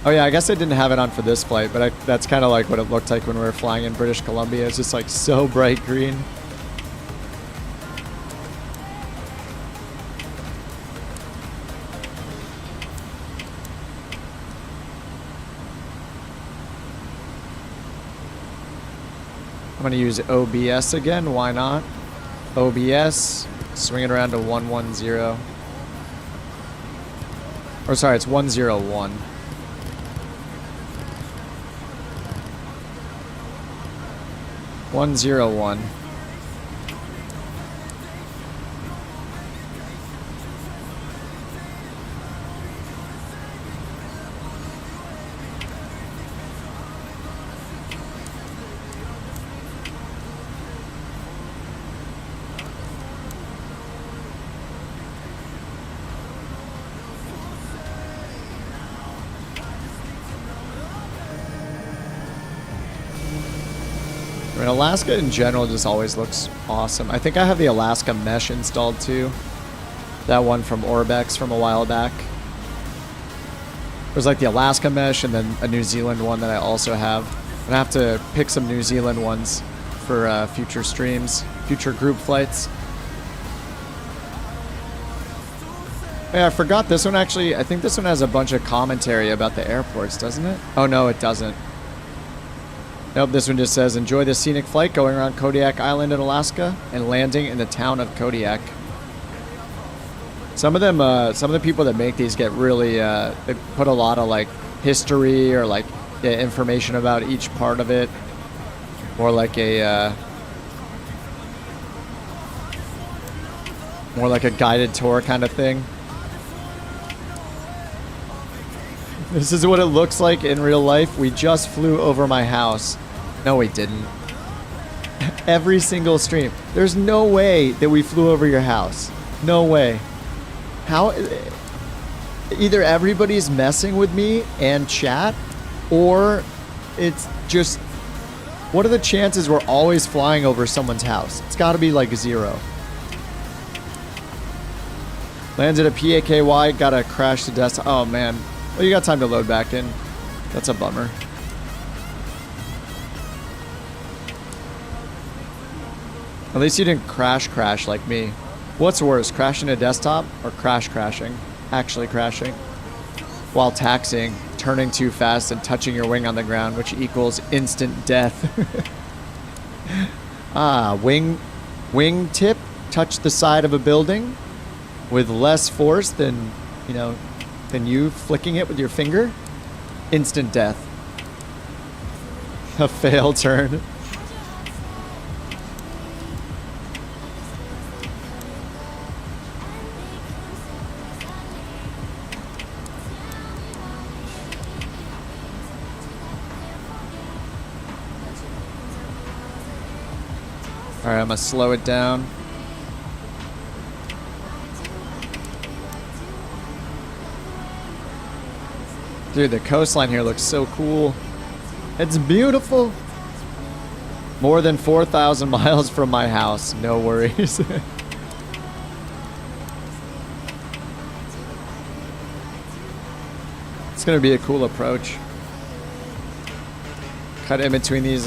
Oh yeah, I guess I didn't have it on for this flight, but that's kind of like what it looked like when we were flying in British Columbia. It's just like so bright green. I'm going to use OBS again. Why not? OBS. Swing it around to 110. Or sorry, it's 101. 101. I mean, Alaska in general just always looks awesome. I think I have the Alaska mesh installed too. That one from Orbex from a while back. It was like the Alaska mesh and then a New Zealand one that I also have. I'm gonna have to pick some New Zealand ones for future streams, future group flights. Yeah, I forgot this one actually. I think this one has a bunch of commentary about the airports, doesn't it? Oh, no, it doesn't. Nope, this one just says, enjoy the scenic flight going around Kodiak Island in Alaska and landing in the town of Kodiak. Some of the people that make these get really, they put a lot of like history or like information about each part of it. More like a guided tour kind of thing. This is what it looks like in real life. We just flew over my house. No, we didn't. Every single stream. There's no way that we flew over your house. No way. How? Either everybody's messing with me and chat, or it's just... What are the chances we're always flying over someone's house? It's got to be like 0. Lands at a PAKY, gotta crash the desktop. Oh, man. Well, you got time to load back in. That's a bummer. At least you didn't crash like me. What's worse, crashing a desktop or crashing? Actually crashing. While taxiing, turning too fast and touching your wing on the ground, which equals instant death. Wing tip, touch the side of a building with less force than, than you flicking it with your finger. Instant death. A fail turn. Alright, I'm gonna slow it down. Dude, the coastline here looks so cool. It's beautiful. More than 4,000 miles from my house. No worries. It's gonna be a cool approach. Cut in between these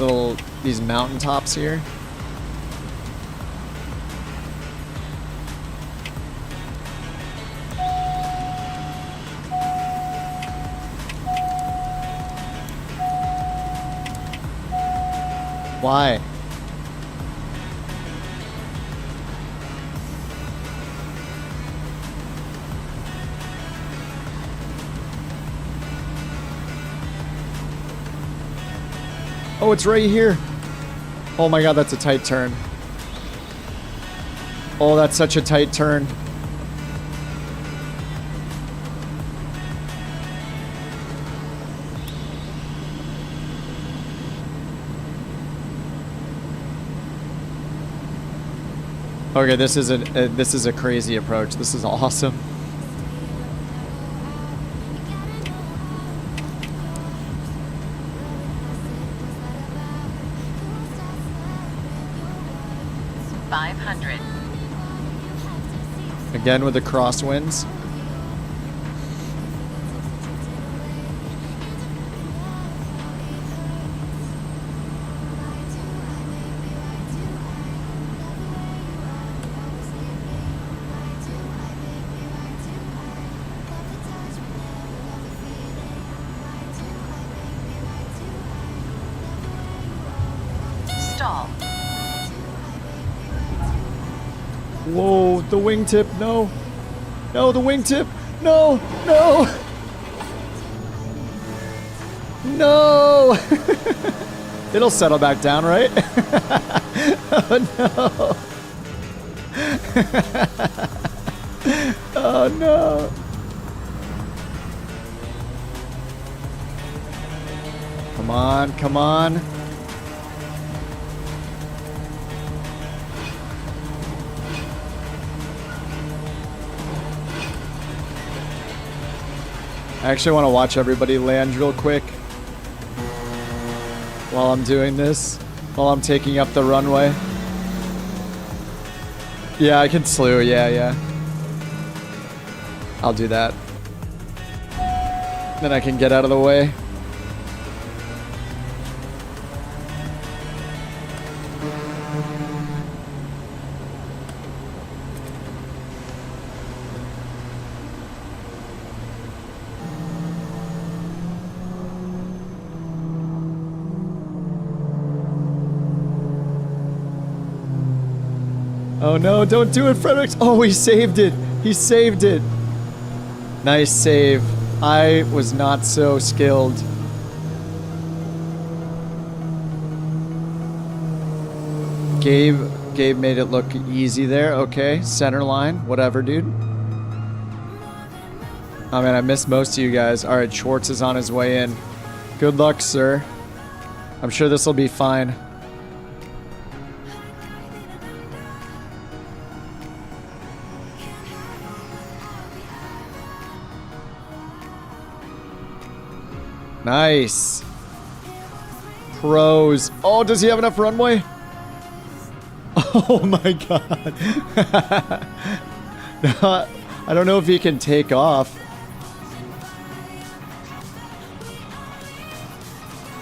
mountaintops here. Why? Oh, it's right here. Oh my god, that's a tight turn. Oh, that's such a tight turn. Okay, this is a crazy approach. This is awesome. Again with the crosswinds. Whoa, the wingtip, no. No, the wingtip, no, no. No. It'll settle back down, right? Oh, no. Oh, no. Come on, come on. I actually want to watch everybody land real quick while I'm doing this, while I'm taking up the runway. Yeah, I can slew, yeah. I'll do that. Then I can get out of the way. Oh no, don't do it, Fredericks. Oh, he saved it. He saved it. Nice save. I was not so skilled. Gabe made it look easy there. Okay, center line. Whatever, dude. Oh man, I missed most of you guys. All right, Schwartz is on his way in. Good luck, sir. I'm sure this will be fine. Nice. Pros. Oh, does he have enough runway? Oh my god. No, I don't know if he can take off.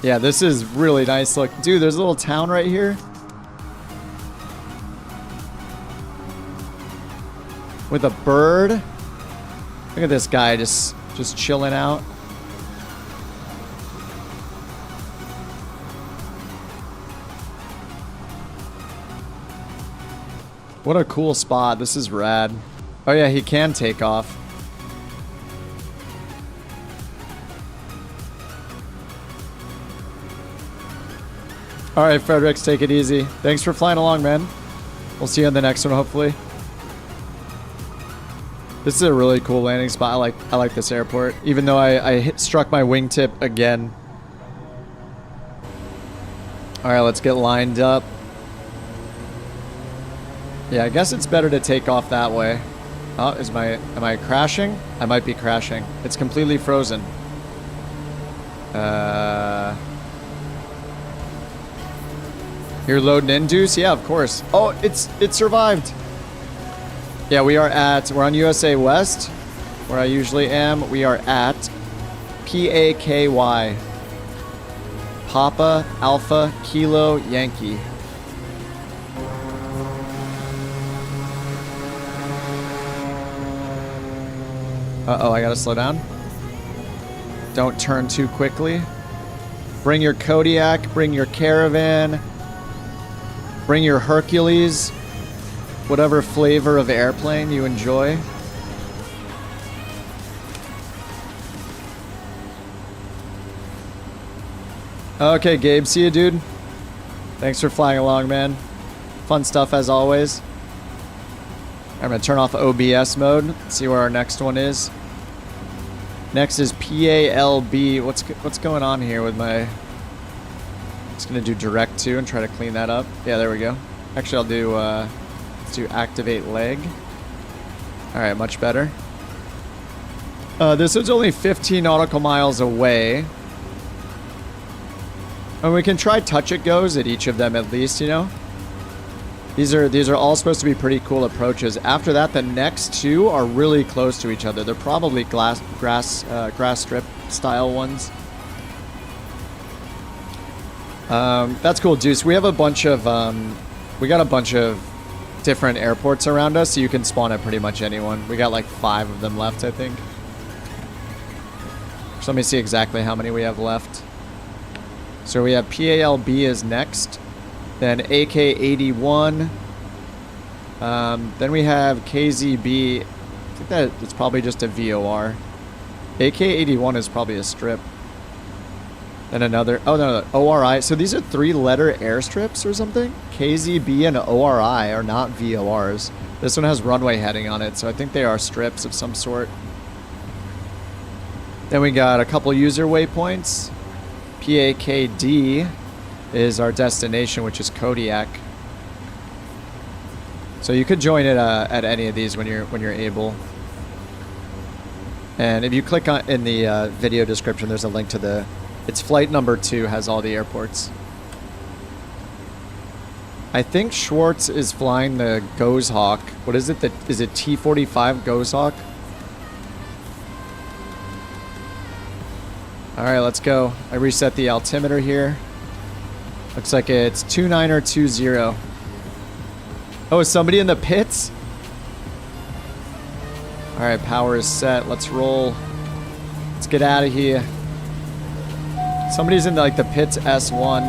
Yeah, this is really nice. Look, dude, there's a little town right here. With a bird. Look at this guy just chilling out. What a cool spot. This is rad. Oh yeah, he can take off. Alright, Fredericks, take it easy. Thanks for flying along, man. We'll see you on the next one, hopefully. This is a really cool landing spot. I like this airport. Even though I struck my wingtip again. Alright, let's get lined up. Yeah, I guess it's better to take off that way. Oh, am I crashing? I might be crashing. It's completely frozen. You're loading in, Deuce? Yeah, of course. Oh, it survived. Yeah, we're on USA West, where I usually am. We are at PAKY. Papa Alpha Kilo Yankee. Uh-oh, I gotta slow down. Don't turn too quickly. Bring your Kodiak, bring your Caravan, bring your Hercules, whatever flavor of airplane you enjoy. Okay, Gabe, see you, dude. Thanks for flying along, man. Fun stuff as always. I'm gonna turn off OBS mode, see where our next one is. Next is PALB. What's going on here with my... Just gonna do direct to and try to clean that up. Yeah, there we go. Actually, I'll do, let's do activate leg. All right, much better. This is only 15 nautical miles away. And we can try touch it goes at each of them at least, you know? These are all supposed to be pretty cool approaches. After that, the next two are really close to each other. They're probably grass strip style ones. That's cool, Deuce. We have a bunch of we got a bunch of different airports around us, so you can spawn at pretty much anyone. We got like 5 of them left, I think. So let me see exactly how many we have left. So we have PALB is next. Then AK-81. Then we have KZB. I think that it's probably just a VOR. AK-81 is probably a strip. Then another. Oh, no, ORI. So these are 3-letter airstrips or something? KZB and ORI are not VORs. This one has runway heading on it, so I think they are strips of some sort. Then we got a couple user waypoints. PAKD is our destination, which is Kodiak. So you could join it at any of these when you're able. And if you click on in the video description, there's a link to the. It's flight number 2 has all the airports. I think Schwartz is flying the Goshawk. What is it? Is it T-45 Goshawk? All right, let's go. I reset the altimeter here. Looks like it's 2920. Oh, is somebody in the pits? All right, power is set. Let's roll. Let's get out of here. Somebody's in like the pits S1.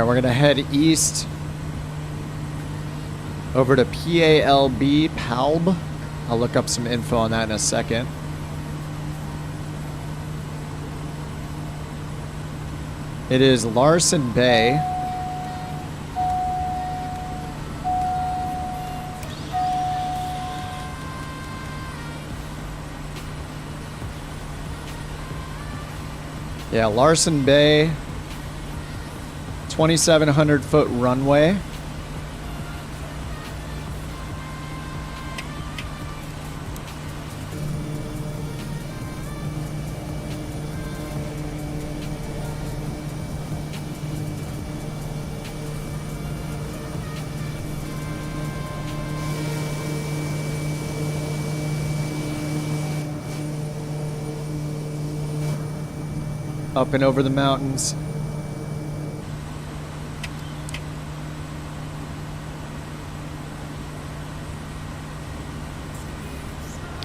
Alright, we're gonna head east over to PALB. I'll look up some info on that in a second. It is Larson Bay. Yeah, Larson Bay. 2,700 foot runway. Up and over the mountains.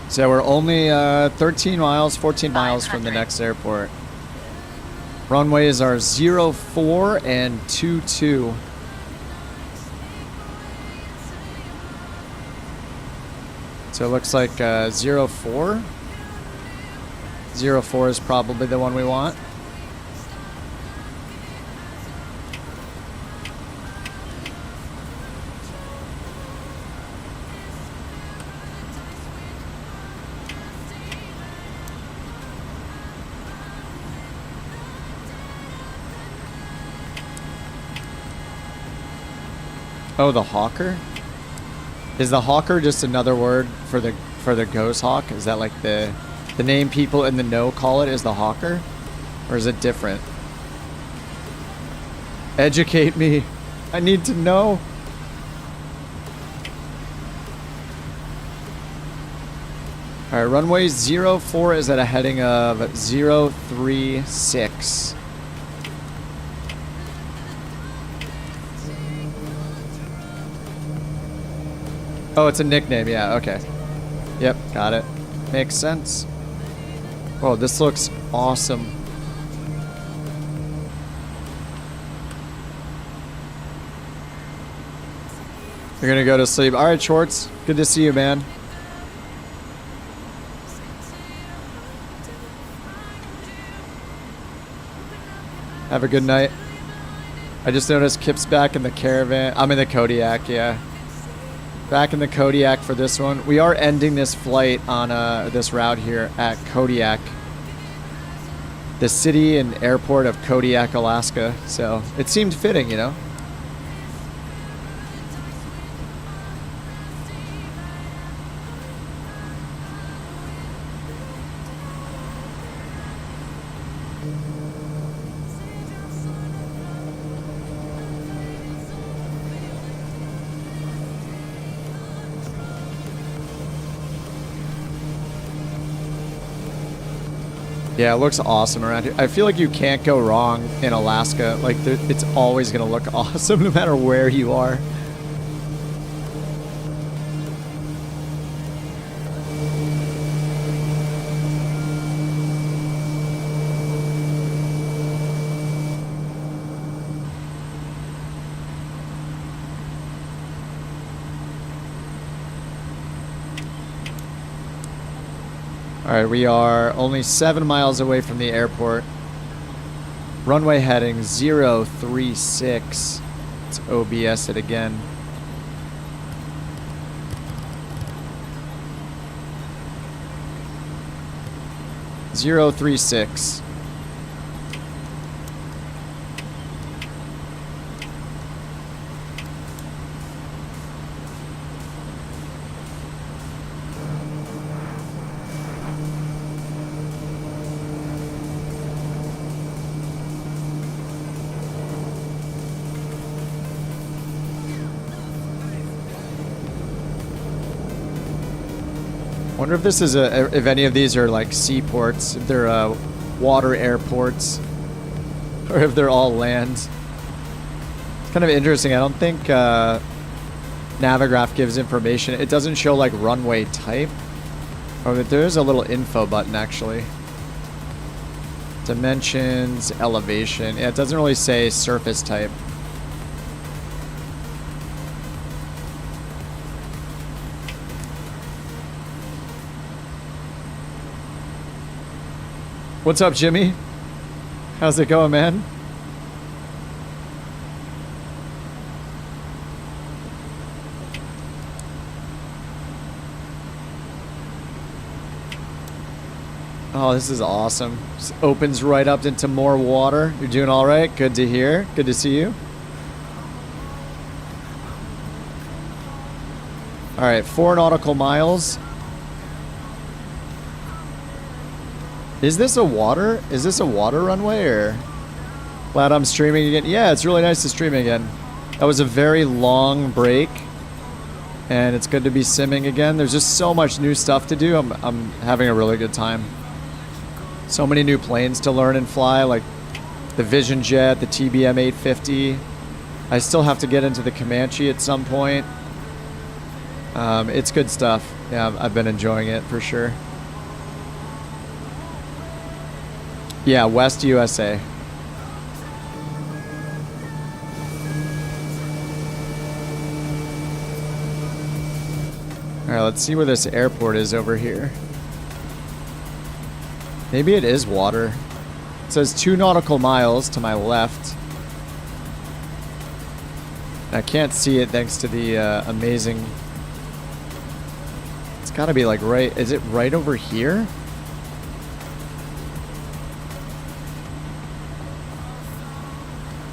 So we're only 13 miles, 14 miles from the next airport. Runways are 04 and 22. So it looks like 04. 04 is probably the one we want. Oh, the Hawker? Is the Hawker just another word for the ghost hawk? Is that like the name people in the know call it is the Hawker? Or is it different? Educate me. I need to know. Alright, runway 04 is at a heading of 036. Oh, it's a nickname. Yeah, okay. Yep, got it. Makes sense. Whoa, this looks awesome. You're gonna go to sleep. All right, Shorts. Good to see you, man. Have a good night. I just noticed Kip's back in the caravan. I'm in the Kodiak, yeah. Back in the Kodiak for this one. We are ending this flight on this route here at Kodiak. The city and airport of Kodiak, Alaska. So it seemed fitting, you know? Yeah, it looks awesome around here. I feel like you can't go wrong in Alaska. Like, it's always going to look awesome no matter where you are. Alright, we are only 7 miles away from the airport. Runway heading 036. Let's OBS it again. Zero 36. Wonder if this is if any of these are like seaports, if they're water airports, or if they're all land. It's kind of interesting. I don't think Navigraph gives information. It doesn't show like runway type. Oh, but there is a little info button actually. Dimensions, elevation. Yeah, it doesn't really say surface type. What's up, Jimmy? How's it going, man? Oh, this is awesome. Just opens right up into more water. You're doing all right? Good to hear. Good to see you. All right, 4 nautical miles. Is this a water runway or? Glad I'm streaming again. Yeah, it's really nice to stream again. That was a very long break, and it's good to be simming again. There's just so much new stuff to do. I'm having a really good time. So many new planes to learn and fly, like the Vision Jet, the TBM 850. I still have to get into the Comanche at some point. It's good stuff. Yeah, I've been enjoying it for sure. Yeah, West USA. All right, let's see where this airport is over here. Maybe it is water. It says 2 nautical miles to my left. I can't see it thanks to the amazing... It's gotta be like right... Is it right over here?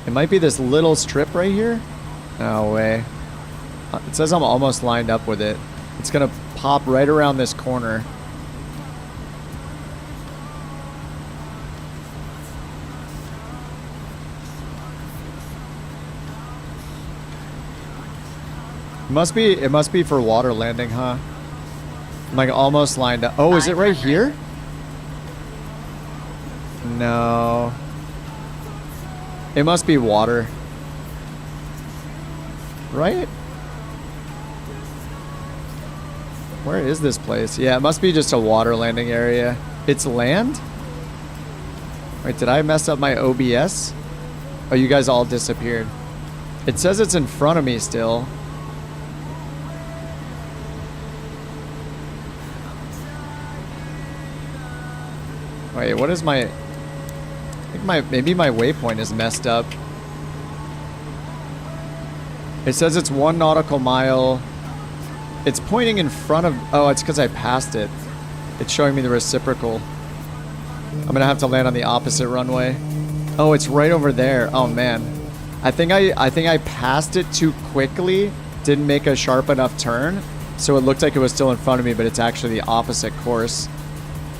It might be this little strip right here. No way. It says I'm almost lined up with it. It's gonna pop right around this corner. It must be for water landing, huh? I'm like almost lined up. Oh, is it right here? No. It must be water. Right? Where is this place? Yeah, it must be just a water landing area. It's land? Wait, did I mess up my OBS? Oh, you guys all disappeared. It says it's in front of me still. Wait, what is my... I think maybe my waypoint is messed up. It says it's 1 nautical mile. It's pointing in front of... Oh, it's because I passed it. It's showing me the reciprocal. I'm going to have to land on the opposite runway. Oh, it's right over there. Oh, man. I think I passed it too quickly. Didn't make a sharp enough turn. So it looked like it was still in front of me, but it's actually the opposite course.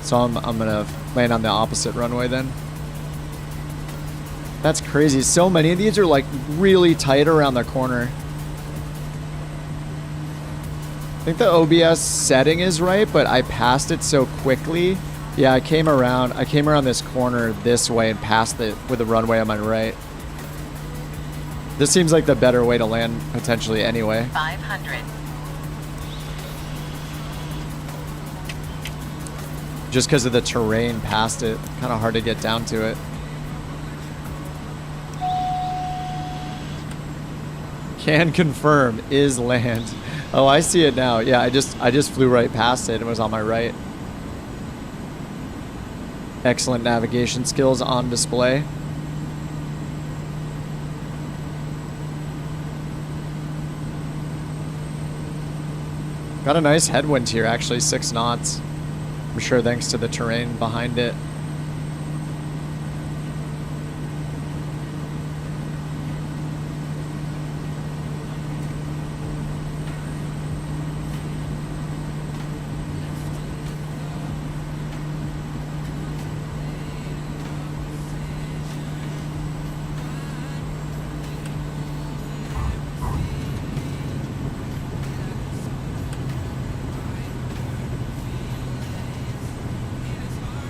So I'm going to land on the opposite runway then. That's crazy. So many of these are like really tight around the corner. I think the OBS setting is right, but I passed it so quickly. Yeah, I came around this corner this way and passed it with the runway on my right. This seems like the better way to land potentially anyway. 500. Just because of the terrain past it. Kind of hard to get down to it. Can confirm is land. Oh, I see it now. Yeah, I just flew right past it and was on my right. Excellent navigation skills on display. Got a nice headwind here, actually, 6 knots. I'm sure thanks to the terrain behind it.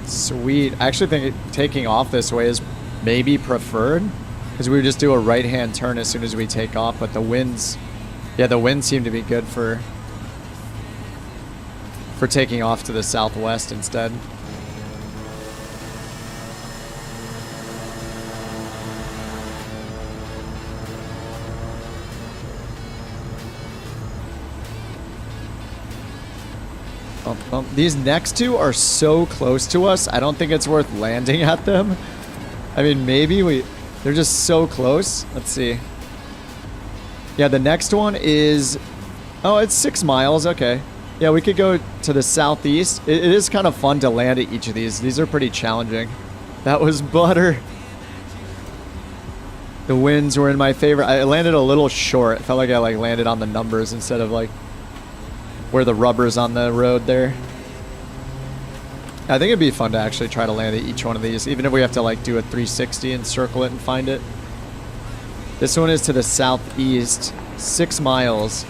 Sweet. I actually think taking off this way is maybe preferred because we would just do a right-hand turn as soon as we take off, but the winds, yeah, the winds seem to be good for taking off to the southwest instead. These next two are so close to us. I don't think it's worth landing at them. I mean, maybe they're just so close. Let's see. Yeah, the next one is, oh, it's 6 miles. Okay. Yeah, we could go to the southeast. It is kind of fun to land at each of these. These are pretty challenging. That was butter. The winds were in my favor. I landed a little short. It felt like I landed on the numbers instead of where the rubber's on the road there. I think it'd be fun to actually try to land at each one of these, even if we have to do a 360 and circle it and find it. This one is to the southeast, 6 miles.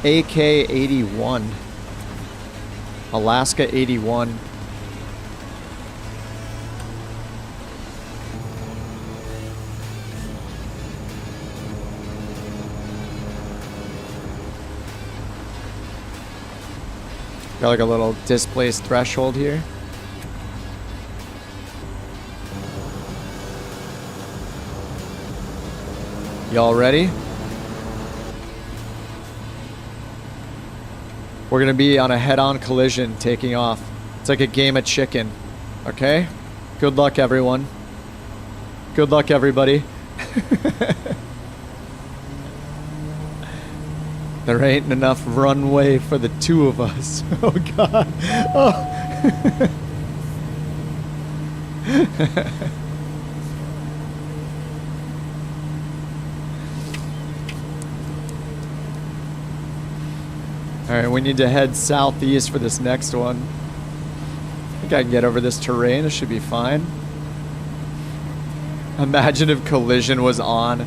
AK 81. Alaska 81. Got a little displaced threshold here. Y'all ready? We're gonna be on a head-on collision taking off. It's like a game of chicken. Okay? Good luck, everyone. Good luck, everybody. There ain't enough runway for the two of us. Oh, God. Oh. All right, we need to head southeast for this next one. I think I can get over this terrain. This should be fine. Imagine if collision was on.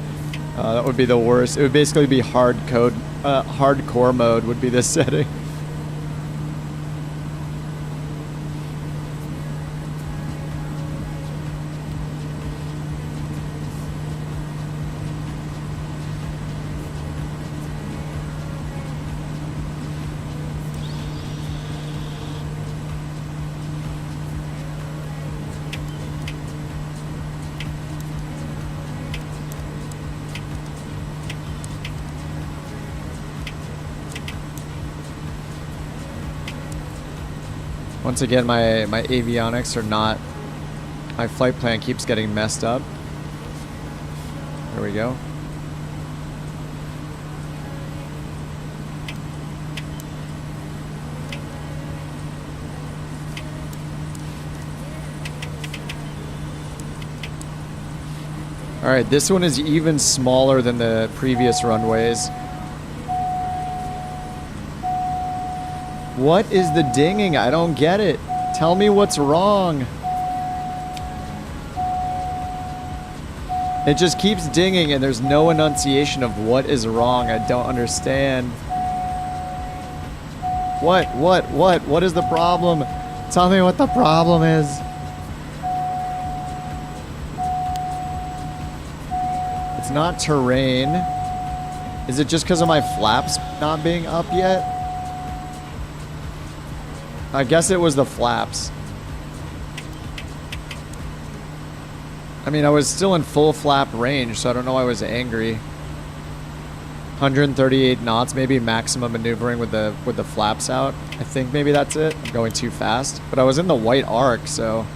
That would be the worst. It would basically be hardcore mode would be the setting. Once again, my avionics are not, my flight plan keeps getting messed up. There we go. All right, this one is even smaller than the previous runways. What is the dinging? I don't get it. Tell me what's wrong. It just keeps dinging and there's no enunciation of what is wrong. I don't understand. What is the problem? Tell me what the problem is. It's not terrain. Is it just because of my flaps not being up yet? I guess it was the flaps. I mean, I was still in full flap range, so I don't know why I was angry. 138 knots, maybe maximum maneuvering with the flaps out. I think maybe that's it. I'm going too fast. But I was in the white arc, so...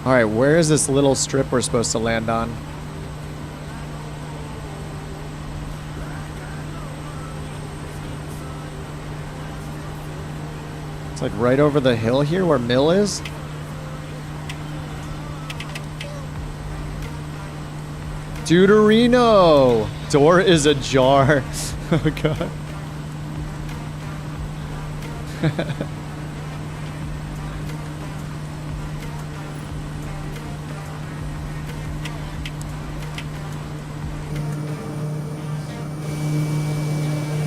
Alright, where is this little strip we're supposed to land on? It's like right over the hill here where Mill is. Deuterino! Door is ajar. Oh, God.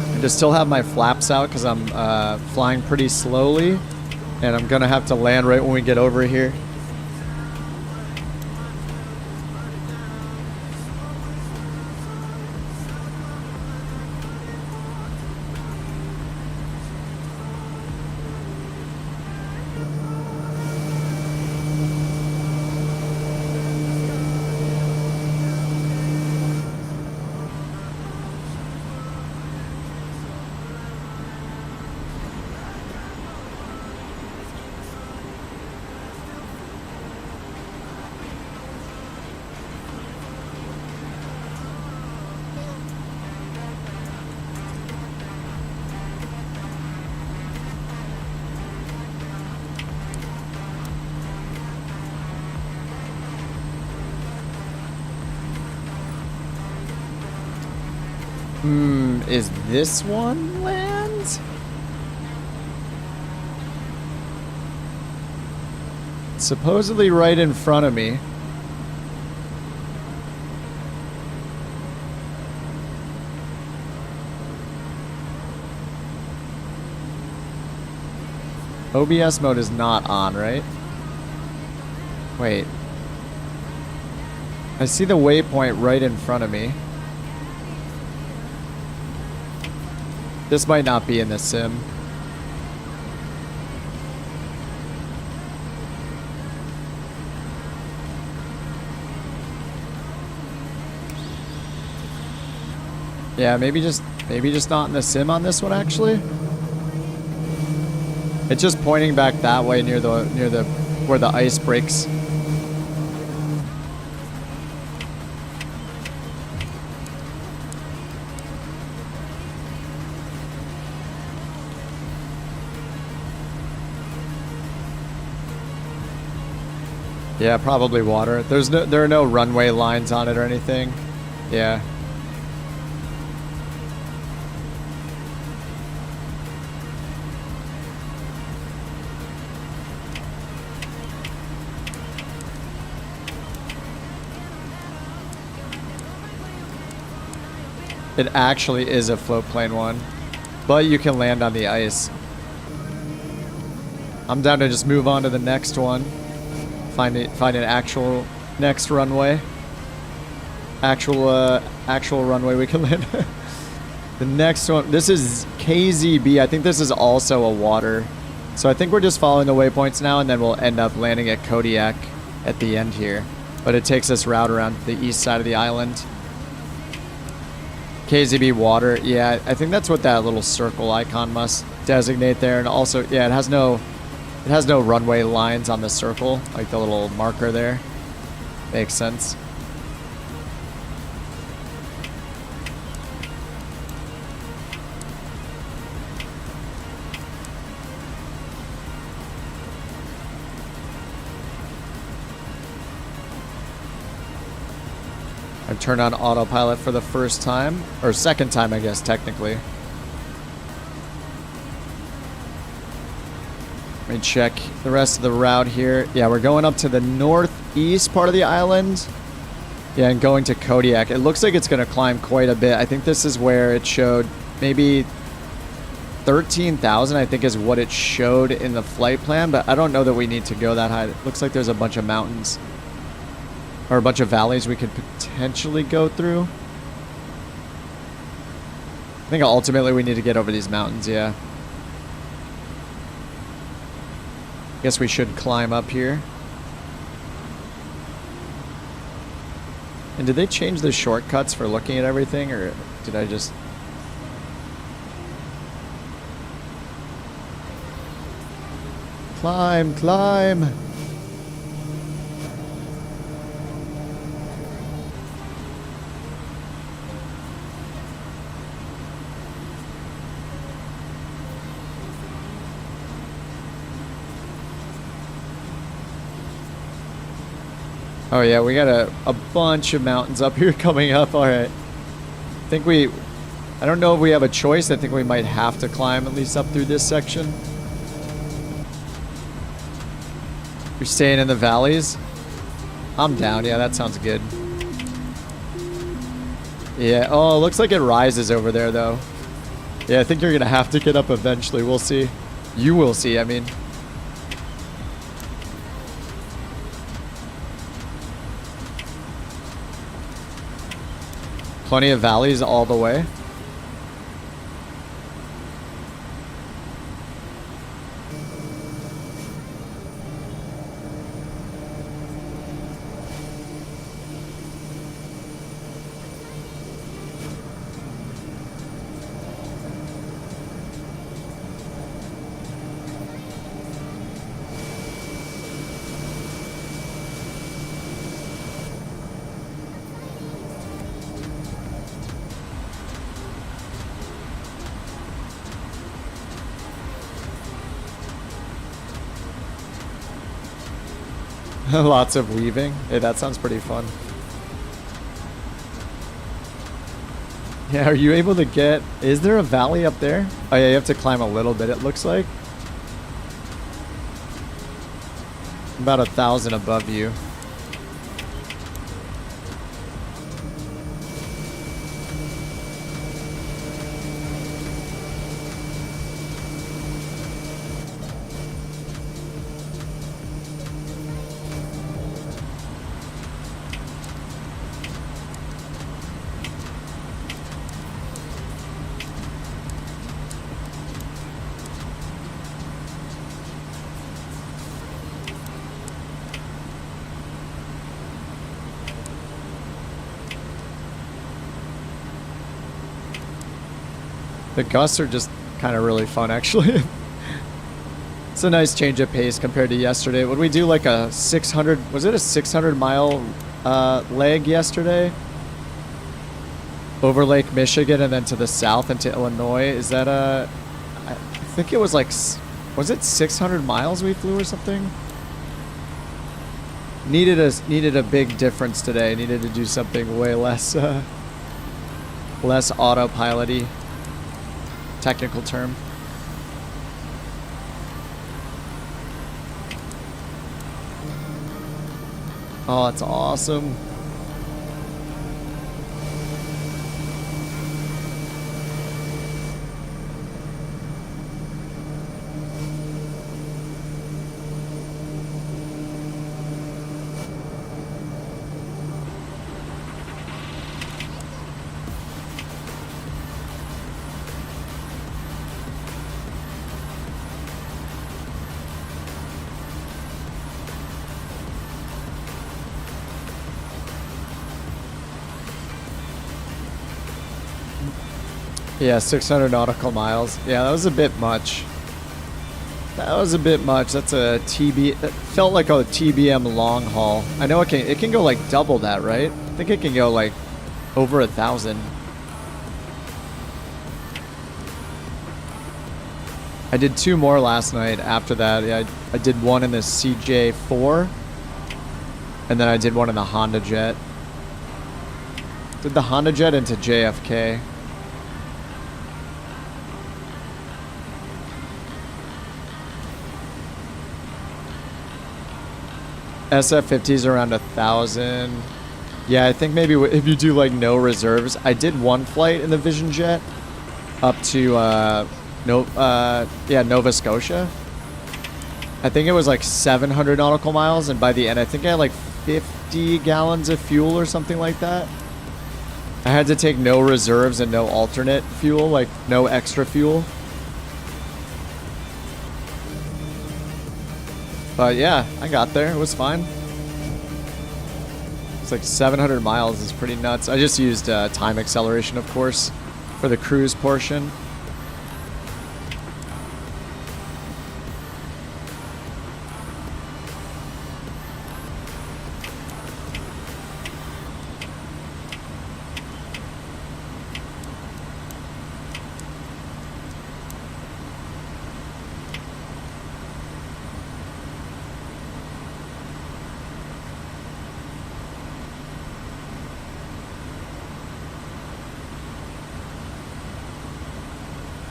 I just still have my flaps out because I'm flying pretty slowly, and I'm gonna have to land right when we get over here. Is this one land? Supposedly right in front of me. OBS mode is not on, right? Wait. I see the waypoint right in front of me. This might not be in the sim. Yeah, maybe just not in the sim on this one actually. It's just pointing back that way near the where the ice breaks. Yeah, probably water. There are no runway lines on it or anything. Yeah. It actually is a float plane one, but you can land on the ice. I'm down to just move on to the next one. Find an actual next runway. Actual runway we can land. The next one, this is KZB. I think this is also a water. So I think we're just following the waypoints now, and then we'll end up landing at Kodiak at the end here. But it takes us route around the east side of the island. KZB water, yeah, I think that's what that little circle icon must designate there. And also, yeah, it has no runway lines on the circle, like the little marker there. Makes sense. I've turned on autopilot for the first time, or second time, I guess, technically. Let me check the rest of the route here. Yeah, we're going up to the northeast part of the island. Yeah, and going to Kodiak. It looks like it's going to climb quite a bit. I think this is where it showed maybe 13,000, I think is what it showed in the flight plan, but I don't know that we need to go that high. It looks like there's a bunch of mountains. Or a bunch of valleys we could potentially go through. I think ultimately we need to get over these mountains, yeah. Guess we should climb up here. And did they change the shortcuts for looking at everything, or did I just... Climb, climb! Oh yeah, we got a bunch of mountains up here coming up. All right. I don't know if we have a choice. I think we might have to climb at least up through this section. You're staying in the valleys? I'm down. Yeah, that sounds good. Yeah. Oh, it looks like it rises over there though. Yeah, I think you're going to have to get up eventually. We'll see. You will see, I mean. Plenty of valleys all the way. Lots of weaving. Hey, that sounds pretty fun. Yeah, are you able to get... Is there a valley up there? Oh yeah, you have to climb a little bit, it looks like. About 1,000 above you. The gusts are just kind of really fun, actually. It's a nice change of pace compared to yesterday. Would we do like a 600... Was it a 600 mile leg yesterday? Over Lake Michigan and then to the south into Illinois. Is that a... I think it was like... Was it 600 miles we flew or something? Needed a big difference today. Needed to do something way less... less autopilot-y. Technical term. Oh, that's awesome. Yeah, 600 nautical miles. Yeah, that was a bit much. That was a bit much. That's a TB. It felt like a TBM long haul. I know it can go like double that, right? I think it can go like over 1,000. I did 2 more last night after that. Yeah, I did one in the CJ4. And then I did one in the Honda Jet. Did the Honda Jet into JFK. SF50's around 1,000. Yeah, I think maybe if you do like no reserves. I did one flight in the Vision Jet up to Nova Scotia. I think it was like 700 nautical miles, and by the end I think I had like 50 gallons of fuel or something like that. I had to take no reserves and no alternate fuel, like no extra fuel. But yeah, I got there. It was fine. It's like 700 miles is pretty nuts. I just used time acceleration, of course, for the cruise portion.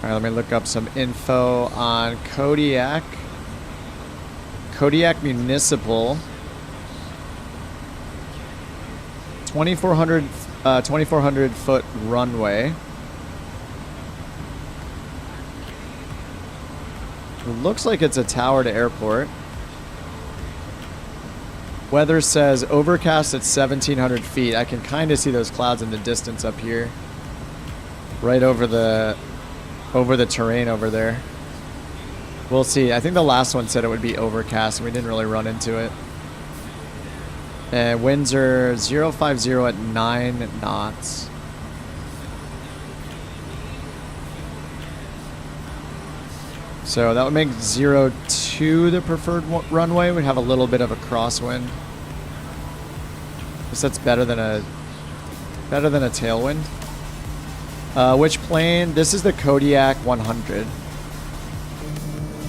All right, let me look up some info on Kodiak. Kodiak Municipal. 2,400 foot runway. It looks like it's a tower to airport. Weather says overcast at 1,700 feet. I can kind of see those clouds in the distance up here. Right over the terrain over there. We'll see. I think the last one said it would be overcast, and we didn't really run into it. And winds are 050 at 9 knots. So that would make 02 the preferred runway. We'd have a little bit of a crosswind. Guess that's better than a tailwind. Which plane? This is the Kodiak 100.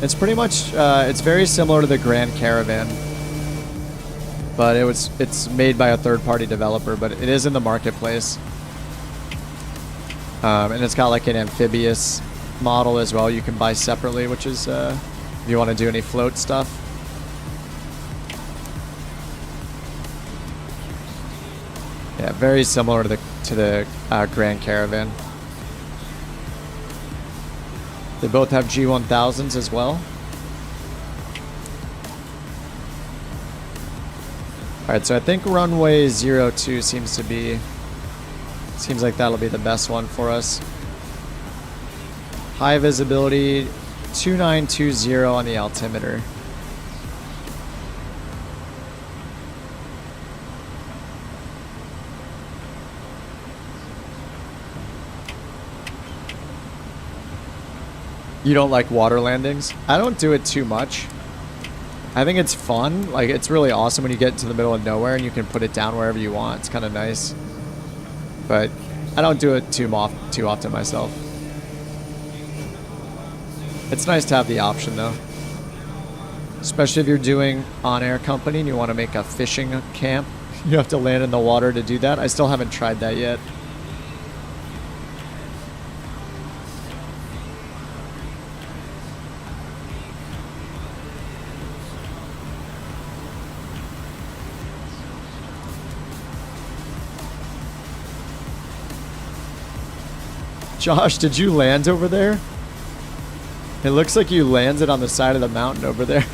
It's pretty much, it's very similar to the Grand Caravan, but it's made by a third-party developer, but it is in the marketplace. And it's got like an amphibious model as well you can buy separately, which is if you want to do any float stuff. Yeah, very similar to the Grand Caravan. They both have G1000s as well. Alright, so I think runway 02 seems like that'll be the best one for us. High visibility, 2920 on the altimeter. You don't like water landings? I don't do it too much. I think it's fun. Like, it's really awesome when you get into the middle of nowhere and you can put it down wherever you want. It's kind of nice. But I don't do it too often myself. It's nice to have the option, though. Especially if you're doing on-air company and you want to make a fishing camp. You have to land in the water to do that. I still haven't tried that yet. Josh, did you land over there? It looks like you landed on the side of the mountain over there.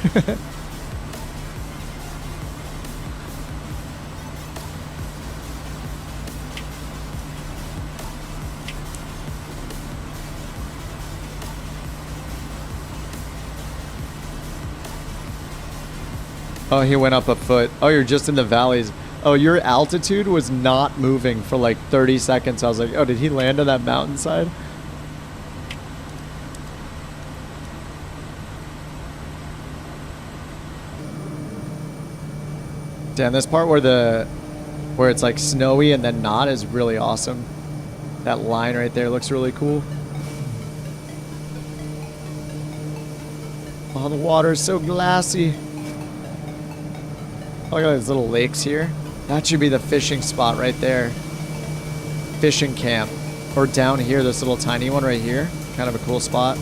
Oh, he went up a foot. Oh, you're just in the valleys. Oh, your altitude was not moving for like 30 seconds. I was like, oh, did he land on that mountainside? Damn, this part where it's like snowy and then not is really awesome. That line right there looks really cool. Oh, the water is so glassy. Oh, look at these little lakes here. That should be the fishing spot right there. Fishing camp. Or down here, this little tiny one right here. Kind of a cool spot.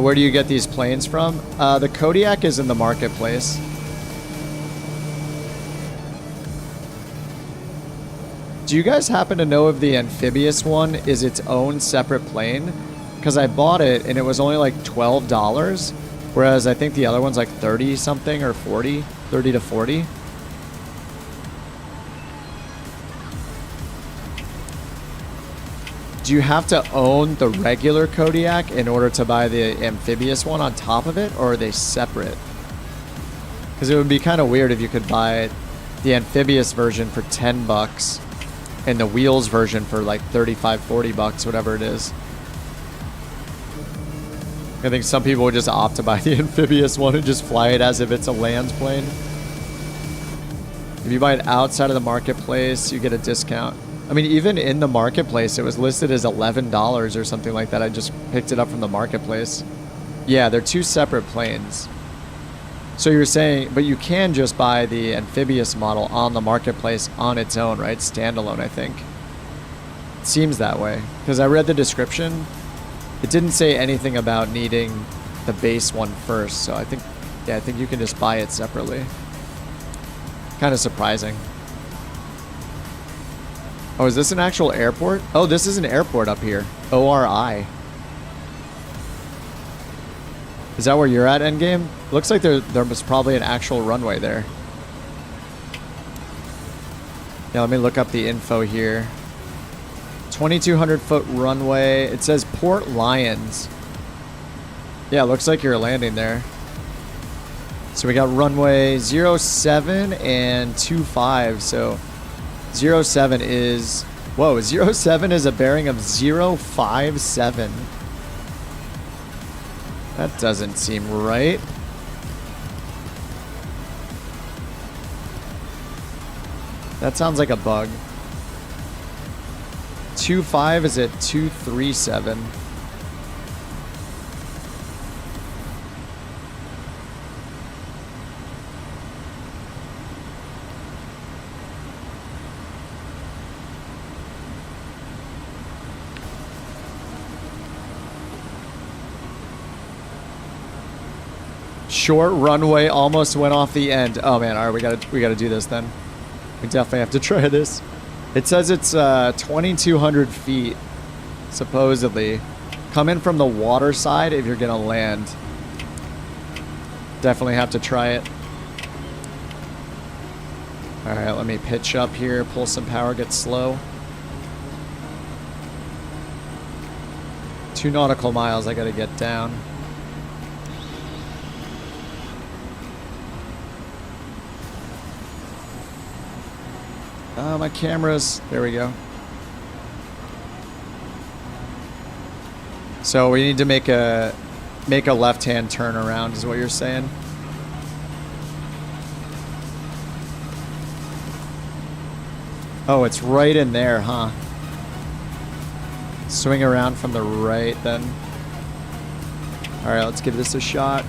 Where do you get these planes from? The Kodiak is in the marketplace. Do you guys happen to know if the amphibious one is its own separate plane? Because I bought it and it was only like $12, whereas I think the other one's like 30 something or 40, 30 to 40. Do you have to own the regular Kodiak in order to buy the amphibious one on top of it, or are they separate? Because it would be kind of weird if you could buy the amphibious version for 10 bucks and the wheels version for like 35, 40 bucks, whatever it is. I think some people would just opt to buy the amphibious one and just fly it as if it's a land plane. If you buy it outside of the marketplace, you get a discount. I mean, even in the marketplace, it was listed as $11 or something like that. I just picked it up from the marketplace. Yeah, they're two separate planes. So you're saying, but you can just buy the amphibious model on the marketplace on its own, right? Standalone, I think. It seems that way. Because I read the description. It didn't say anything about needing the base one first, so I think you can just buy it separately. Kind of surprising. Oh, is this an actual airport? Oh, this is an airport up here. ORI. Is that where you're at, Endgame? Looks like there was probably an actual runway there. Yeah, let me look up the info here. 2,200 foot runway. It says Port Lions. Yeah, looks like you're landing there. So we got runway 07 and 25. So 07 is... Whoa, 07 is a bearing of 057. That doesn't seem right. That sounds like a bug. 25 is at 237. Short runway almost went off the end. Oh man, all right, we gotta do this then. We definitely have to try this. It says it's 2,200 feet, supposedly. Come in from the water side if you're gonna land. Definitely have to try it. All right, let me pitch up here, pull some power, get slow. 2 nautical miles I gotta get down. My cameras, there we go. So we need to make a left-hand turn around is what you're saying? Oh, it's right in there, huh? Swing around from the right then. All right, let's give this a shot.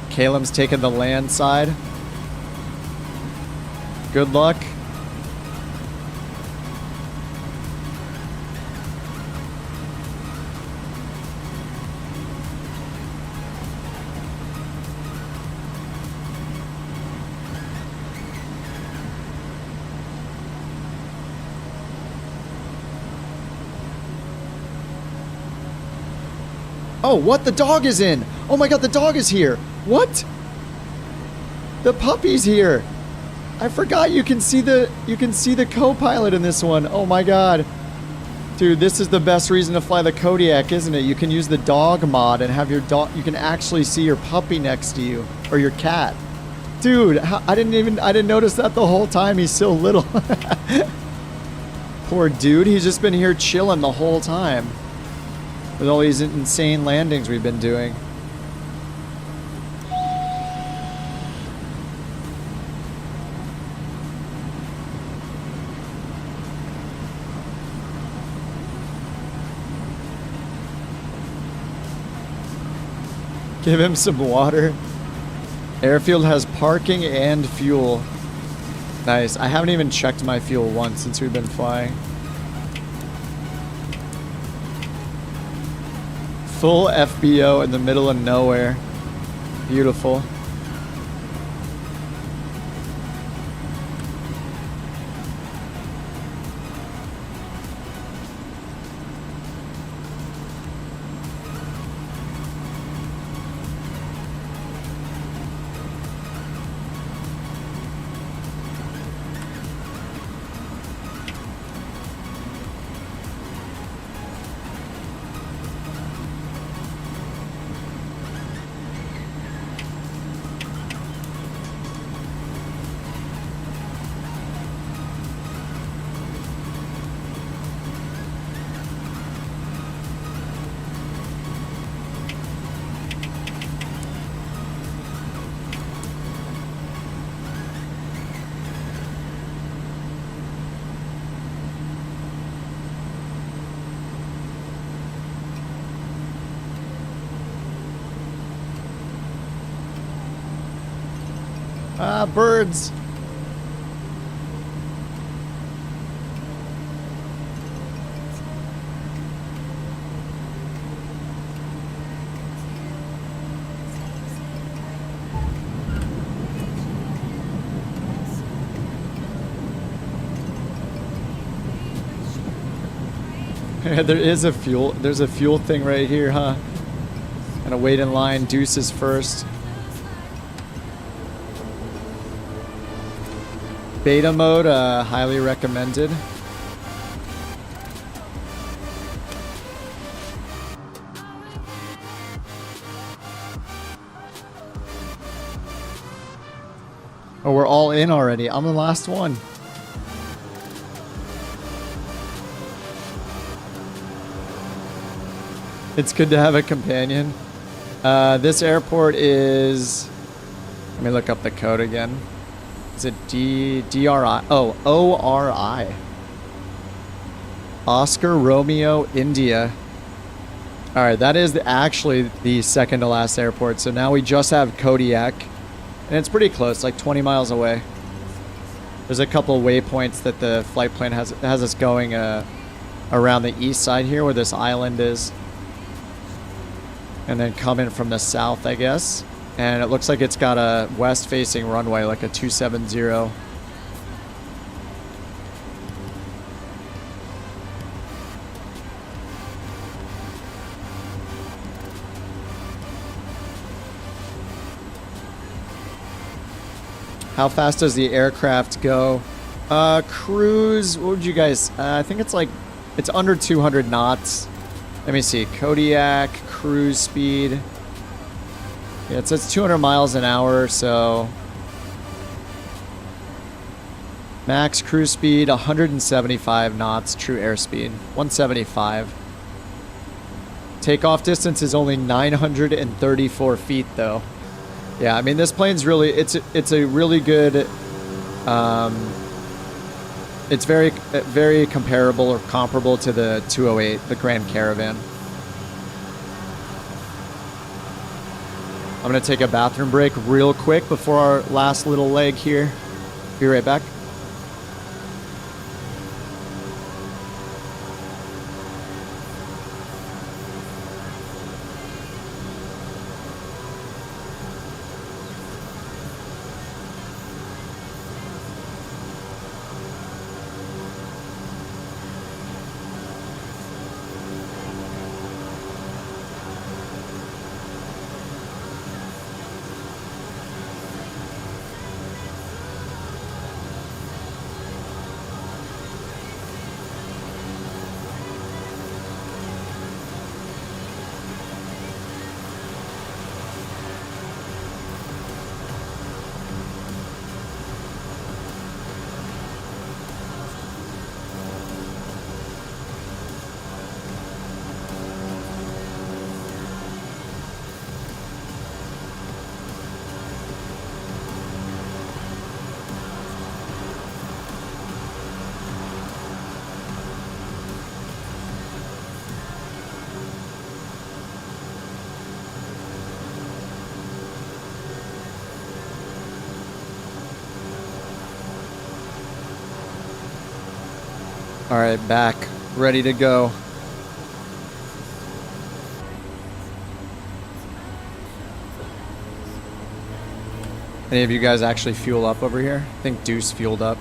Caleb's taking the land side. Good luck. Oh, what? The dog is in. Oh my god, the dog is here. What? The puppy's here. I forgot you can see the co-pilot in this one. Oh my god. Dude, this is the best reason to fly the Kodiak, isn't it? You can use the dog mod and have your dog, you can actually see your puppy next to you or your cat. Dude, I didn't notice that the whole time. He's so little. Poor dude, he's just been here chilling the whole time with all these insane landings we've been doing. Give him some water. Airfield has parking and fuel. Nice. I haven't even checked my fuel once since we've been flying. Full FBO in the middle of nowhere. Beautiful. Ah, birds. There's a fuel thing right here, huh? Gotta wait in line, deuces first. Beta mode, highly recommended. Oh, we're all in already. I'm the last one. It's good to have a companion. This airport is... Let me look up the code again. Is it DRI? Oh, ORI. Oscar Romeo India. All right, that is actually the second to last airport. So now we just have Kodiak. And it's pretty close, like 20 miles away. There's a couple of waypoints that the flight plan has us going around the east side here where this island is. And then coming from the south, I guess. And it looks like it's got a west-facing runway, like a 270. How fast does the aircraft go? Cruise, what would you guys... I think it's like... It's under 200 knots. Let me see. Kodiak, cruise speed. Yeah, it says 200 miles an hour, so... Max cruise speed, 175 knots. True airspeed, 175. Takeoff distance is only 934 feet, though. Yeah, I mean, this plane's really... It's a really good... It's very comparable or comparable to the 208, the Grand Caravan. I'm going to take a bathroom break real quick before our last little leg here. Be right back. All right, back, ready to go. Any of you guys actually fuel up over here? I think Deuce fueled up.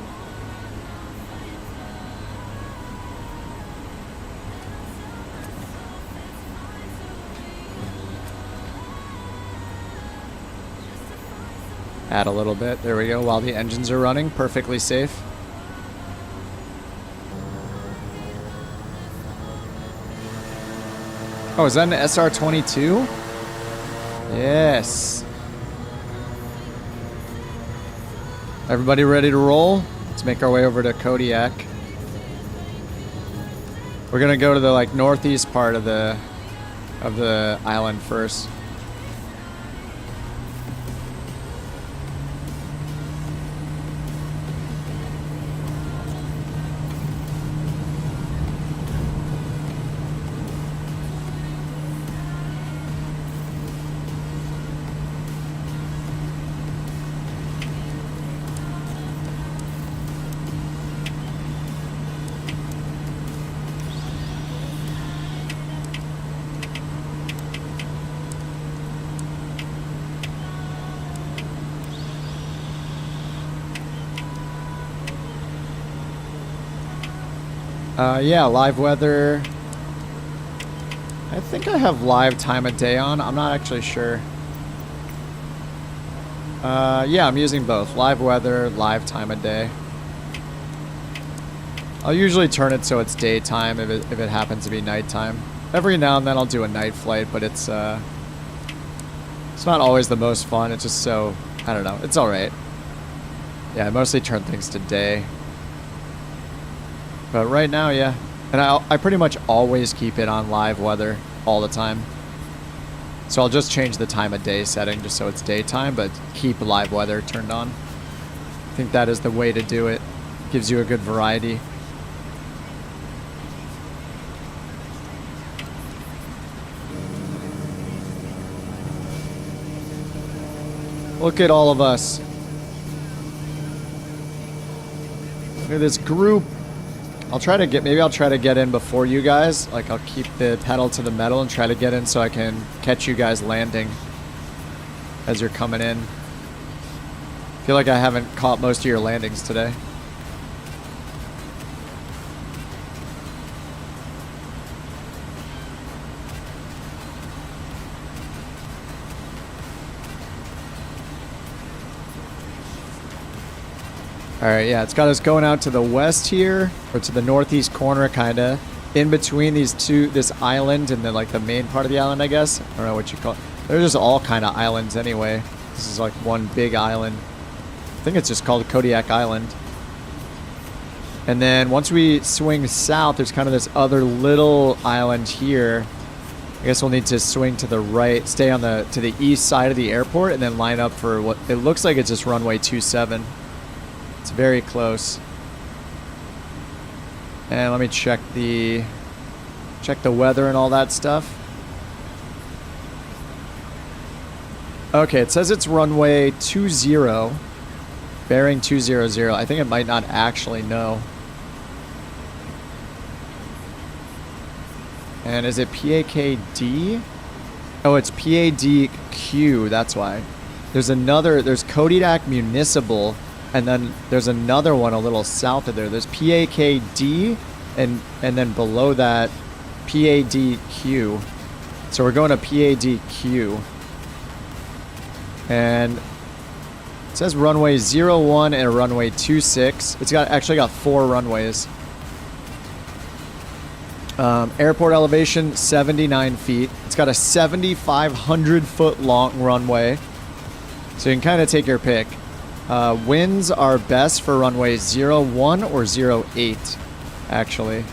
Add a little bit. There we go. While the engines are running, perfectly safe. Oh, is that an SR-22? Yes. Everybody ready to roll? Let's make our way over to Kodiak. We're gonna go to the like northeast part of the island first. Yeah, live weather. I think I have live time of day on. I'm not actually sure. Yeah, I'm using both. Live weather, live time of day. I'll usually turn it so it's daytime if it happens to be nighttime. Every now and then I'll do a night flight, but it's not always the most fun. It's just so, I don't know. It's alright. Yeah, I mostly turn things to day. But right now, yeah. And I pretty much always keep it on live weather all the time. So I'll just change the time of day setting just so it's daytime, but keep live weather turned on. I think that is the way to do it. Gives you a good variety. Look at all of us. Look at this group. Maybe I'll try to get in before you guys. Like, I'll keep the pedal to the metal and try to get in so I can catch you guys landing as you're coming in. I feel like I haven't caught most of your landings today. Alright, yeah, it's got us going out to the west here, or to the northeast corner, kinda. In between this island and then like the main part of the island, I guess. I don't know what you call it. They're just all kind of islands anyway. This is like one big island. I think it's just called Kodiak Island. And then once we swing south, there's kind of this other little island here. I guess we'll need to swing to the right, stay on to the east side of the airport, and then line up for what it looks like it's just runway 27. It's very close. And let me check the weather and all that stuff. Okay, it says it's runway 20, bearing 200. I think it might not actually know. And is it PAKD? Oh, it's PADQ, that's why. There's Kodiak Municipal, and then there's another one a little south of there. There's PAKD, and then below that, PADQ. So we're going to PADQ. And it says runway 01 and runway 26. It's actually got 4 runways. Airport elevation, 79 feet. It's got a 7,500 foot long runway. So you can kind of take your pick. Winds are best for runway 01 or 08, actually.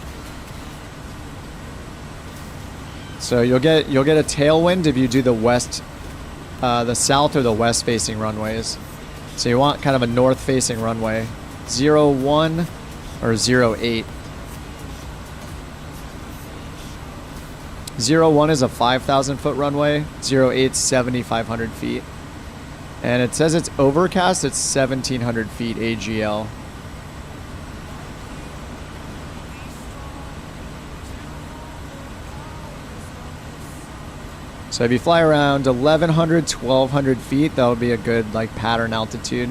So you'll get a tailwind if you do the south or the west facing runways. So you want kind of a north facing runway. 01 or 08. 01 is a 5,000 foot runway. 08 is 7,500 feet. And it says it's overcast. It's 1,700 feet AGL. So if you fly around 1,100, 1,200 feet, that would be a good like pattern altitude.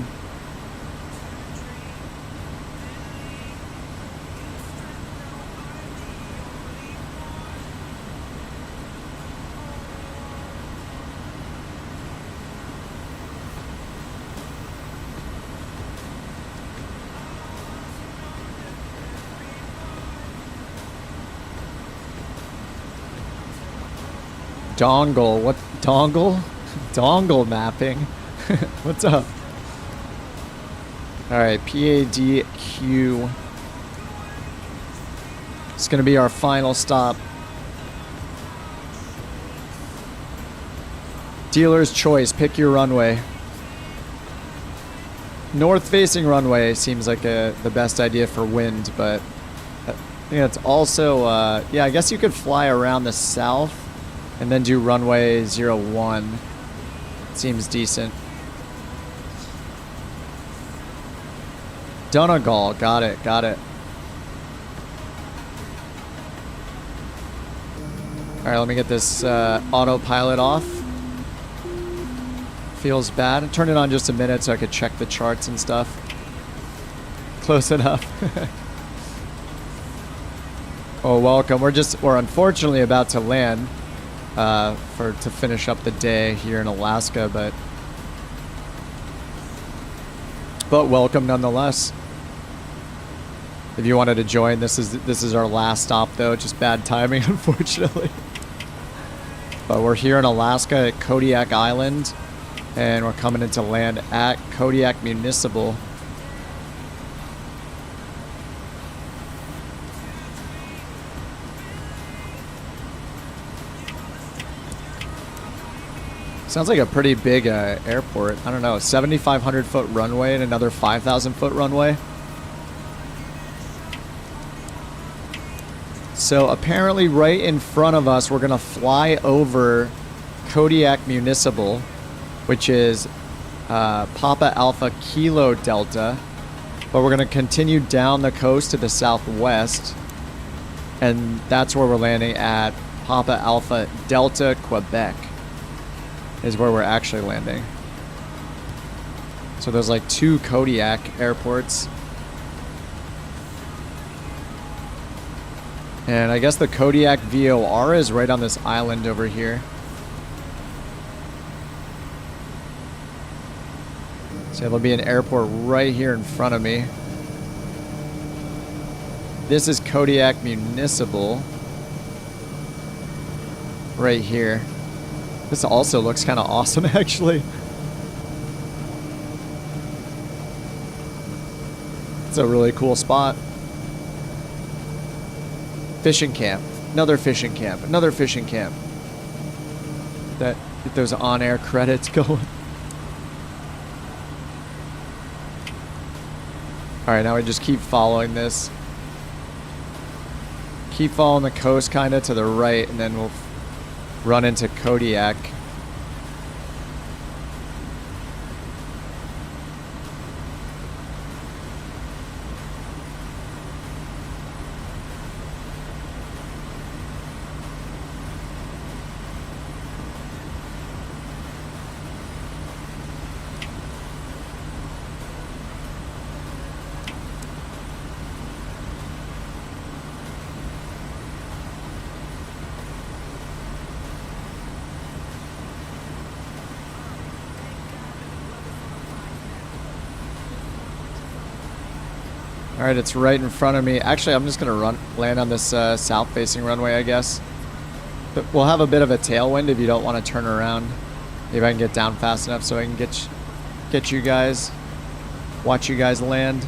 Dongle. What? Dongle? Dongle mapping. What's up? Alright, PADQ. It's going to be our final stop. Dealer's choice. Pick your runway. North-facing runway seems like the best idea for wind, but I think it's also... yeah, I guess you could fly around the south and then do runway 01. Seems decent. Donegal. Got it. Alright, let me get this autopilot off. Feels bad. Turn it on just a minute so I could check the charts and stuff. Close enough. Oh, welcome. We're unfortunately about to land. To finish up the day here in Alaska, but welcome nonetheless. If you wanted to join, this is our last stop though. Just bad timing, unfortunately. But we're here in Alaska at Kodiak Island, and we're coming into land at Kodiak Municipal. Sounds like a pretty big airport. I don't know, 7,500 foot runway and another 5,000 foot runway. So apparently right in front of us, we're gonna fly over Kodiak Municipal, which is Papa Alpha Kilo Delta. But we're going to continue down the coast to the southwest. And that's where we're landing at Papa Alpha Delta, Quebec. Is where we're actually landing. So there's like 2 Kodiak airports. And I guess the Kodiak VOR is right on this island over here. So there'll be an airport right here in front of me. This is Kodiak Municipal. Right here. This also looks kind of awesome, actually. It's a really cool spot. Fishing camp. Another fishing camp. Another fishing camp. Get those on-air credits going. Alright, now we just keep following this. Keep following the coast kind of to the right, and then we'll run into Kodiak. Alright, it's right in front of me. Actually, I'm just going to land on this south-facing runway, I guess. But we'll have a bit of a tailwind if you don't want to turn around. Maybe I can get down fast enough so I can get you guys, watch you guys land.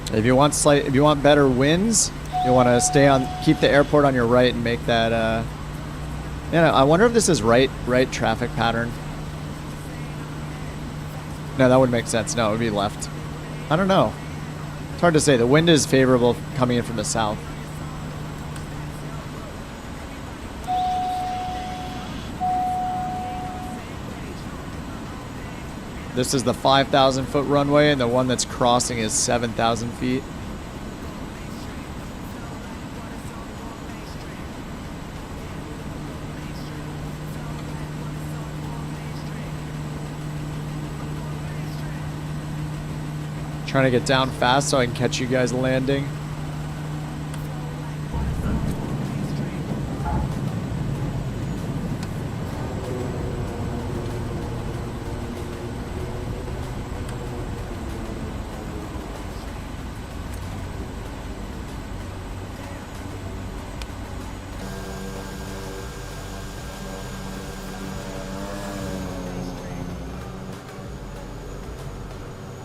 If you want better winds, you want to keep the airport on your right and make that. I wonder if this is right traffic pattern. No, that would make sense. No, it would be left. I don't know. It's hard to say. The wind is favorable coming in from the south. This is the 5,000 foot runway, and the one that's crossing is 7,000 feet. Trying to get down fast so I can catch you guys landing.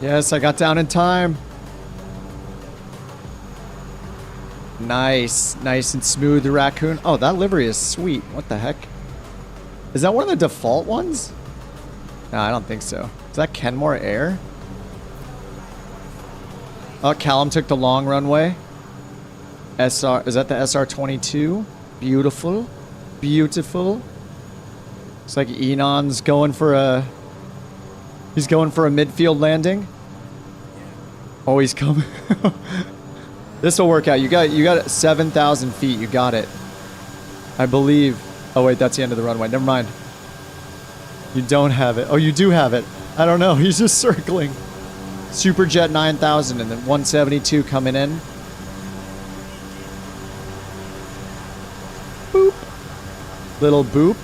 Yes, I got down in time. Nice. Nice and smooth, the raccoon. Oh, that livery is sweet. What the heck? Is that one of the default ones? No, I don't think so. Is that Kenmore Air? Oh, Callum took the long runway. SR, is that the SR-22? Beautiful. Beautiful. It's like Enon's going for a... He's going for a midfield landing. Oh, he's coming. This will work out. You got 7,000 feet. You got it. I believe. Oh, wait, that's the end of the runway. Never mind. You don't have it. Oh, you do have it. I don't know. He's just circling. Superjet 9,000 and then 172 coming in. Boop. Little boop.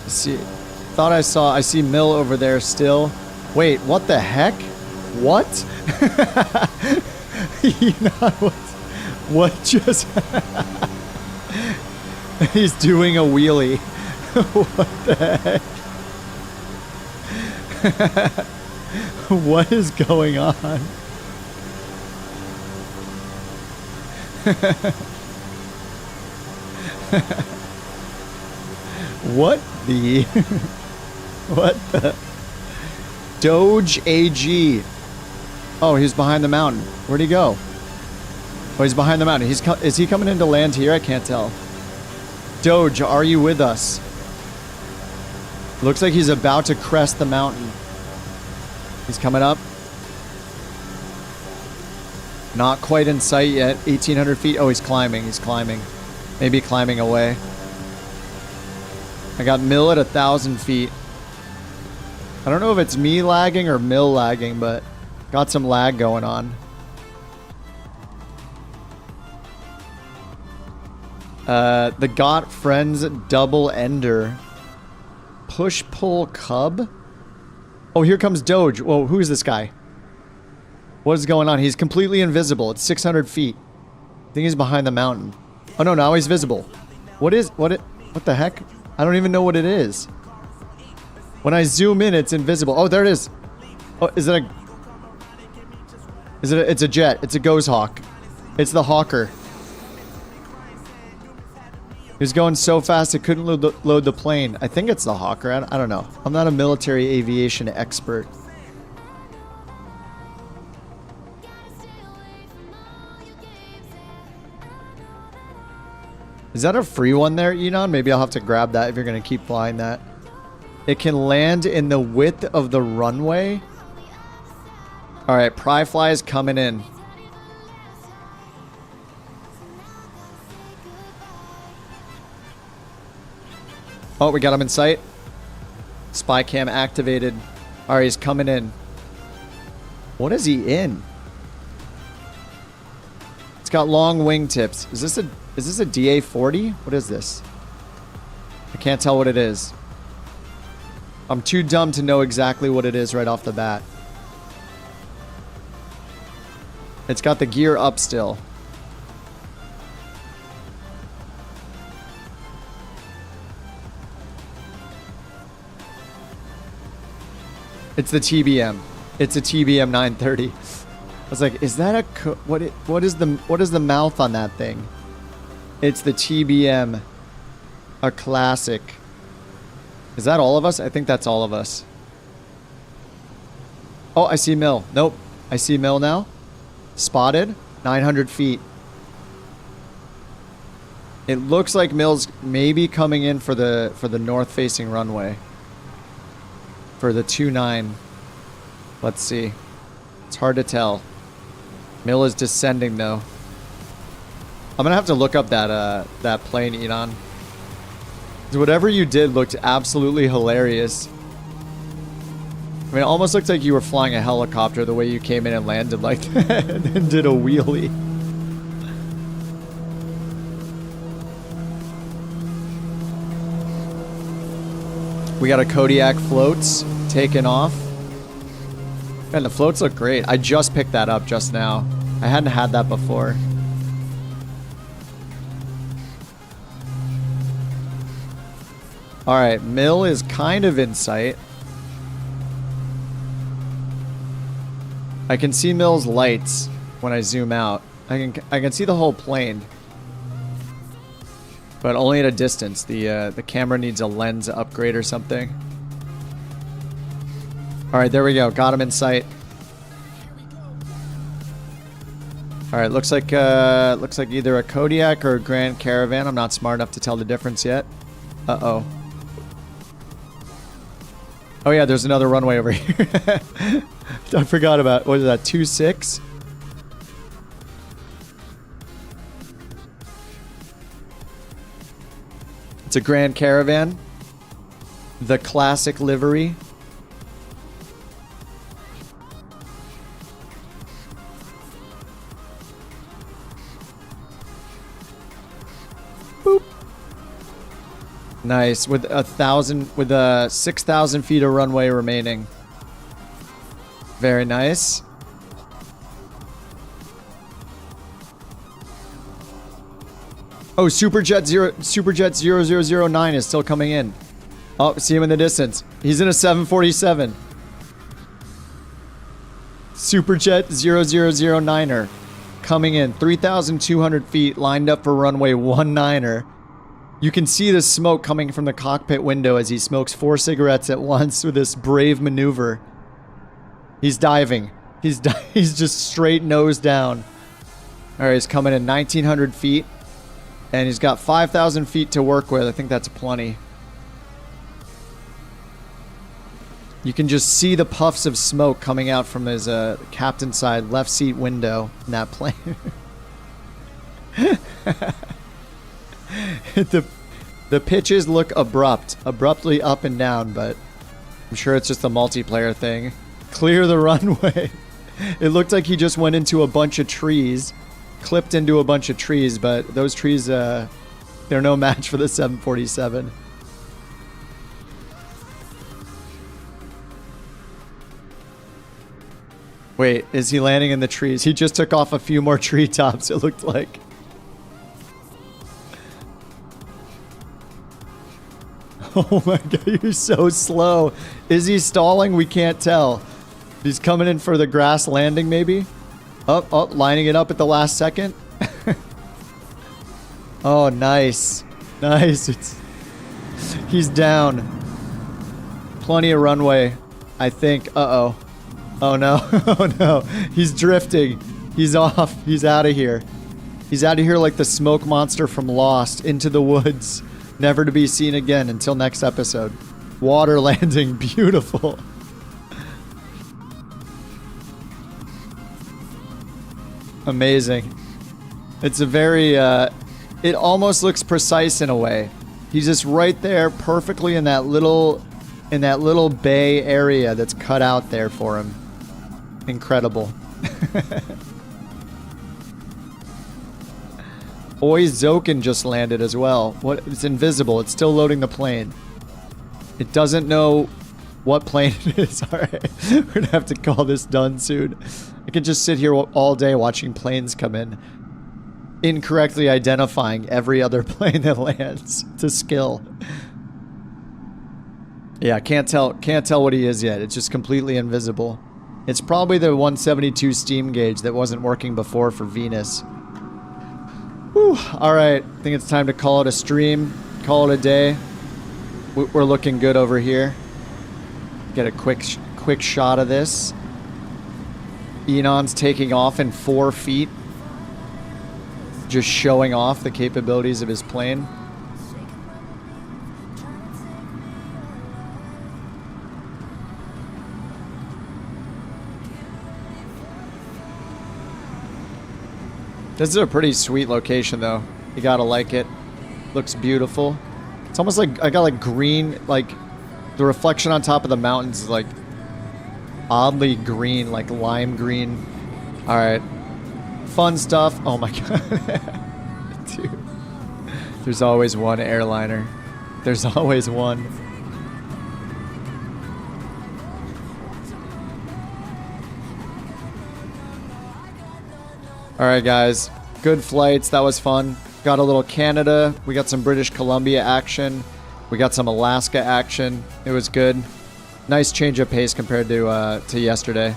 See, I see Mill over there still. Wait, what the heck? What? What just... He's doing a wheelie. What the heck? What is going on? What the... What the... Doge AG. Oh, he's behind the mountain. Where'd he go? Oh, he's behind the mountain. Is he coming in to land here? I can't tell. Doge, are you with us? Looks like he's about to crest the mountain. He's coming up. Not quite in sight yet. 1,800 feet. Oh, he's climbing. He's climbing. Maybe climbing away. I got Mill at 1,000 feet. I don't know if it's me lagging or Mill lagging, but got some lag going on. The Got Friends Double Ender. Push Pull Cub. Oh, here comes Doge. Whoa, who is this guy? What is going on? He's completely invisible. It's 600 feet. I think he's behind the mountain. Oh no, now he's visible. What the heck? I don't even know what it is. When I zoom in, it's invisible. Oh, there it is. Oh, it's a jet. It's a Ghost Hawk. It's the Hawker. He was going so fast it couldn't load the plane. I think it's the Hawker. I don't know. I'm not a military aviation expert. Is that a free one there, Enon? Maybe I'll have to grab that if you're going to keep flying that. It can land in the width of the runway. All right, Pry Fly is coming in. Oh, we got him in sight. Spy cam activated. All right, he's coming in. What is he in? It's got long wingtips. Is this a DA-40? What is this? I can't tell what it is. I'm too dumb to know exactly what it is right off the bat. It's got the gear up still. It's the TBM. It's a TBM 930. I was like, is that a what is the mouth on that thing? It's the TBM, a classic. Is that all of us? I think that's all of us. Oh, I see Mill. Nope. I see Mill now. Spotted. 900 feet. It looks like Mill's maybe coming in for the north-facing runway. For the 2-9. Let's see. It's hard to tell. Mill is descending though. I'm gonna have to look up that plane, Enon. Whatever you did looked absolutely hilarious. I mean, it almost looked like you were flying a helicopter the way you came in and landed like that and then did a wheelie. We got a Kodiak floats taking off. Man, the floats look great. I just picked that up just now. I hadn't had that before. Alright, Mill is kind of in sight. I can see Mill's lights when I zoom out. I can see the whole plane. But only at a distance. The camera needs a lens upgrade or something. Alright, there we go. Got him in sight. Alright, looks like either a Kodiak or a Grand Caravan. I'm not smart enough to tell the difference yet. Uh-oh. Oh yeah, there's another runway over here. I forgot about, what is that, 2-6? It's a Grand Caravan. The classic livery. Boop. Nice, with 6,000 feet of runway remaining. Very nice. Oh, Superjet 0009 is still coming in. Oh, see him in the distance. He's in a 747. Superjet 0009er coming in. 3,200 feet lined up for runway 19er. You can see the smoke coming from the cockpit window as he smokes 4 cigarettes at once with this brave maneuver. He's diving. He's just straight nose down. All right, he's coming in 1,900 feet. And he's got 5,000 feet to work with. I think that's plenty. You can just see the puffs of smoke coming out from his captain side left seat window in that plane. The pitches look abruptly up and down, but I'm sure it's just a multiplayer thing. Clear the runway. It looked like he just went into a bunch of trees, clipped into a bunch of trees, but those trees, they're no match for the 747. Wait, is he landing in the trees? He just took off a few more treetops, it looked like. Oh my god, you're so slow. Is he stalling? We can't tell. He's coming in for the grass landing, maybe? Oh, lining it up at the last second. Oh, nice. Nice. He's down. Plenty of runway, I think. Uh-oh. Oh, no. Oh, no. He's drifting. He's off. He's out of here. He's out of here like the smoke monster from Lost, into the woods. Never to be seen again until next episode. Water landing. Beautiful. Amazing. It's a very, it almost looks precise in a way. He's just right there perfectly in that little bay area that's cut out there for him. Incredible. Oi, Zokin just landed as well. What? It's invisible. It's still loading the plane. It doesn't know what plane it is. Alright. We're gonna have to call this done soon. I could just sit here all day watching planes come in, incorrectly identifying every other plane that lands. It's a skill. Yeah, can't tell what he is yet. It's just completely invisible. It's probably the 172 steam gauge that wasn't working before for Venus. Whew. Alright, I think it's time to call it a stream. Call it a day. We're looking good over here. Get a quick shot of this. Enon's taking off in 4 feet. Just showing off the capabilities of his plane. This is a pretty sweet location though. You gotta like it. Looks beautiful. It's almost like I got like green, like the reflection on top of the mountains is like oddly green, like lime green. Alright. Fun stuff. Oh my god. Dude. There's always one airliner. There's always one. Alright guys, good flights, that was fun. Got a little Canada, we got some British Columbia action, we got some Alaska action, it was good. Nice change of pace compared to yesterday.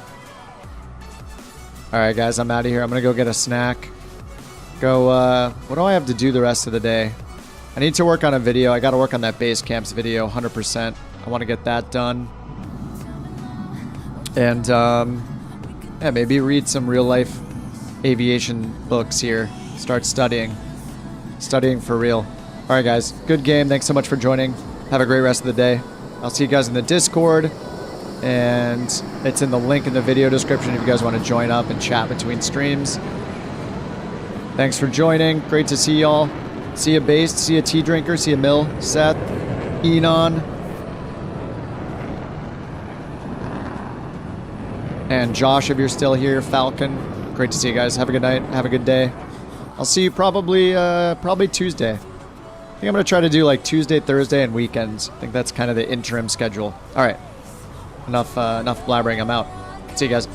Alright guys, I'm out of here, I'm gonna go get a snack. What do I have to do the rest of the day? I need to work on a video, I gotta work on that base camps video, 100%. I wanna get that done. And, yeah, maybe read some real life aviation books here. Start studying. Studying for real. Alright guys, good game. Thanks so much for joining. Have a great rest of the day. I'll see you guys in the Discord. And it's in the link in the video description if you guys want to join up and chat between streams. Thanks for joining. Great to see y'all. See you Based, see you Tea Drinker, see you Mill, Seth, Enon. And Josh, if you're still here, Falcon. Great to see you guys. Have a good night. Have a good day. I'll see you probably Tuesday. I think I'm going to try to do like Tuesday, Thursday, and weekends. I think that's kind of the interim schedule. All right. Enough blabbering. I'm out. See you guys.